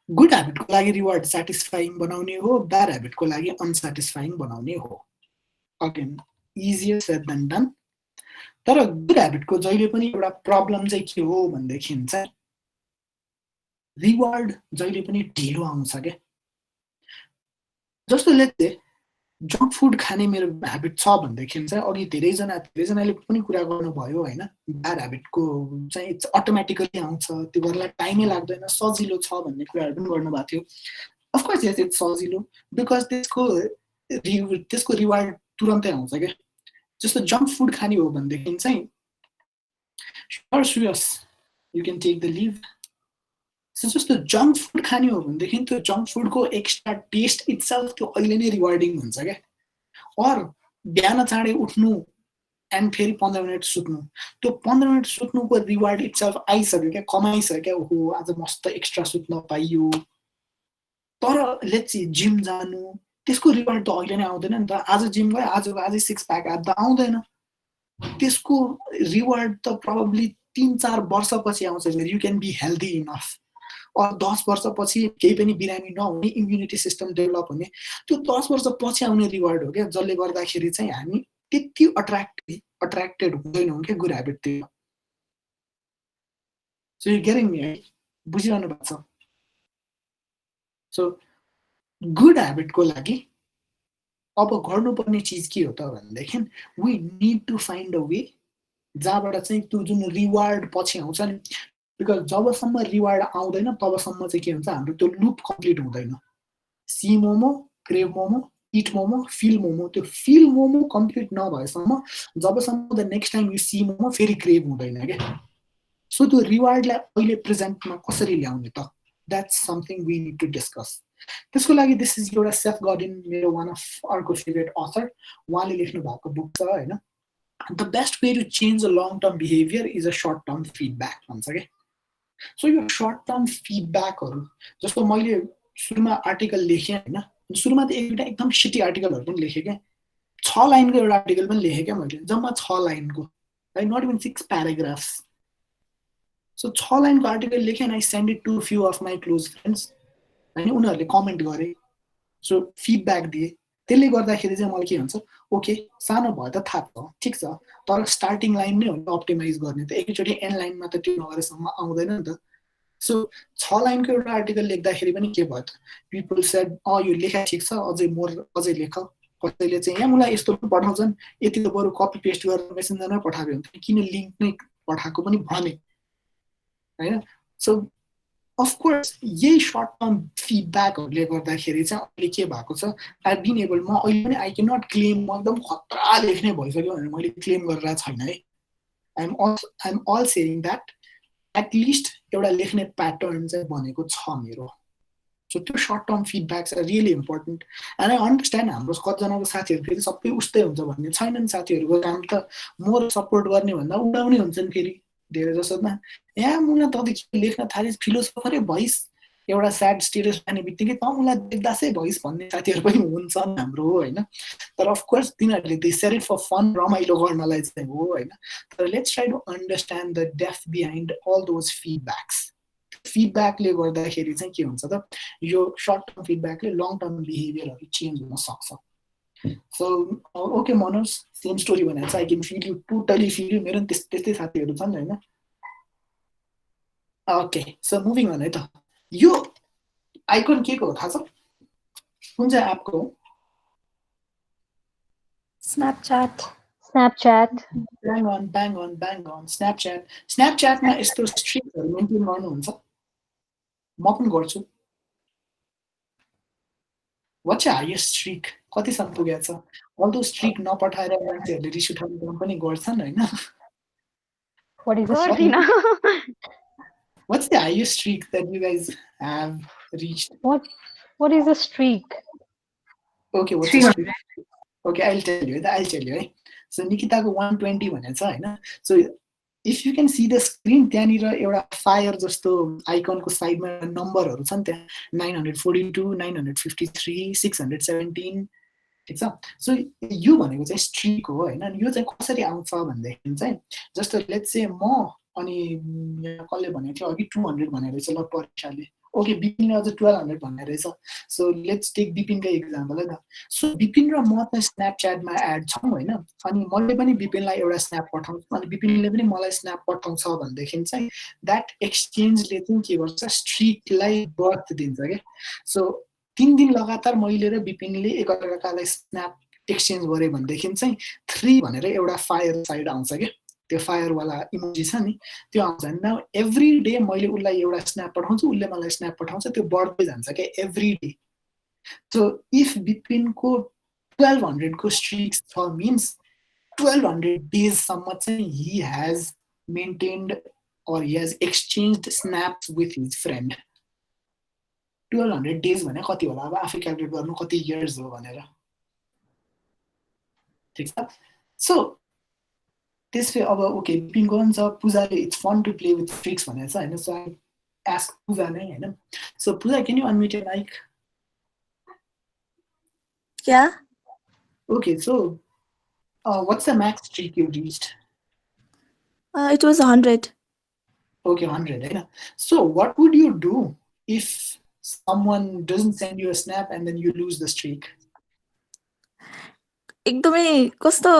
Good ह्याबिटको लागि reward satisfying बनाउने हो, ब्याड ह्याबिटको लागि अनसेटिस्फाइङ बनाउने हो. Again easier said than done. तर गुड ह्याबिटको जहिले पनि एउटा प्रब्लम चाहिँ के हो भनेदेखि चाहिँ रिवार्ड जहिले पनि ढिलो आउँछ क्या. जस्तो लेट्स जङ्क फुड खाने मेरो ह्याबिट छ भनेदेखि चाहिँ अघि धेरैजनाले पनि कुरा गर्नुभयो होइन, ब्याड ह्याबिटको चाहिँ इट्स अटोमेटिकली आउँछ, त्यो गर्नलाई टाइमै लाग्दैन, सजिलो छ भन्ने कुराहरू पनि गर्नुभएको थियो. अफकोर्स यस इट्स सजिलो बिकज त्यसको रिवार्ड तुरन्तै आउँछ क्या. जस्तो जङ्क फुड खाने हो भनेदेखि चाहिँ sure you can take the leave. जस्तो जङ्क फुड खाने हो भनेदेखि त्यो जङ्क फुडको एक्स्ट्रा टेस्ट इट्सेल्फ त्यो अहिले नै रिवार्डिङ हुन्छ क्या. अर बिहान चाँडै उठ्नु एन्ड फेरि 15 मिनट सुत्नु, त्यो 15 मिनट सुत्नुको रिवार्ड इट्सेल्फ आइसक्यो क्या, कमाइसक्यो क्या. ओहो आज मस्त एक्स्ट्रा सुत्न पाइयो. तर लेट्स सी जिम जानु, त्यसको रिवार्ड त अहिले नै आउँदैन नि त. आज जिम गयो, आजै 6 प्याक अब त आउँदैन. त्यसको रिवार्ड त प्रोबेबली 3-4 वर्षपछि आउँछ. You can be healthy enough. 10 वर्षपछि केही पनि बिरामी नहुने, इम्युनिटी सिस्टम डेभलप हुने, त्यो 10 वर्षपछि आउने रिवार्ड हो क्या. जसले गर्दाखेरि चाहिँ हामी त्यति अट्र्याक्टेड हुँदैनौँ क्या गुड ह्याबिटतिर. सो यु गेटिङ मी है, बुझिरहनु भएको छ. सो गुड ह्याबिटको लागि अब गर्नुपर्ने चिज के हो त भनेदेखि we need to find a way जहाँबाट चाहिँ त्यो जुन रिवार्ड पछि आउँछ नि, बिकज जबसम्म रिवार्ड आउँदैन तबसम्म चाहिँ के हुन्छ, हाम्रो त्यो लुप कम्प्लिट हुँदैन. See momo, crave momo, eat momo, feel momo, त्यो फिल मोमो कम्प्लिट नभएसम्म जबसम्म the next time you see momo फेरि क्रेभ हुँदैन क्या. सो त्यो रिवार्डलाई अहिले प्रेजेन्टमा कसरी ल्याउने त, that's something we need to discuss. त्यसको लागि दिस इज एउटा सेफ गॉर्डन, मेरो वान अफ अर्को फेभरेट अथर, उहाँले लेख्नु भएको बुक छ होइन. The best way to change a long term behaviour is a short term feedback भन्छ क्या. सो यो सर्ट टर्म फिडब्याकहरू, जस्तो मैले सुरुमा आर्टिकल लेखेँ होइन, सुरुमा त एउटा एकदम सिटी आर्टिकलहरू पनि लेखेँ क्या. 6 लाइनको एउटा आर्टिकल पनि लेखेँ क्या मैले, जम्मा 6 लाइनको है, नट इभन 6 प्याराग्राफ्स. सो 6 लाइनको आर्टिकल लेखेँ and I send it to few of my close friends होइन. उनीहरूले कमेन्ट गरे, सो फिडब्याक दिए. त्यसले गर्दाखेरि चाहिँ मलाई के हुन्छ, ओके सानो भयो त थाहा छ, ठिक छ, तर स्टार्टिङ लाइन नै हो नि अप्टिमाइज गर्ने, त एकैचोटि एन्ड लाइनमा त त्यो नगरेसम्म आउँदैन नि त. सो 6 लाइनको एउटा आर्टिकल लेख्दाखेरि पनि के भयो त, पिपल सेड यो लेखा ठिक छ, अझै लेख. कसैले चाहिँ यहाँ मलाई यस्तो पनि पठाउँछन्, यति त बरु कपी पेस्ट गरेर मेसेन्जरमै पठाएको हुन्छ, किन लिङ्क नै पठाएको पनि भने होइन. सो अफकोर्स यही सर्ट टर्म फिडब्याकहरूले गर्दाखेरि चाहिँ अहिले के भएको छ, आई बिन एबल, म अहिले पनि आई क्यान नट क्लेम म एकदम खतरा लेख्ने भइसक्यो भनेर मैले क्लेम गरेर छैन है. I am all saying that at least एउटा लेख्ने प्याटर्न चाहिँ बनेको छ मेरो. सो त्यो short term feedbacks are really important. And I understand हाम्रो कतिजनाको साथीहरू फेरि सबै उस्तै हुन्छ भन्ने छैनन्. साथीहरूको काम त मोर सपोर्ट गर्ने भन्दा उडाउने हुन्छन् फेरि धेरै जसोमा. यहाँ मुला तँले लेख्न थालिस् फिलोसोफरै भइस, एउटा स्याड स्टेटस लाने बित्तिकै त मुला देख्दासै भइस भन्ने साथीहरू पनि हुन्छन् हाम्रो होइन. तर अफकोर्स तिनीहरूले they said it for fun, रमाइलो गर्नलाई चाहिँ हो होइन. तर let's try to understand the depth behind all those feedbacks. फिडब्याकले गर्दाखेरि चाहिँ के हुन्छ त, यो सर्ट टर्म फिडब्याकले लङ टर्म बिहेभियरहरू चेन्ज हुन सक्छ. So okay Manoj, same story भनेर चाहिँ I can feel you, totally feel you. मेरो पनि त्यस्तै साथीहरू छन् होइन. ओके सो मुभिङ अन है त. यो आइकन के को हो थाहा छ, कुन चाहिँ एपको हो? स्न्यापच्याट. Bang on. स्न्यापच्याटमा यस्तो स्ट्रिक्सहरू मेन्टेन गर्नुहुन्छ, म पनि गर्छु. वाट चाहिँ हाइएस्ट स्ट्रिक कतिसम्म पुगेको छ? अल्दो स्ट्रिक नपठाएर मान्छेहरूले रिस उठाउने काम पनि गर्छन् होइन. What's the highest streak that you guys have reached? What is a streak? Okay, what's a streak? Okay, I'll tell you. So Nikitaको 120 भनेको छ होइन. So if you can see the screen, त्यहाँनिर एउटा फायर जस्तो आइकनको साइडमा नम्बरहरू छन्, त्यहाँ 942, 953, 617, ठिक छ सो यो भनेको चाहिँ स्ट्रिक हो होइन यो चाहिँ कसरी आउँछ भनेदेखि चाहिँ जस्तो लेट्स से म अनि कसले भनेको थियो अघि 200 भनेर रहेछ ल परीक्षाले ओके बिपिनले अझ 1200 भन्ने रहेछ सो लेट्स टेक बिपिनकै इक्जाम्पल है त सो बिपिन र म त स्न्यापच्याटमा एड छौँ होइन अनि मैले पनि बिपिनलाई एउटा स्न्याप पठाउँछु अनि बिपिनले पनि मलाई स्न्याप पठाउँछ भनेदेखि चाहिँ द्याट एक्सचेन्जले चाहिँ के गर्छ स्ट्रिकलाई बर्थ दिन्छ क्या सो 3 दिन लगातार मैले र बिपिनले एकअर्कालाई स्न्याप एक्सचेन्ज गऱ्यो भनेदेखि चाहिँ 3 भनेर एउटा फायर साइड आउँछ क्या त्यो फायरवाला इमोजी छ नि त्यो आउँछ नाउ एभ्री डे मैले उसलाई एउटा स्न्याप पठाउँछु उसले मलाई स्न्याप पठाउँछ त्यो बढ्दै जान्छ क्या एभ्री डे सो इफ बिपिनको 1200 को स्ट्रिक छ मिन्स 1200 डेजसम्म चाहिँ he has maintained or he has exchanged snaps with his friend 1200 days भने कति होला अब आफै क्याल्कुलेट गर्नु कति इयर्स हो भनेर ठिक छ सो त्यसले अब ओके बिपिन गर्छ पूजाले it's fun to play with tricks भनेर छ हैन सो आई आस्क पूजा नै हैन so Puja can you unmute your mic Yeah. Okay, so what's the max streak you reached? It was 100. Okay, 100. Right? So what would you do if someone doesn't send you a snap and then you lose the streak? एकदमै कस्तो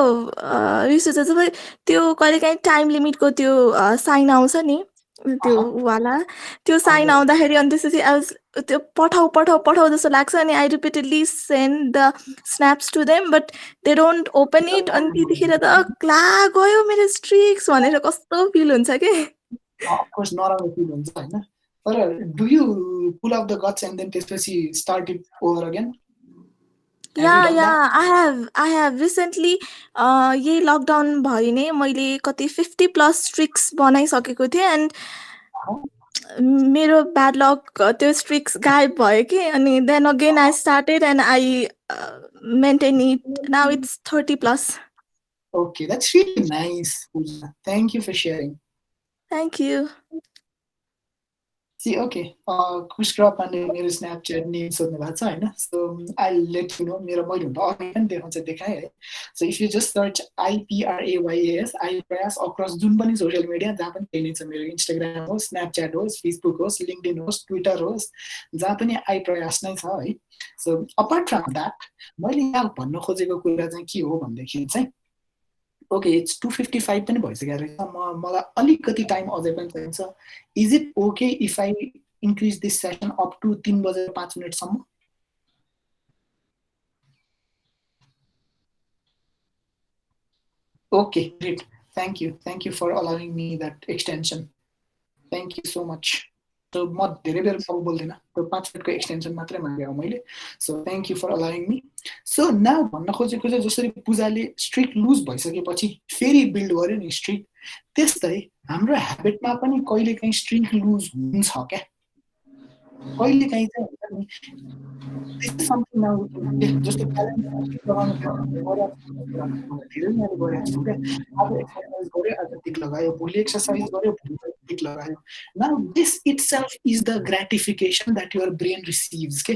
रिस उठ्छ जब त्यो कहिलेकाहीँ time लिमिटको त्यो sign आउँछ नि त्यो वाला त्यो साइन आउँदाखेरि अनि त्यसपछि त्यो पठाऊ पठाऊ पठाऊ जस्तो लाग्छ अनि I repeatedly send the snaps to them but they don't open it अनि त्यतिखेर त क्ला गयो मेरो स्ट्रिक्स भनेर कस्तो फिल हुन्छ कि Of course, नराम्रो फिल हुन्छ हैन तर do you pull off the guts and then त्यसपछि start it over again I have recently यही लकडाउन भयो नै मैले कति 50 प्लस स्ट्रिक्स बनाइसकेको थिएँ एन्ड मेरो ब्याड लक त्यो स्ट्रिक्स गायब भयो कि अनि then again I started and I maintain it now it's 30 plus Okay, that's really nice, Pooja. Thank you for sharing. Thank you. See, okay, Kushkrop and मेरो Snapchat name सोध्नु भएको छ हैन so I'll let you know मेरो मैले हुँदा अघि पनि देखाउँछ देखाएँ है so if you just search IPRAYAS Prayas across जुन पनि सोशल मिडिया जहाँ पनि त्यही नै छ मेरो इन्स्टाग्राम होस् स्न्यापच्याट होस् फेसबुक होस् लिङ्क्डइन होस् ट्विटर होस् जहाँ पनि Prayas नै छ है so apart from that मैले यहाँ भन्न खोजेको कुरा चाहिँ के हो भन्दाखेरि चाहिँ ओके इट्स 2:55 पनि भइसक्यो रहेछ मलाई अलिकति टाइम अझै पनि चाहिन्छ is it okay if I increase this session up to 3:05 सम्म okay great thank you for allowing me that extension thank you so much so म धेरै बेर अब बोल्दैन त्यो 5 मिनटको एक्सटेन्सन मात्रै मागेँ मैले so thank you for allowing me so now भन्न खोजेको चाहिँ जसरी पूजाले स्ट्रिक लुज भइसकेपछि फेरि बिल्ड गर्यो नि स्ट्रिक त्यस्तै हाम्रो ह्याबिटमा पनि कहिलेकाहीँ स्ट्रिक लुज हुन्छ क्या कहिलेकाहीँ चाहिँ हुन्छ नि समथिङ नाउ जस्तो धेरै मैले गरेको छु क्या आज एक्सर्साइज गऱ्यो आज टिक लगायो भोलि एक्सर्साइज गऱ्यो भोलि टिक लगायो now this itself is the gratification that your brain receives के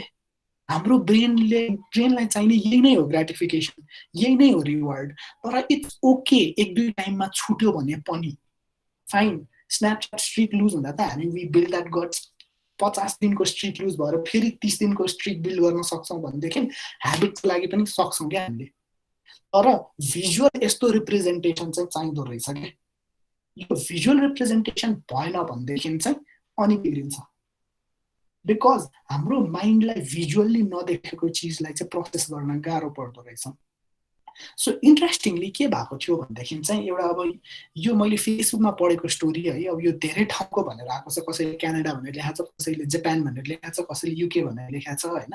हाम्रो ब्रेनलाई चाहिने यही नै हो ग्रेटिफिकेसन यही नै हो रिवार्ड तर इट्स ओके एक दुई टाइममा छुट्यो भने पनि फाइन स्न्यापच्याट स्ट्रिक लुज हुँदा त हामी वी बिल्ड द्याट गट्स 50 दिनको स्ट्रिक लुज भएर फेरि 30 दिनको स्ट्रिक बिल्ड गर्न सक्छौँ भनेदेखि ह्याबिटको लागि पनि सक्छौँ क्या हामीले तर भिजुअल यस्तो रिप्रेजेन्टेसन चाहिँ चाहिँदो रहेछ क्या यो भिजुअल रिप्रेजेन्टेसन भएन भनेदेखि चाहिँ अनि बिग्रिन्छ बिकज हाम्रो माइन्डलाई भिजुअल्ली नदेखेको चिजलाई चाहिँ प्रोसेस गर्न गाह्रो पर्दो रहेछ सो इन्ट्रेस्टिङली के भएको थियो भनेदेखि चाहिँ एउटा अब यो मैले फेसबुकमा पढेको स्टोरी है अब यो धेरै ठाउँको भनेर आएको छ कसैले क्यानाडा भनेर लेखाएको छ कसैले जापान भनेर लेखाएको छ कसैले युके भनेर लेखाएको छ होइन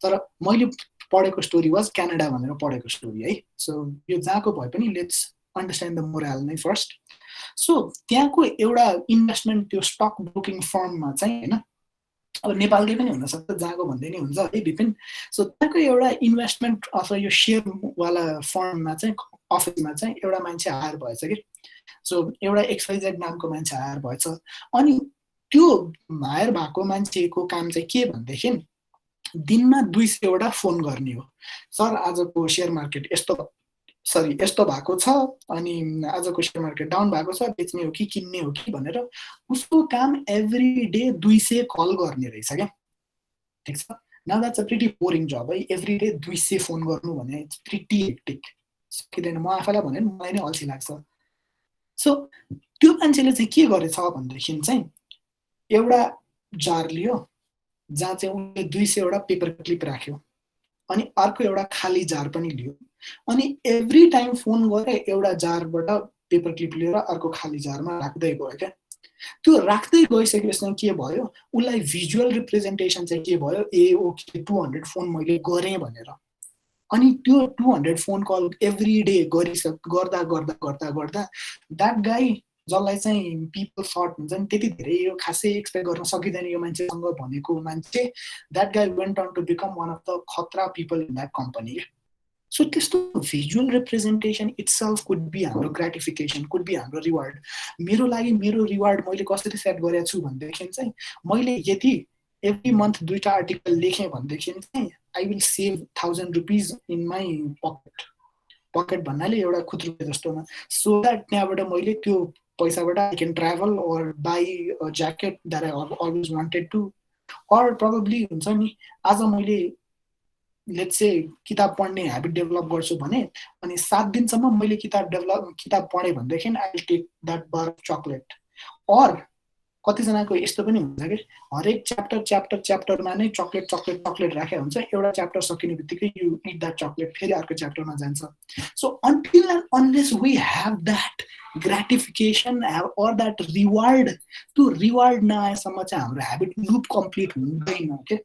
तर मैले पढेको स्टोरी वाज क्यानाडा भनेर पढेको स्टोरी है सो यो जहाँको भए पनि लेट्स अन्डरस्ट्यान्ड द मोरल नै फर्स्ट सो त्यहाँको एउटा इन्भेस्टमेन्ट त्यो स्टक ब्रोकिङ फर्ममा चाहिँ होइन अब नेपालकै पनि हुनसक्छ जहाँको भन्दै नै हुन्छ है विपिन सो त्यहाँको एउटा इन्भेस्टमेन्ट अथवा यो सेयरवाला फर्ममा चाहिँ अफिसमा चाहिँ एउटा मान्छे हायर भएछ कि सो एउटा XYZ नामको मान्छे हायर भएछ अनि त्यो हायर भएको मान्छेको काम चाहिँ के भनेदेखि दिनमा 200 वटा फोन गर्ने हो सर आजको शेयर मार्केट यस्तो भएको छ अनि आजको शेयर मार्केट डाउन भएको छ बेच्ने हो कि किन्ने हो कि भनेर उसको काम एभ्री डे 200 कल गर्ने रहेछ क्या ठीक छ now that's a pretty boring job है एभ्री डे 200 फोन गर्नु भने इट्स प्रिटी हेक्टिक सकिँदैन म आफैलाई भने मलाई नै अल्छी लाग्छ सो त्यो मान्छेले चाहिँ के गरेछ भनेदेखि चाहिँ एउटा जार लियो जहाँ चाहिँ उनले 200 वटा पेपर क्लिप राख्यो अनि अर्को एउटा खाली जार पनि लियो अनि एभ्री टाइम फोन गरे एउटा जारबाट पेपर क्लिप लिएर अर्को खाली जारमा राख्दै गयो क्या त्यो राख्दै गइसकेपछि के भयो उसलाई भिजुअल रिप्रेजेन्टेसन चाहिँ के भयो ए ओके 200 फोन मैले गरेँ भनेर अनि त्यो 200 फोन कल एभ्री डे गर्दा गर्दा गर्दा गर्दा द्याट गाई जसलाई चाहिँ पिपल थट हुन्छ नि त्यति धेरै यो खासै एक्सपेक्ट गर्न सकिँदैन यो मान्छेसँग भनेको मान्छे that guy went on to become one of the खतरा people in that company so त्यस्तो visual representation itself could be हाम्रो ग्रेटिफिकेसन कुड बी हाम्रो रिवार्ड मेरो लागि मेरो रिवार्ड मैले कसरी सेट गरेको छु भनेदेखि चाहिँ मैले यदि एभ्री मन्थ 2टा आर्टिकल लेखेँ भनेदेखि चाहिँ I will save 1000 rupees in my pocket भन्नाले एउटा खुद्रो जस्तोमा सो द्याट त्यहाँबाट मैले त्यो पैसाबाट I can travel or buy a jacket that I always wanted to or probably हुन्छ नि आज मैले लेट्स से किताब पढ्ने ह्याबिट डेभलप गर्छु भने अनि 7 दिनसम्म मैले किताब पढेँ भनेदेखि I will take that bar of chocolate or कतिजनाको यस्तो पनि हुन्छ कि हरेक च्याप्टरमा नै चकलेट राखेको हुन्छ एउटा च्याप्टर सकिने बित्तिकै यु इट द्याट चकलेट फेरि अर्को च्याप्टरमा जान्छ so until and unless we have that gratification or that reward त्यो रिवार्ड नआएसम्म चाहिँ हाम्रो ह्याबिट लुप कम्प्लिट हुँदैन के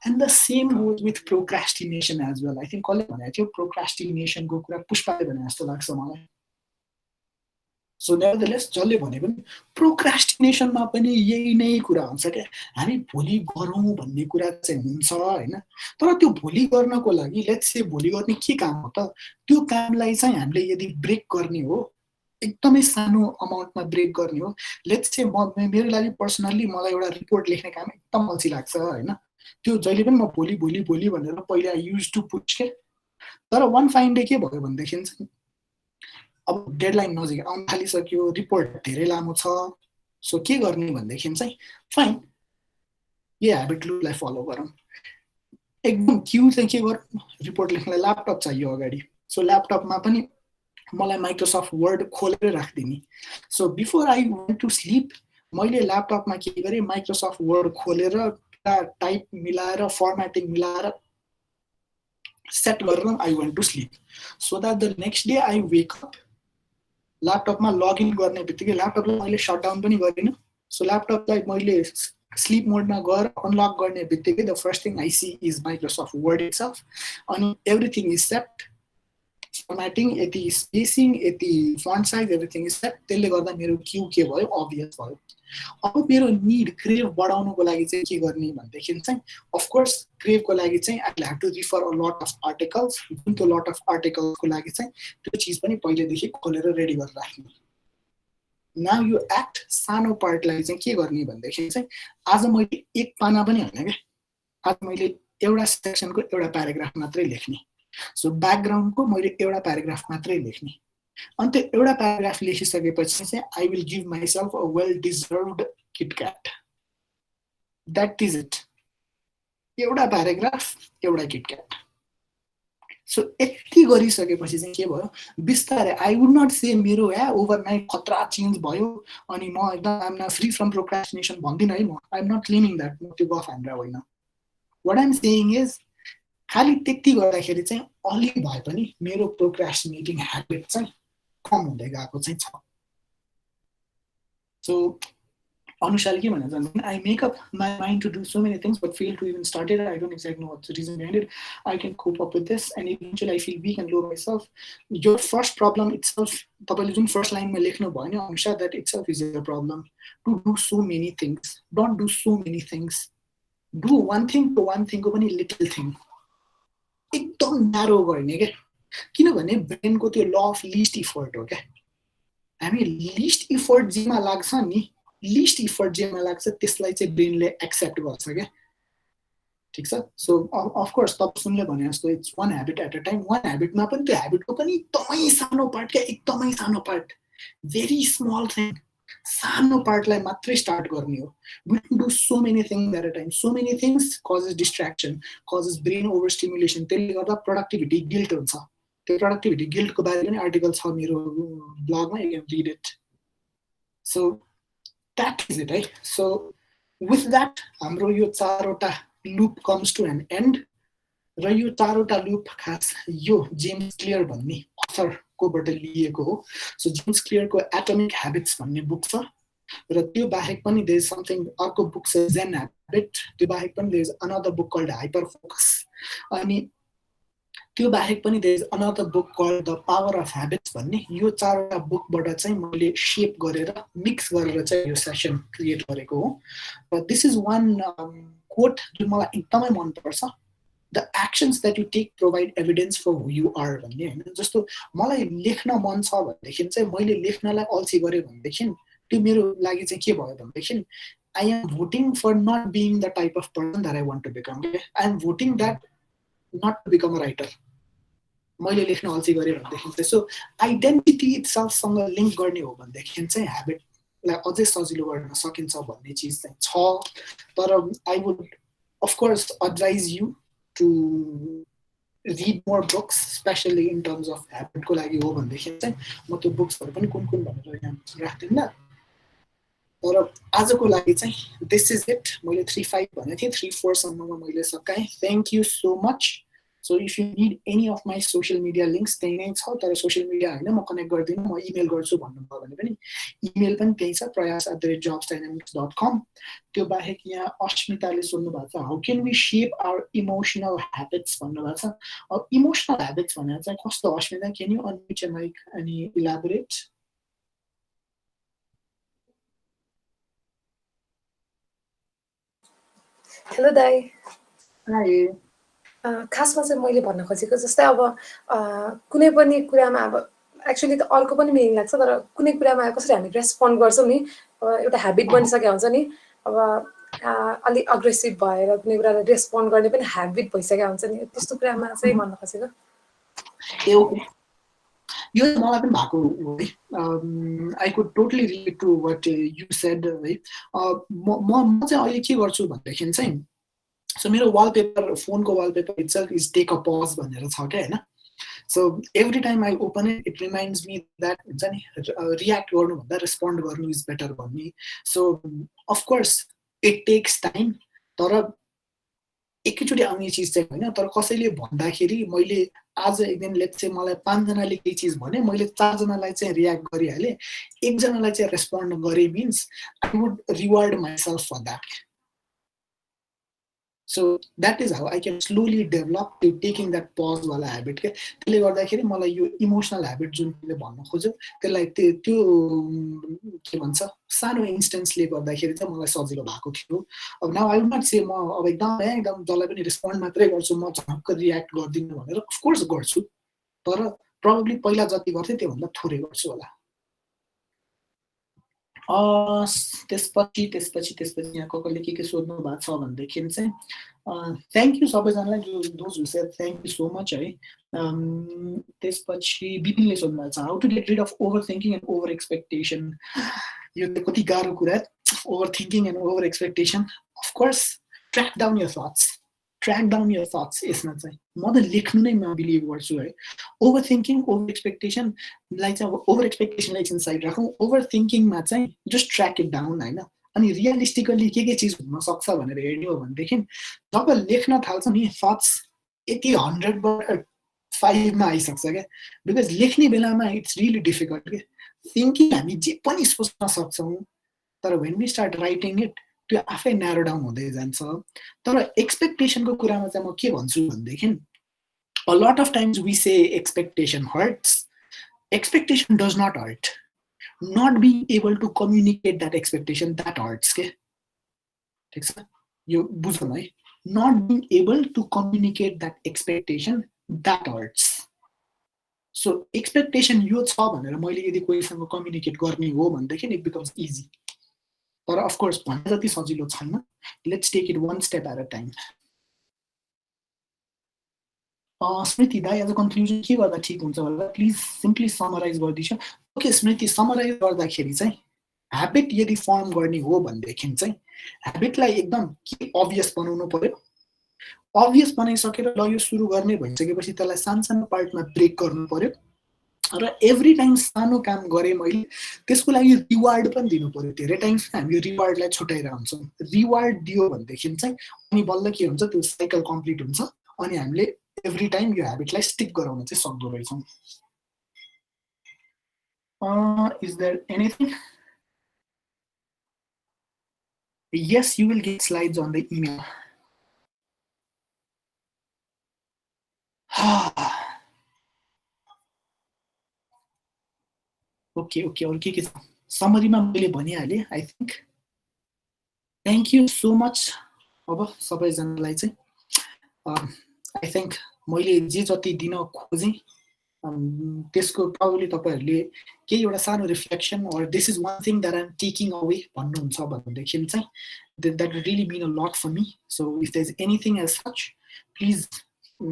And the same goes with procrastination as well. I think कसले भनेको थियो procrastination को कुरा पुष्पाले भने जस्तो लाग्छ मलाई. So nevertheless जसले भने पनि procrastination मा पनि यही नै कुरा हुन्छ के हामी भोलि गरौँ भन्ने कुरा चाहिँ हुन्छ हैन तर त्यो भोलि गर्नको लागि लेट्स से भोलि गर्ने के काम हो त त्यो कामलाई चाहिँ हामीले यदि ब्रेक गर्ने हो एकदमै सानो अमाउन्टमा ब्रेक गर्ने हो लेट्स से मेरो लागि पर्सनली मलाई एउटा रिपोर्ट लेख्ने काम एकदम अल्छी लाग्छ हैन त्यो जहिले पनि म भोलि भनेर पहिला युज टु पुट के तर वान फाइन डे के भयो भनेदेखि चाहिँ अब डेडलाइन नजिक आउन थालिसक्यो रिपोर्ट धेरै लामो छ सो के गर्ने भनेदेखि चाहिँ फाइन यो ह्याबिट लुपलाई फलो गरौँ एकदम क्यु चाहिँ के गरौँ रिपोर्ट लेख्नलाई ल्यापटप चाहियो अगाडि सो ल्यापटपमा पनि मलाई माइक्रोसफ्ट वर्ड खोलेर राखिदिने so before I went to sleep मैले ल्यापटपमा के गरेँ माइक्रोसफ्ट वर्ड खोलेर टाइप मिलाएर फर्मेटिङ मिलाएर सेट गरेर I went to sleep so that the next day I wake up ल्यापटपमा लगइन गर्ने बित्तिकै ल्यापटपलाई मैले सटडाउन पनि गरिनँ सो ल्यापटपलाई मैले स्लिप मोडमा गएर अनलक गर्ने बित्तिकै the first thing I see is Microsoft Word itself अनि एभ्रिथिङ इज सेट फर्मेटिङ यति स्पेसिङ यति font size everything is set त्यसले गर्दा मेरो क्यु के भयो अभियस भयो अब मेरो निड क्रेभ बढाउनको लागि चाहिँ के गर्ने भनेदेखि चाहिँ अफकोर्स क्रेभको लागि चाहिँ I have to refer a lot of articles जुन त्यो लट अफ आर्टिकल्सको लागि चाहिँ त्यो चिज पनि पहिलेदेखि खोलेर रेडी गरेर राख्ने नाउ यो एक्ट सानो पार्टलाई चाहिँ के गर्ने भनेदेखि चाहिँ आज मैले एक पाना पनि होइन क्या आज मैले एउटा सेक्सनको एउटा प्याराग्राफ मात्रै लेख्ने सो ब्याकग्राउन्डको मैले एउटा प्याराग्राफ मात्रै लेख्ने अनि त्यो एउटा प्याराग्राफ लेखिसकेपछि चाहिँ I will give myself a well deserved KitKat that is it एउटा प्याराग्राफ एउटा किटक्याट सो यति गरिसकेपछि चाहिँ के भयो बिस्तारै आई वुड नट से मेरो ओभरनाइट खतरा चेन्ज भयो अनि म एकदम आइम न फ्री फ्रम प्रोक्रास्टिनेसन भन्दिनँ है म I am not claiming that म त्यो गफ हानेर होइन वाट आइम सेइङ इज खालि त्यति गर्दाखेरि चाहिँ अलि भए पनि मेरो प्रोक्रास्टिनेटिङ ह्याबिट चाहिँ कम हुँदै गएको चाहिँ छ सो अनुशाले के भन्न चाहन्छ I make up my mind to do so many things but fail to even started I don't exactly know what's the reason behind it I can cope up with this and eventually I feel weak and low myself your first problem itself तपाईँले जुन first लाइनमा लेख्नु भयो नि Anusha that itself is your problem to do so many things don't do so many things do one थिङको पनि little thing एकदम narrow गर्ने क्या किनभने ब्रेनको त्यो ल अफ लिस्ट इफर्ट हो क्या हामी लिस्ट इफर्ट जेमा लाग्छ नि लिस्ट इफर्ट जेमा लाग्छ त्यसलाई चाहिँ ब्रेनले एक्सेप्ट गर्छ क्या ठिक छ. सो अफकोर्स तपाईँ सुनले भने जस्तो it's one habit at a time. One ह्याबिटमा पनि त्यो ह्याबिटको पनि एकदमै सानो पार्ट क्या, एकदमै सानो पार्ट, भेरी स्मल थिङ, सानो पार्टलाई मात्रै स्टार्ट गर्ने हो. We don't do so many things at a time. So many things causes distraction, causes brain over stimulation. त्यसले गर्दा प्रोडक्टिभिटी गिल्ट हुन्छ. त्यो प्रोडक्टिभिटी गिल्टको बारेमा पनि आर्टिकल छ मेरो ब्लगमा, you can read it. So that is it है. सो विथ द्याट हाम्रो यो 4वटा loop comes to an end. र यो 4वटा लुप खास यो जेम्स क्लियर भन्ने अथरकोबाट लिएको हो. सो जेम्स क्लियरको एटोमिक ह्याबिट्स भन्ने बुक छ. र त्यो बाहेक पनि देयर इज समथिङ, अर्को बुक छ जेन ह्याबिट. त्यो बाहेक पनि there is another book called hyper focus. अनि त्यो बाहेक पनि there is another book called the power of habits भन्ने. यो 4वटा बुकबाट चाहिँ मैले सेप गरेर मिक्स गरेर चाहिँ यो सेसन क्रिएट गरेको हो. र दिस इज वान कोट जुन मलाई एकदमै मनपर्छ. The actions that you take provide evidence for who you are भन्ने हैन. जस्तो मलाई लेख्न मन छ भनेदेखि चाहिँ मैले लेख्नलाई अल्छी गरेँ भनेदेखि त्यो मेरो लागि चाहिँ के भयो भनेदेखि I am voting for not being the type of person that I want to become. I am voting that not to become a writer. मैले लेख्न अल्छी गरेँ भनेदेखि चाहिँ सो आइडेन्टिटी इट्सल्फसँग लिङ्क गर्ने हो भनेदेखि चाहिँ ह्याबिटलाई अझै सजिलो गर्न सकिन्छ भन्ने चिज चाहिँ छ. तर I would of course advise you to read more books, especially in terms of habit को लागि हो भनेदेखि चाहिँ म त्यो बुक्सहरु पनि कुन कुन भनेर यहाँ राख्दिनँ. तर आजको लागि चाहिँ दिस इज इट. मैले 3-5 भनेको थिएँ, 3-4 सम्ममा मैले सकाएँ. Thank you so much. So if you need any of my social media links त्यही नै छ. तर सोसियल मिडिया होइन, म कनेक्ट गर्दिनँ, म इमेल गर्छु भन्नुभयो भने पनि इमेल पनि त्यही छ, prayas@jobsdynamics.com. त्यो बाहेक यहाँ अस्मिताले सोध्नु भएको छ how can we shape our emotional habits भन्नुभएको छ. अब इमोसनल ह्याबिट्स भनेर चाहिँ कस्तो अस्मिता, can you unmute your mic अनि इलाबोरेट. हेलो दाइ. हाई. खासमा चाहिँ मैले भन्न खोजेको जस्तै अब कुनै पनि कुरामा अब एक्चुअली त अर्को पनि मिनिङ लाग्छ, तर कुनै कुरामा कसरी हामी रेस्पोन्ड गर्छौँ नि, एउटा ह्याबिट बनिसकेको हुन्छ नि. अब अलिक अग्रेसिभ भएर कुनै कुरालाई रेस्पोन्ड गर्ने पनि ह्याबिट भइसकेको हुन्छ नि. त्यस्तो कुरामा चाहिँ भन्न खोजेको. यो मलाई पनि भएको हो है. I could totally relate to what you said है. म चाहिँ अहिले के गर्छु भनेदेखि चाहिँ सो मेरो वालपेपर, फोनको wallpaper itself is take a pause भनेर छ क्या होइन. So every time I open it reminds me that हुन्छ नि रियाक्ट गर्नुभन्दा रेस्पोन्ड गर्नु इज बेटर भन्ने. So of course it takes time, तर एकैचोटि आउने चिज चाहिँ होइन. तर कसैले भन्दाखेरि मैले आज एकदिन लेट्स चाहिँ मलाई 5 जनाले केही चिज भने, मैले 4 जनालाई चाहिँ रियाक्ट गरिहालेँ, 1 जनालाई चाहिँ रेस्पोन्ड गरेँ means I would reward myself for that. So that is how I can slowly develop to taking that pause वाला habit के. त्यसले गर्दाखेरि मलाई यो इमोसनल ह्याबिट जुन मैले भन्न खोज्यो त्यसलाई त्यो के भन्छ सानो इन्स्टेन्सले गर्दाखेरि चाहिँ मलाई सजिलो भएको थियो. अब नाउ आई वुड नट से म अब एकदम जसलाई पनि रेस्पोन्ड मात्रै गर्छु, म झक्क रियाक्ट गर्दिनँ भनेर. अफ कोर्स गर्छु, तर प्रोबेबली पहिला जति गर्थेँ त्योभन्दा थोरै गर्छु होला. त्यसपछि यहाँ कसले के सोध्नु भएको छ भनेदेखि चाहिँ थ्याङ्क यू सबैजनालाई those who said thank you so much है. त्यसपछि बिपिनले सोध्नु भएको छ how to get rid of over thinking and over expectation. यो त कति गाह्रो कुरा, over thinking and over expectation. Of course track down your thoughts. यसमा चाहिँ म त लेख्नु नै म बिलिभ गर्छु है. ओभर थिङ्किङ ओभर एक्सपेक्टेसनलाई चाहिँ अब ओभर एक्सपेक्टेसनलाई एकछिन साइड राखौँ. ओभर थिङ्किङमा चाहिँ जस्ट ट्र्याक इट डाउन होइन. अनि रियलिस्टिकली के चिज हुन सक्छ भनेर हेर्ने हो भनेदेखि जब लेख्न थाल्छ नि थट्स यति 100बाट 5मा आइसक्छ क्या. बिकज लेख्ने बेलामा इट्स रियली डिफिकल्ट क्या. थिङ्किङ हामी जे पनि सोच्न सक्छौँ, तर when we start writing it त्यो आफै न्यारो डाउन हुँदै जान्छ. तर एक्सपेक्टेसनको कुरामा चाहिँ म के भन्छु भनेदेखि a lot of times we say expectation hurts. Expectation does not hurt. Not being able to communicate that expectation, that hurts. Okay? ठिक छ, यो बुझौँ है. Not being able to communicate that expectation, that hurts. So expectation यो छ भनेर मैले यदि कोहीसँग कम्युनिकेट गर्ने हो भनेदेखि it becomes easy. तर अफकोर्स भन्ने जति सजिलो छैन. Let's take it 1 step at a time. Smriti दाइ एज अ कन्क्लुजन के गर्दा ठिक हुन्छ होला प्लिज सिम्पली समराइज गरिदिन्छु ओके स्मृति समराइज गर्दाखेरि चाहिँ ह्याबिट यदि फर्म गर्ने हो भनेदेखि चाहिँ ह्याबिटलाई एकदम के अभियस बनाउनु पर्यो अभियस बनाइसकेर ल यो सुरु गर्ने भइसकेपछि त्यसलाई सानो सानो पार्टमा ब्रेक गर्नु पर्यो र एभ्री टाइम सानो काम गरेँ मैले त्यसको लागि रिवार्ड पनि दिनु पर्यो धेरै टाइम्स हामी रिवार्डलाई छुट्याएर हुन्छौँ रिवार्ड दियो भनेदेखि चाहिँ अनि बल्ल के हुन्छ त्यो साइकल कम्प्लिट हुन्छ अनि हामीले एभ्री टाइम यो ह्याबिटलाई स्टिक गराउन चाहिँ सक्दो रहेछौँ is there anything yes you will get slides on the email okay okay अरू के छ समरीमा मैले भनिहालेँ I think thank you so much अब सबैजनालाई चाहिँ आई थिङ्क मैले जे जति दिन खोजेँ त्यसको प्रब्लली तपाईँहरूले केही एउटा सानो reflection or this is one thing that I'm taking away भन्नुहुन्छ भनेदेखि चाहिँ that really mean a lot for me so if there is anything as such please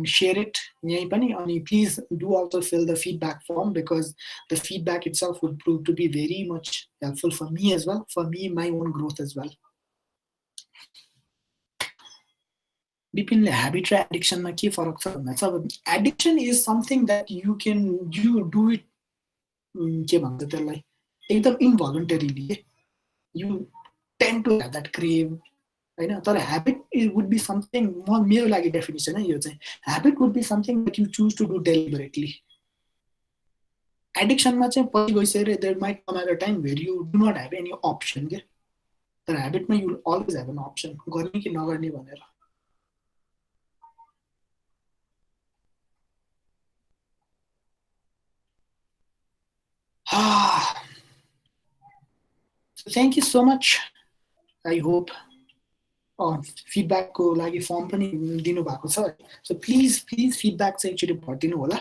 share it यहीँ पनि अनि please do also fill the feedback form because the feedback itself would prove to be very much helpful for me as well, for me my own growth as well. विपिनले habit र एडिक्सनमा के फरक छ भन्दा चाहिँ अब addiction is something that you do it के भन्छ त्यसलाई एकदम involuntarily you tend to have that crave होइन तर ह्याबिट वुड बी समथिङ मेरो लागि डेफिनेसन है यो चाहिँ habit would be something that you choose to do deliberately एडिक्सनमा चाहिँ पछि गइसकेर there might come at a time where you do not have any option के तर ह्याबिटमा you always have an option गर्ने कि नगर्ने भनेर thank you so much I hope फिडब्याकको लागि फर्म पनि दिनुभएको छ सो प्लिज फिडब्याक चाहिँ एकचोटि भरिदिनु होला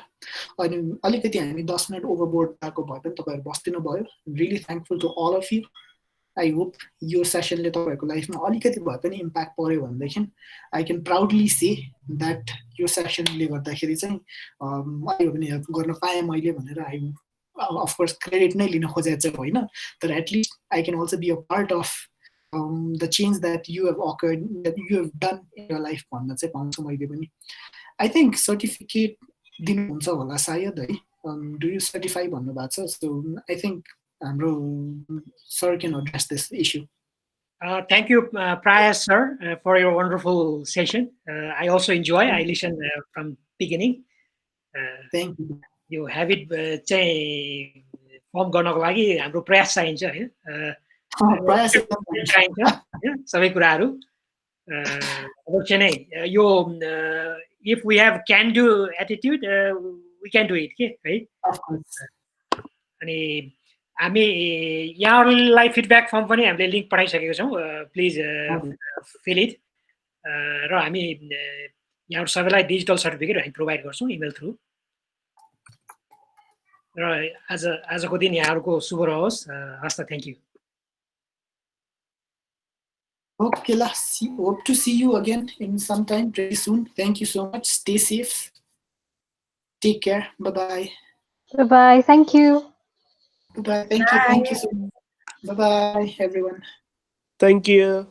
अनि अलिकति हामी 10 मिनट ओभरबोर्ड भएको भए पनि तपाईँहरू बस्दिनु भयो really thankful to all of you I hope यो सेसनले तपाईँहरूको लाइफमा अलिकति भए पनि इम्प्याक्ट पर्यो भनेदेखि I can proudly say that यो सेसनले गर्दाखेरि चाहिँ अहिले पनि हेल्प गर्न पाएँ मैले भनेर आई अफकोर्स क्रेडिट नै लिन खोजेको चाहिँ होइन तर at least I can also be a part of the change that you have occurred, that you have done in your life भन्न चाहिँ पाउँछु मैले पनि आई थिङ्क सर्टिफिकेट दिनुहुन्छ होला सायद है डु यु सर्टिफाई भन्नुभएको छ सो आई थिङ्क हाम्रो sir can address this issue Thank you, Prayas, sir, for your wonderful session. I also enjoy. I listen from beginning. Thank you. You have it चाहिँ form गर्नको लागि हाम्रो प्रयास चाहिन्छ है चाहिन्छ सबै कुराहरू अवश्य नै यो if we have can do attitude we can do it के है अनि हामी यहाँहरूलाई फिडब्याक फर्म पनि हामीले लिङ्क पठाइसकेको छौँ प्लिज फिल इट र हामी यहाँहरू सबैलाई डिजिटल सर्टिफिकेट हामी प्रोभाइड गर्छौँ इमेल थ्रु र आजको दिन यहाँहरूको शुभ रहोस् हस् त thank you Okay, hope to see you again in some time very soon. Thank you so much. Stay safe. Take care. Bye-bye. Bye-bye. Thank you. Bye-bye. Thank you. Thank you so much. Bye-bye, everyone. Thank you.